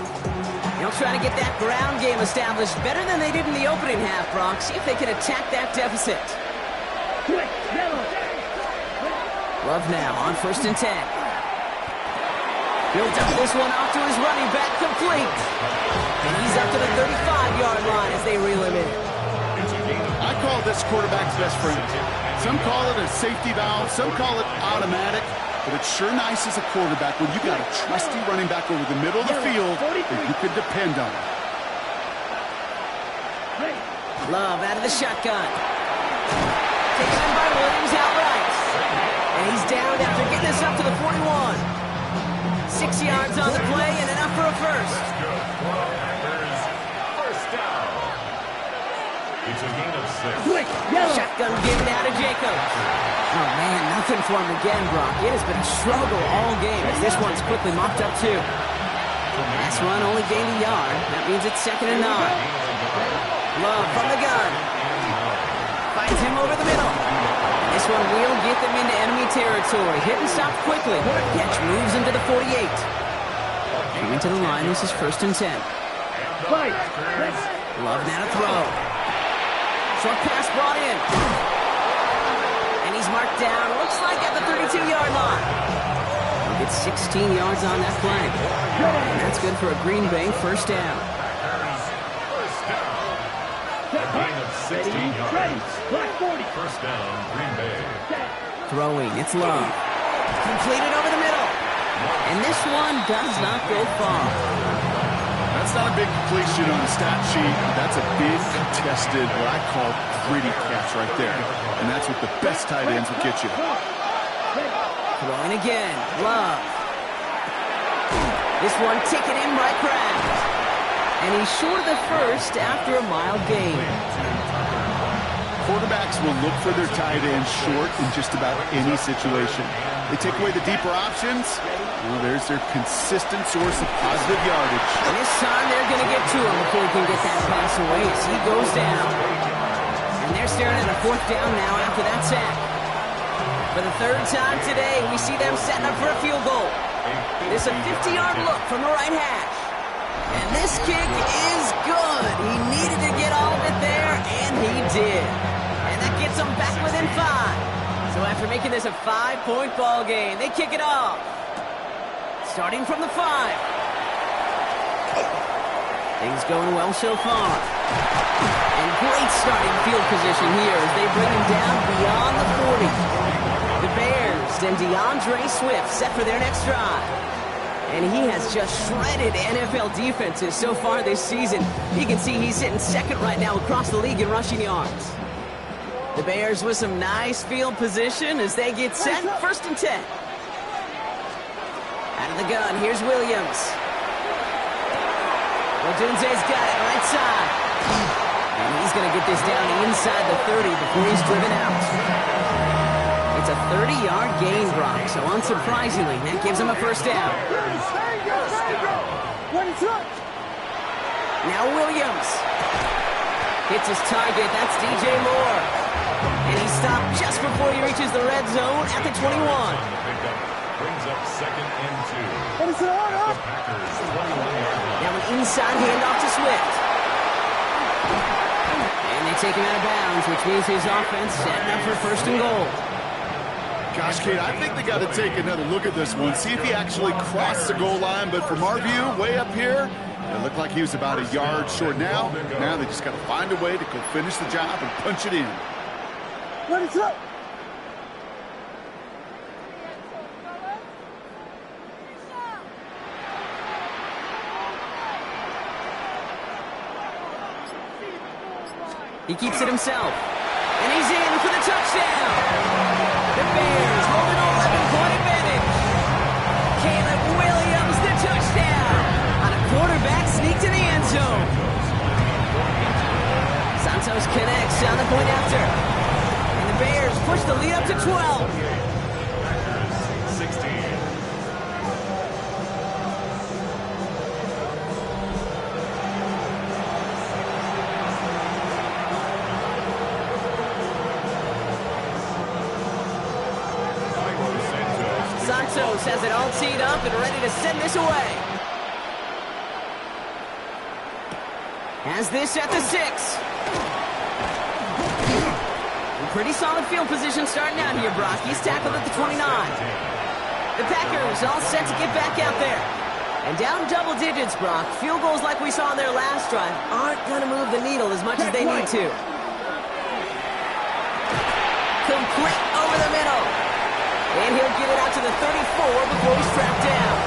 They'll try to get that ground game established better than they did in the opening half, Brock. See if they can attack that deficit. Love now on first and 10. Built up this one off to his running back, complete. And he's up to the 35-yard line as they reel him in. I call this quarterback's best friend. Some call it a safety valve, some call it automatic, but it's sure nice as a quarterback when you got a trusty running back over the middle of the field that you can depend on. Love out of the shotgun. Taken in by Williams outright. And he's down after getting this up to the 41. 6 yards on the play and enough for a first. It's a gain of 6. Shotgun given out to Jacobs. Oh, man, nothing for him again, Brock. It has been a struggle all game as this one's quickly mopped up, too. Last run only gained a yard. That means it's 2nd and 9. Love from the gun. Finds him over the middle. This one will get them into enemy territory. Hit and stop quickly. Catch moves into the 48. Coming to the line, this is 1st and 10. Love now to throw. Short pass brought in. And he's marked down, looks like at the 32-yard line. He'll get 16 yards on that play. And that's good for a Green Bay first down. A gain of 16 yards. First down, Green Bay. Throwing, it's Love. Completed over the middle. And this one does not go far. That's not a big completion on the stat sheet. That's a big contested, what I call gritty catch right there. And that's what the best tight ends will get you. Throwing again. Love. This one taken in by Kraft. And he's short of the first after a mild gain. Quarterbacks will look for their tight end short in just about any situation. They take away the deeper options. Well, there's their consistent source of positive yardage. And this time they're going to get to him before he can get that pass away as he goes down. And they're staring at a fourth down now after that sack. For the third time today, we see them setting up for a field goal. It's a 50-yard look from the right hash. And this kick is good. He needed to get all of it there, and he did. And that gets them back within 5. So after making this a 5-point ball game, they kick it off. Starting from the 5. Things going well so far. And great starting field position here as they bring him down beyond the 40. The Bears and DeAndre Swift set for their next drive. And he has just shredded NFL defenses so far this season. You can see he's sitting second right now across the league in rushing yards. The Bears with some nice field position as they get set. 1st and 10. Out of the gun, here's Williams. Odunze's got it right side. And he's going to get this down inside the 30 before he's driven out. It's a 30-yard gain, Brock, so unsurprisingly, that gives him a first down. Now Williams hits his target. That's DJ Moore. And he stopped just before he reaches the red zone at the 21. Brings up 2nd and 2. The Packers 21-yard line. Now an inside handoff to Swift. And they take him out of bounds, which means his offense setting up for 1st and goal. Gosh, Kate, I think they got to take another look at this one, see if he actually crossed the goal line. But from our view, way up here, it looked like he was about a yard short now. Now they just got to find a way to go finish the job and punch it in. What is up? He keeps it himself. And he's in for the touchdown. The Bears hold an 11-point advantage. Caleb Williams, the touchdown. On a quarterback sneak to the end zone. Santos connects on the point after. And the Bears push the lead up to 12. Packers 16. Santos has it all teed up and ready to send this away. Has this at the 6. Pretty solid field position starting out here, Brock. He's tackled at the 29. The Packers all set to get back out there. And down double digits, Brock. Field goals like we saw on their last drive aren't going to move the needle as much as they need to. Complete over the middle. And he'll get it out to the 34 before he's trapped down.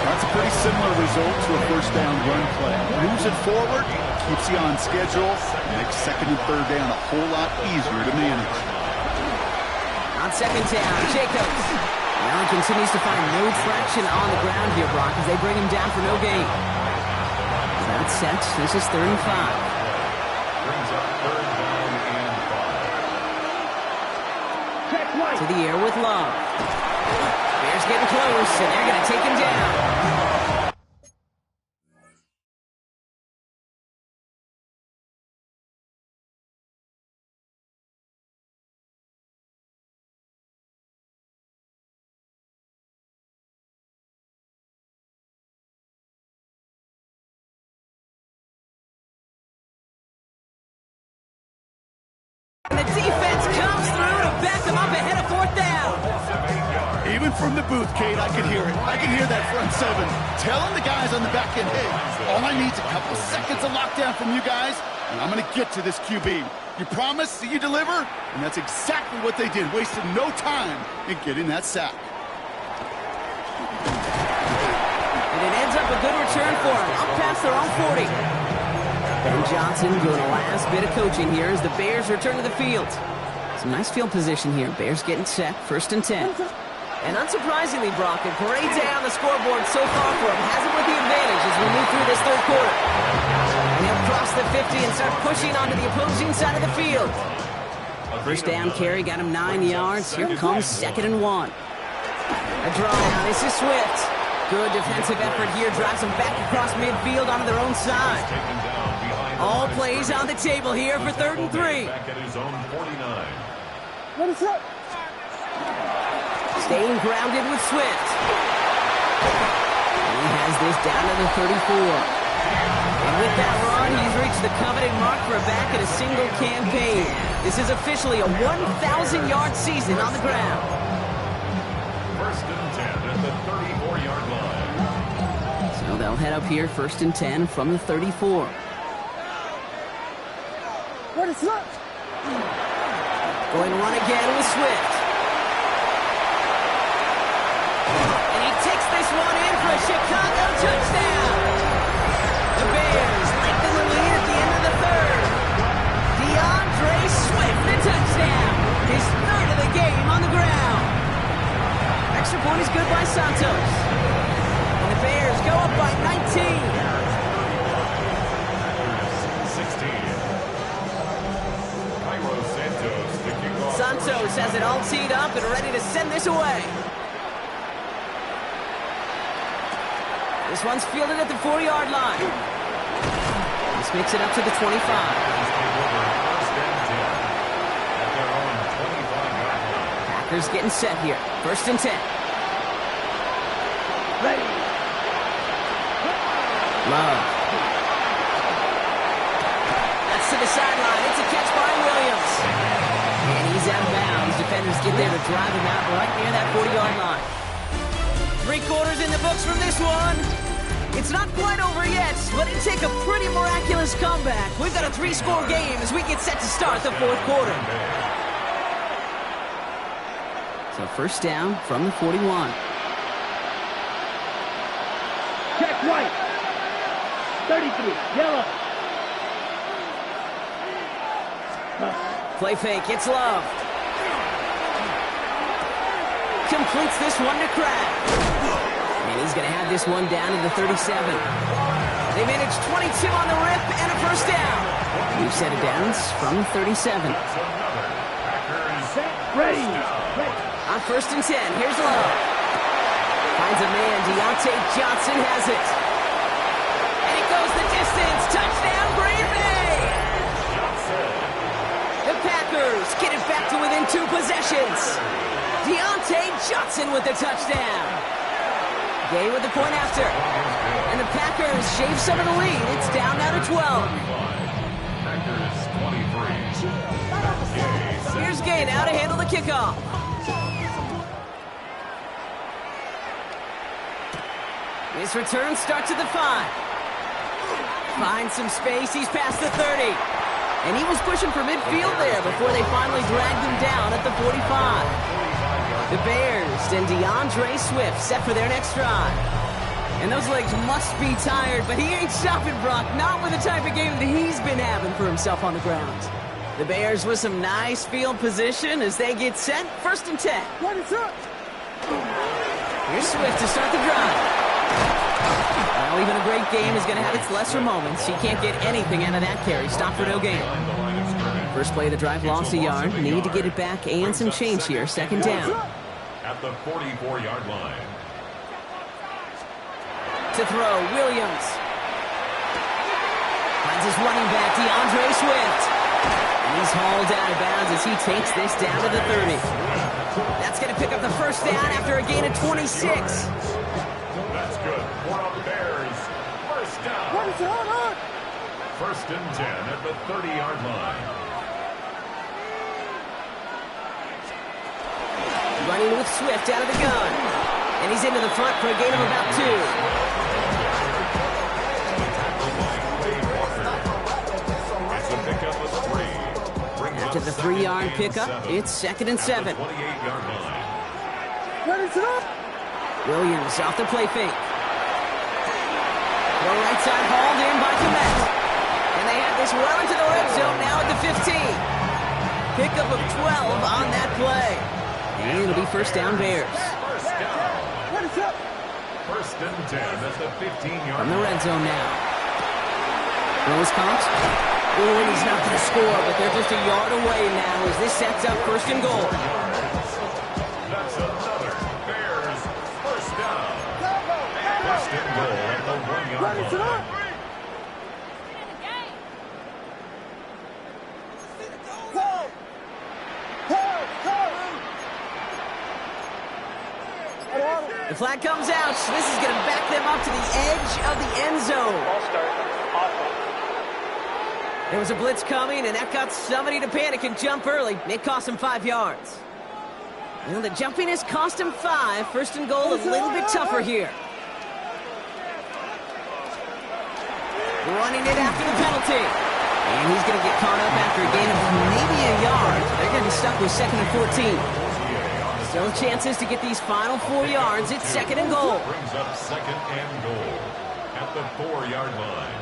That's a pretty similar result to a first down run play. Moves it forward, keeps you on schedule, makes 2nd and 3rd down a whole lot easier to manage. On 2nd down, Jacobs. Now he continues to find no traction on the ground here, Brock, as they bring him down for no gain. That's set. This is 3rd and 5. Brings up 3rd down and 5. To the air with Love. Bears getting close, and they're going to take him down. And the defense comes through to back them up ahead of 4th down. Even from the booth, Kate, I could hear it. I could hear that front 7 telling the guys on the back end, hey, all I need is a couple seconds of lockdown from you guys, and I'm going to get to this QB. You promise that you deliver? And that's exactly what they did, wasted no time in getting that sack. a good return for him. Up past their own 40. Ben Johnson doing the last bit of coaching here as the Bears return to the field. Some nice field position here. Bears getting set, 1st and 10. And unsurprisingly, Brock, a great day on the scoreboard so far for him. Has him with the advantage as we move through this 3rd quarter. And he'll cross the 50 and start pushing onto the opposing side of the field. First down carry got him 9 yards. Here comes 2nd and 1. A draw now. This is Swift. Good defensive effort here. Drives them back across midfield onto their own side. All plays on the table here for 3rd and 3. What is up? Staying grounded with Swift. He has this down to the 34. And with that run, he's reached the coveted mark for a back in a single campaign. This is officially a 1,000-yard season on the ground. 1st and 10 at the 34-yard line. So they'll head up here, 1st and 10 from the 34. What is up? Going to run again with Swift. And he takes this one in for a Chicago touchdown. The Bears lengthen the lead at the end of the 3rd. DeAndre Swift, the touchdown. His 3rd of the game on the ground. Extra point is good by Santos. And the Bears go up by 19. Santos has it all teed up and ready to send this away. This one's fielded at the 4-yard line. This makes it up to the 25. Packers getting set here. 1st and 10. Ready. Love. That's to the sideline. It's a catch by Williams. And he's out of bounds. Defenders get there to drive him out right near that 40-yard line. 3 quarters in the books from this one. It's not quite over yet, but it'd take a pretty miraculous comeback. We've got a 3-score game as we get set to start the 4th quarter. So 1st down from the 41. Check right. 33. Yellow. Play fake, it's Love. Completes this one to Kraft. And he's going to have this one down to the 37. They managed 22 on the rip and a 1st down. We've set it downs from 37. Ready. On 1st and 10, here's Love. Finds a man, Deontay Johnson has it. And it goes the distance. Touchdown, Green Bay! The Packers get it back to within 2 possessions. Deontay Johnson with the touchdown. Gay with the point after. And the Packers shave some of the lead. It's down now to 12. Packers 23. Here's Gay now to handle the kickoff. This return starts at the 5. Finds some space. He's past the 30. And he was pushing for midfield there before they finally dragged him down at the 45. The Bears and DeAndre Swift set for their next drive. And those legs must be tired, but he ain't stopping, Brock. Not with the type of game that he's been having for himself on the ground. The Bears with some nice field position as they get set. 1st and 10. What is up? Here's Swift to start the drive. Well, even a great game is going to have its lesser moments. He can't get anything out of that carry. Stop for no gain. First play of the drive, lost a yard. Need to get it back and some change here. 2nd down. At the 44-yard line. To throw, Williams. Finds his running back, DeAndre Swift. And he's hauled out of bounds as he takes this down to the 30. That's going to pick up the 1st down after a gain of 26. That's good for the Bears. 1st down. What is on? 1st and 10 at the 30-yard line. Running with Swift out of the gun. And he's into the front for a gain of about 2. After the 3-yard pickup, it's 2nd and 7. What is up? Williams off the play fake. The right side hauled in by Komet. And they have this well into the red zone now at the 15. Pickup of 12 on that play. And it'll be first down Bears. First down. First and 10 at the 15-yard From the red zone now. Rose comes. Oh, and he's not going to score, but they're just a yard away now as this sets up first and goal. That's another Bears first down. First and goal at the 1-yard line. The flag comes out. So this is going to back them up to the edge of the end zone. Ball start. Awesome. There was a blitz coming, and that got somebody to panic and jump early. It cost him 5 yards. Well, the jumpiness cost him 5. First and goal, a little bit tougher here. Running it after the penalty. And he's going to get caught up after a gain of maybe a yard. They're going to be stuck with second and 14. Still chances to get these final 4 yards. It's second and goal. Brings up second and goal at the 4-yard line.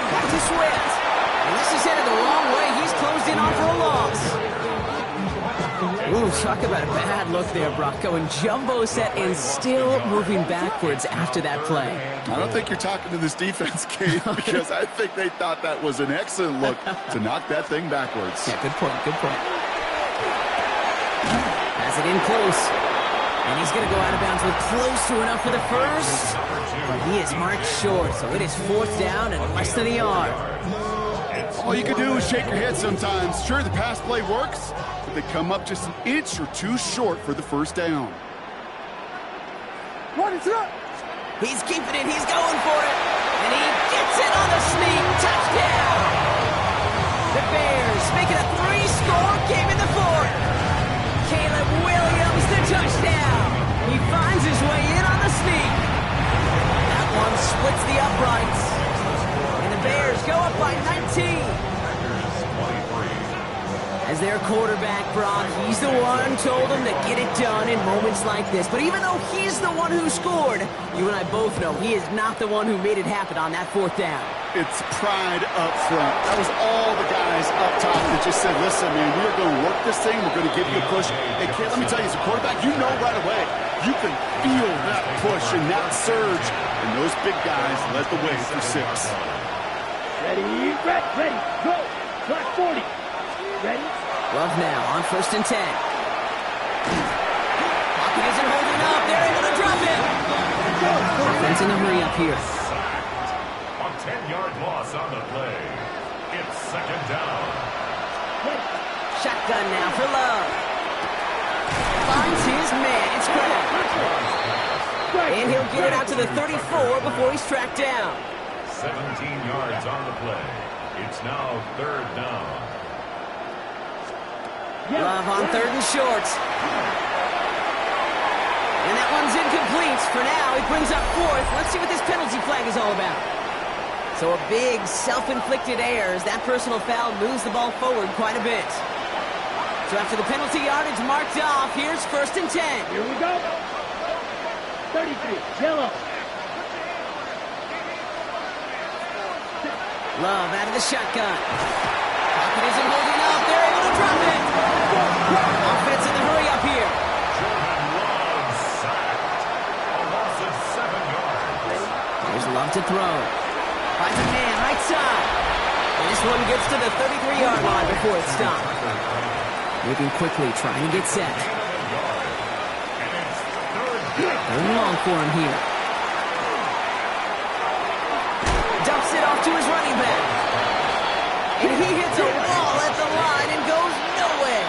Back to Swift. And this is headed the wrong way. He's closed in on for a loss. Ooh, talk about a bad look there, Brock. Going jumbo set and still moving backwards after that play. I don't think you're talking to this defense, Kate, because I think they thought that was an excellent look to knock that thing backwards. Yeah, good point, good point. Has it in close. And he's going to go out of bounds with close to enough for the first. But he is marked short, so it is fourth down and less than a yard. All you can do is shake your head sometimes. Sure, the pass play works, but they come up just an inch or two short for the first down. He's keeping it. He's going for it. And he gets it on the sneak. Touchdown! The Bears make it a 3-score game in the fourth. Caleb Williams, the touchdown. He finds his way in on the sneak. That one splits the uprights. And the Bears go up by 19. As their quarterback, Brock, he's the one who told them to get it done in moments like this. But even though he's the one who scored, you and I both know he is not the one who made it happen on that fourth down. It's pride up front. That was all the guys up top that just said, listen, man, we are going to work this thing. We're going to give you a push. Hey, kid, let me tell you, as a quarterback, you know right away. You can feel that push and that surge. And those big guys led the way for 6. Ready, go. Clock 40. Ready? Love now on first and 10. Pocket isn't holding up. They're able to drop it. Offense in a hurry up here. A 10-yard loss on the play. It's second down. Shotgun now for Love. Finds his man. It's Craig. And he'll get it out to the 34 before he's tracked down. 17 yards on the play. It's now third down. Love on third and short. And that one's incomplete. For now, he brings up fourth. Let's see what this penalty flag is all about. So a big self-inflicted error as that personal foul moves the ball forward quite a bit. So after the penalty yardage marked off, here's first and 10. Here we go. 33, yellow. Love out of the shotgun. Pocket isn't holding up. They're able to drop it. Offense in the hurry up here. Love sacked. A loss of 7 yards. There's Love to throw. Finds a man right side. And this one gets to the 33-yard line before it's stopped. Moving quickly, trying to get set. Third and long for him here. Dumps it off to his running back. And he hits a wall at the line and goes nowhere.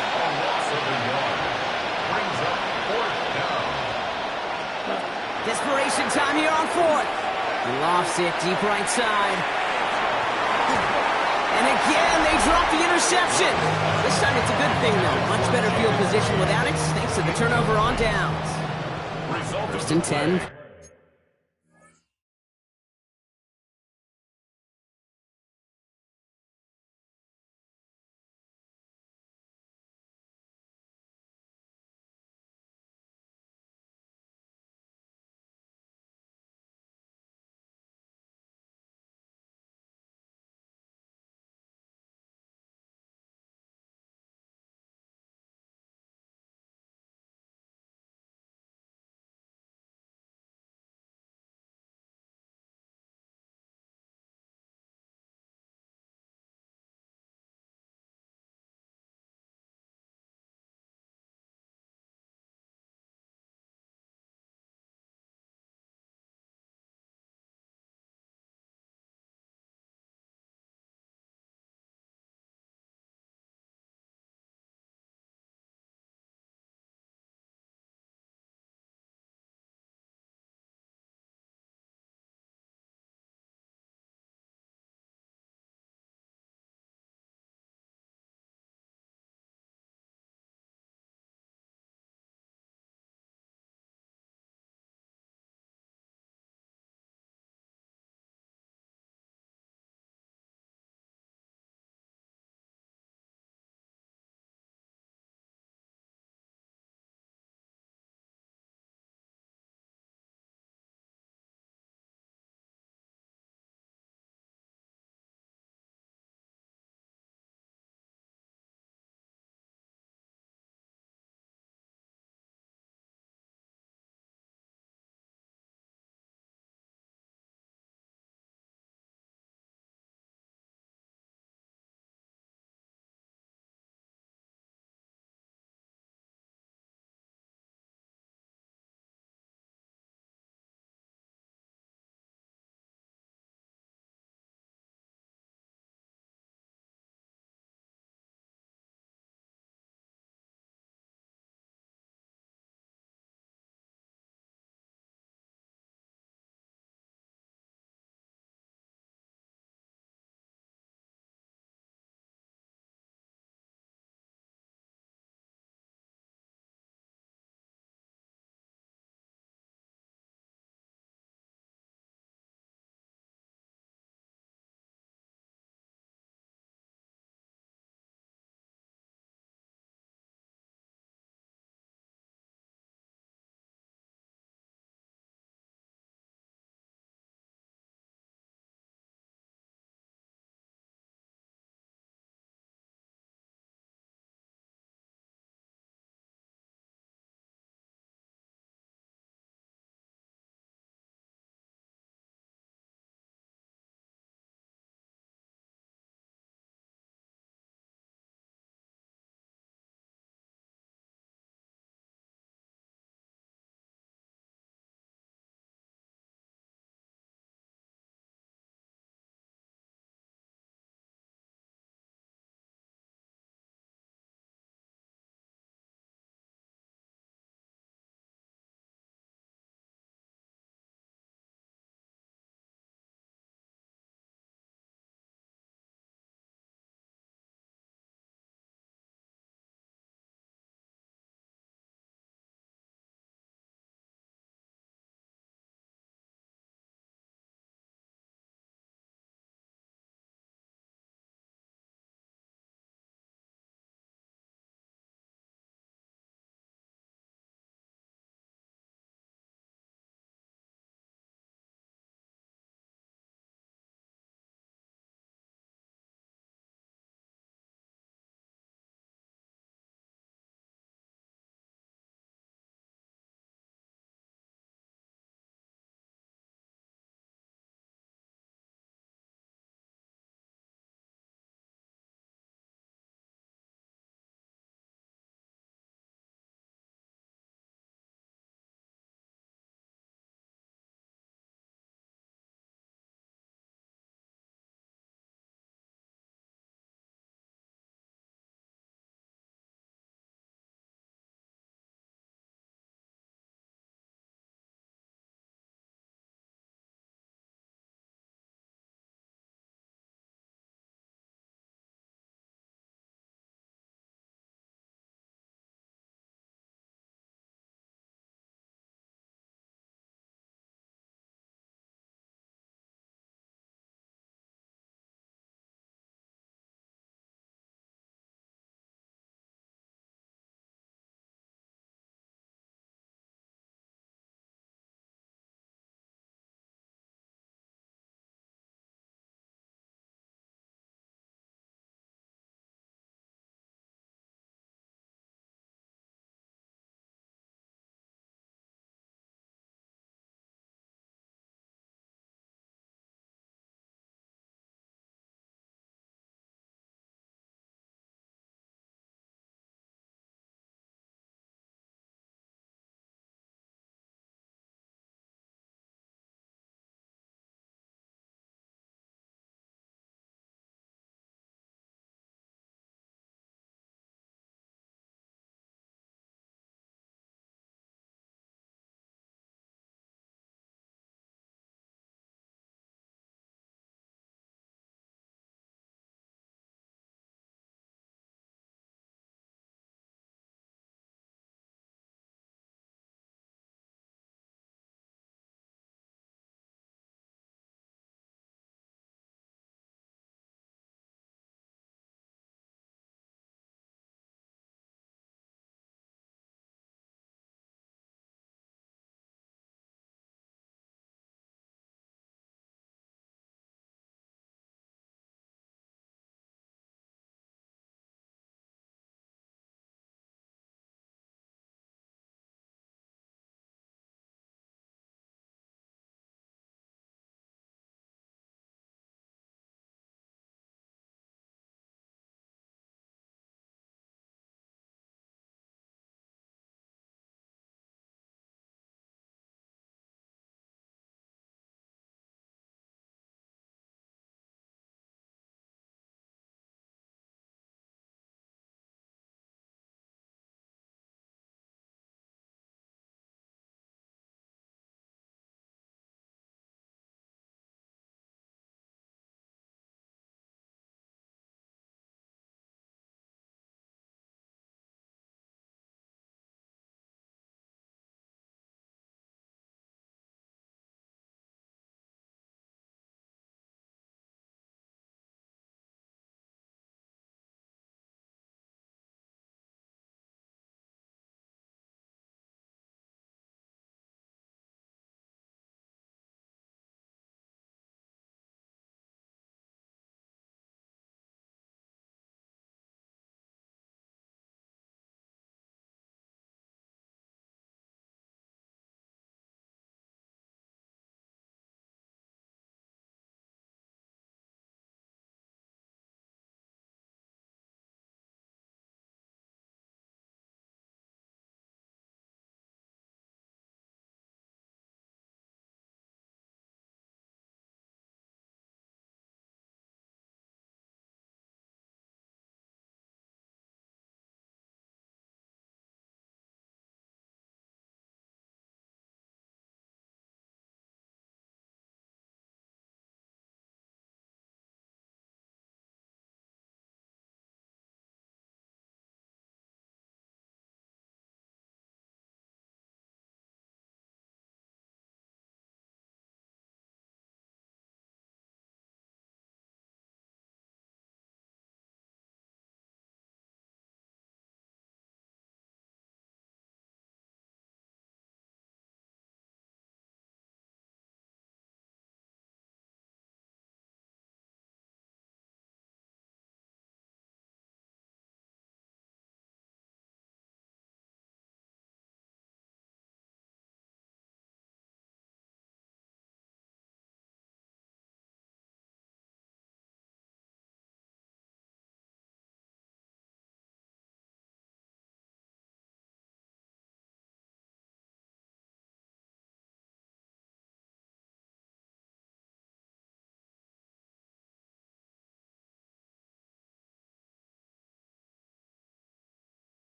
Desperation time here on fourth. He lofts it deep right side. And again, they drop the interception. This time it's a good thing, though. Much better field position without it, thanks to the turnover on downs. First and 10.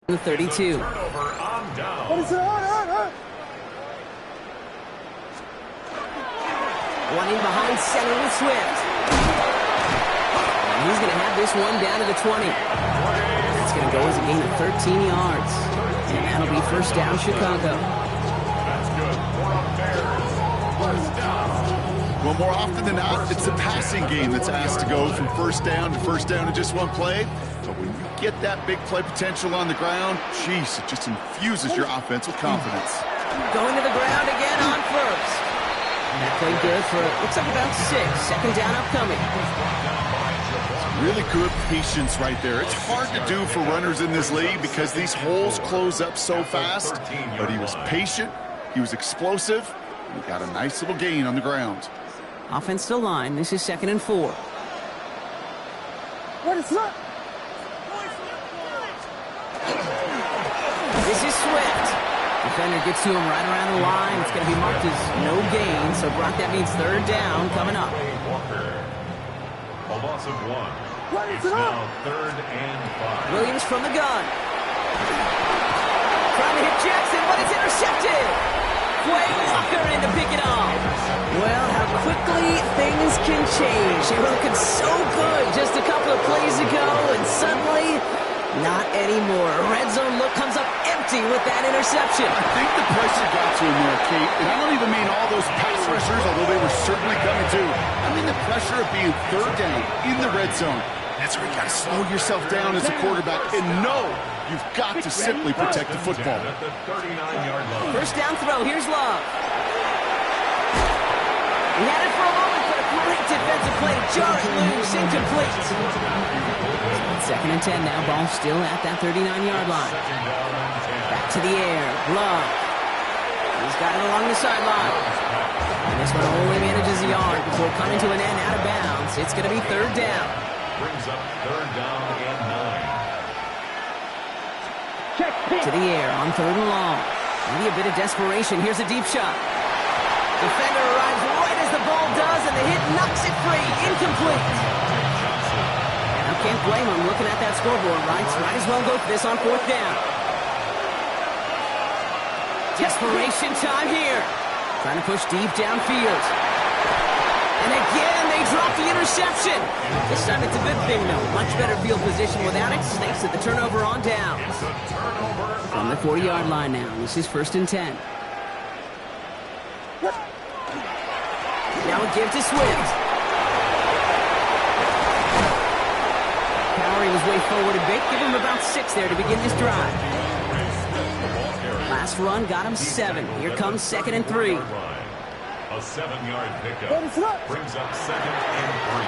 The 32. One in behind center with Swift. And he's going to have this one down to the 20. That's going to go as a gain of 13 yards. And that'll be first down, Chicago. Well, more often than not, it's the passing game that's asked to go from first down in just one play. But when you get that big play potential on the ground, jeez, it just infuses your offense with confidence. Going to the ground again on first. And that played good for, looks like about 6. Second down upcoming. Really good patience right there. It's hard to do for runners in this league because these holes close up so fast. But he was patient, he was explosive, and he got a nice little gain on the ground. Offensive line, this is 2nd and 4. What is up? This is Swift. Defender gets to him right around the line. It's going to be marked as no gain. So, Brock, that means third down coming up. A loss of 1. It's now 3rd and 5. Williams from the gun. Trying to hit Jackson, but it's intercepted. Quay Walker in to pick it off. Well, how quickly things can change. They were looking so good just a couple of plays ago, and suddenly, not anymore. Red zone look comes up empty with that interception. I think the pressure got to him there, Kate. And I don't even mean all those pass rushers, although they were certainly coming too. I mean the pressure of being third down in the red zone. That's where you got to slow yourself down as a quarterback and know you've got to simply protect the football. First down throw. Here's Love. He had it for a moment, but a great defensive play to jar it loose. Incomplete. 2nd and 10 now. Ball still at that 39-yard line. Back to the air. Love. He's got it along the sideline. And this one only manages a yard before coming to an end out of bounds. It's going to be third down. Brings up 3rd down and 9. To the air on 3rd and long. Maybe a bit of desperation. Here's a deep shot. Defender arrives right as the ball does, and the hit knocks it free. Incomplete. Now can't blame him looking at that scoreboard, right? Might as well go for this on 4th down. Desperation time here. Trying to push deep downfield. And again, they drop the interception. This time it's a good thing, though. Much better field position without it. Snakes at the turnover on downs. From the 40-yard line now. This is 1st and 10. Now a give to Swift. Powery was way forward a bit. Give him about 6 there to begin this drive. Last run got him 7. Here comes 2nd and 3. A 7-yard pickup brings up 2nd and 3.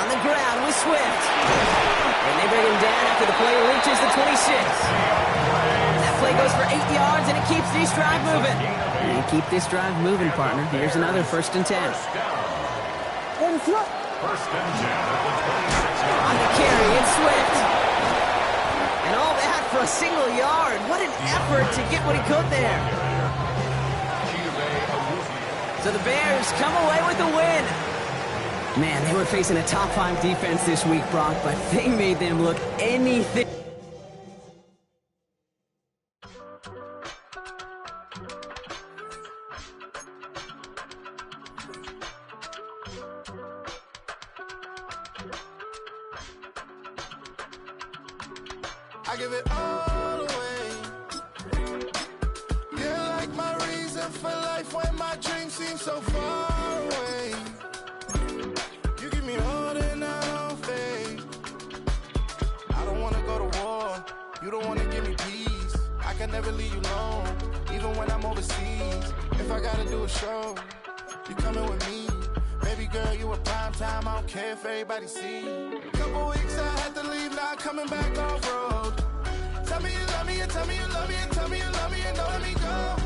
On the ground with Swift. And they bring him down after the play reaches the 26. That play goes for 8 yards, and it keeps this drive moving. And keep this drive moving, partner. Here's another 1st and 10. First and 10 at the 26. On the carry, it's Swift. And all that for a single yard. What an effort to get what he could there. So the Bears come away with the win. Man, they were facing a top 5 defense this week, Brock, but they made them look anything. I give it all away. You're like my reason for life when my dreams seem so far away. You give me all that I don't fade. I don't wanna go to war. You don't wanna give me peace. I can never leave you alone, even when I'm overseas. If I gotta do a show, you coming with me. Baby girl, you a prime time. I don't care if everybody see. Couple weeks I had to leave, now coming back off road. Tell me you love me and tell me you love me and tell me you love me and don't let me go.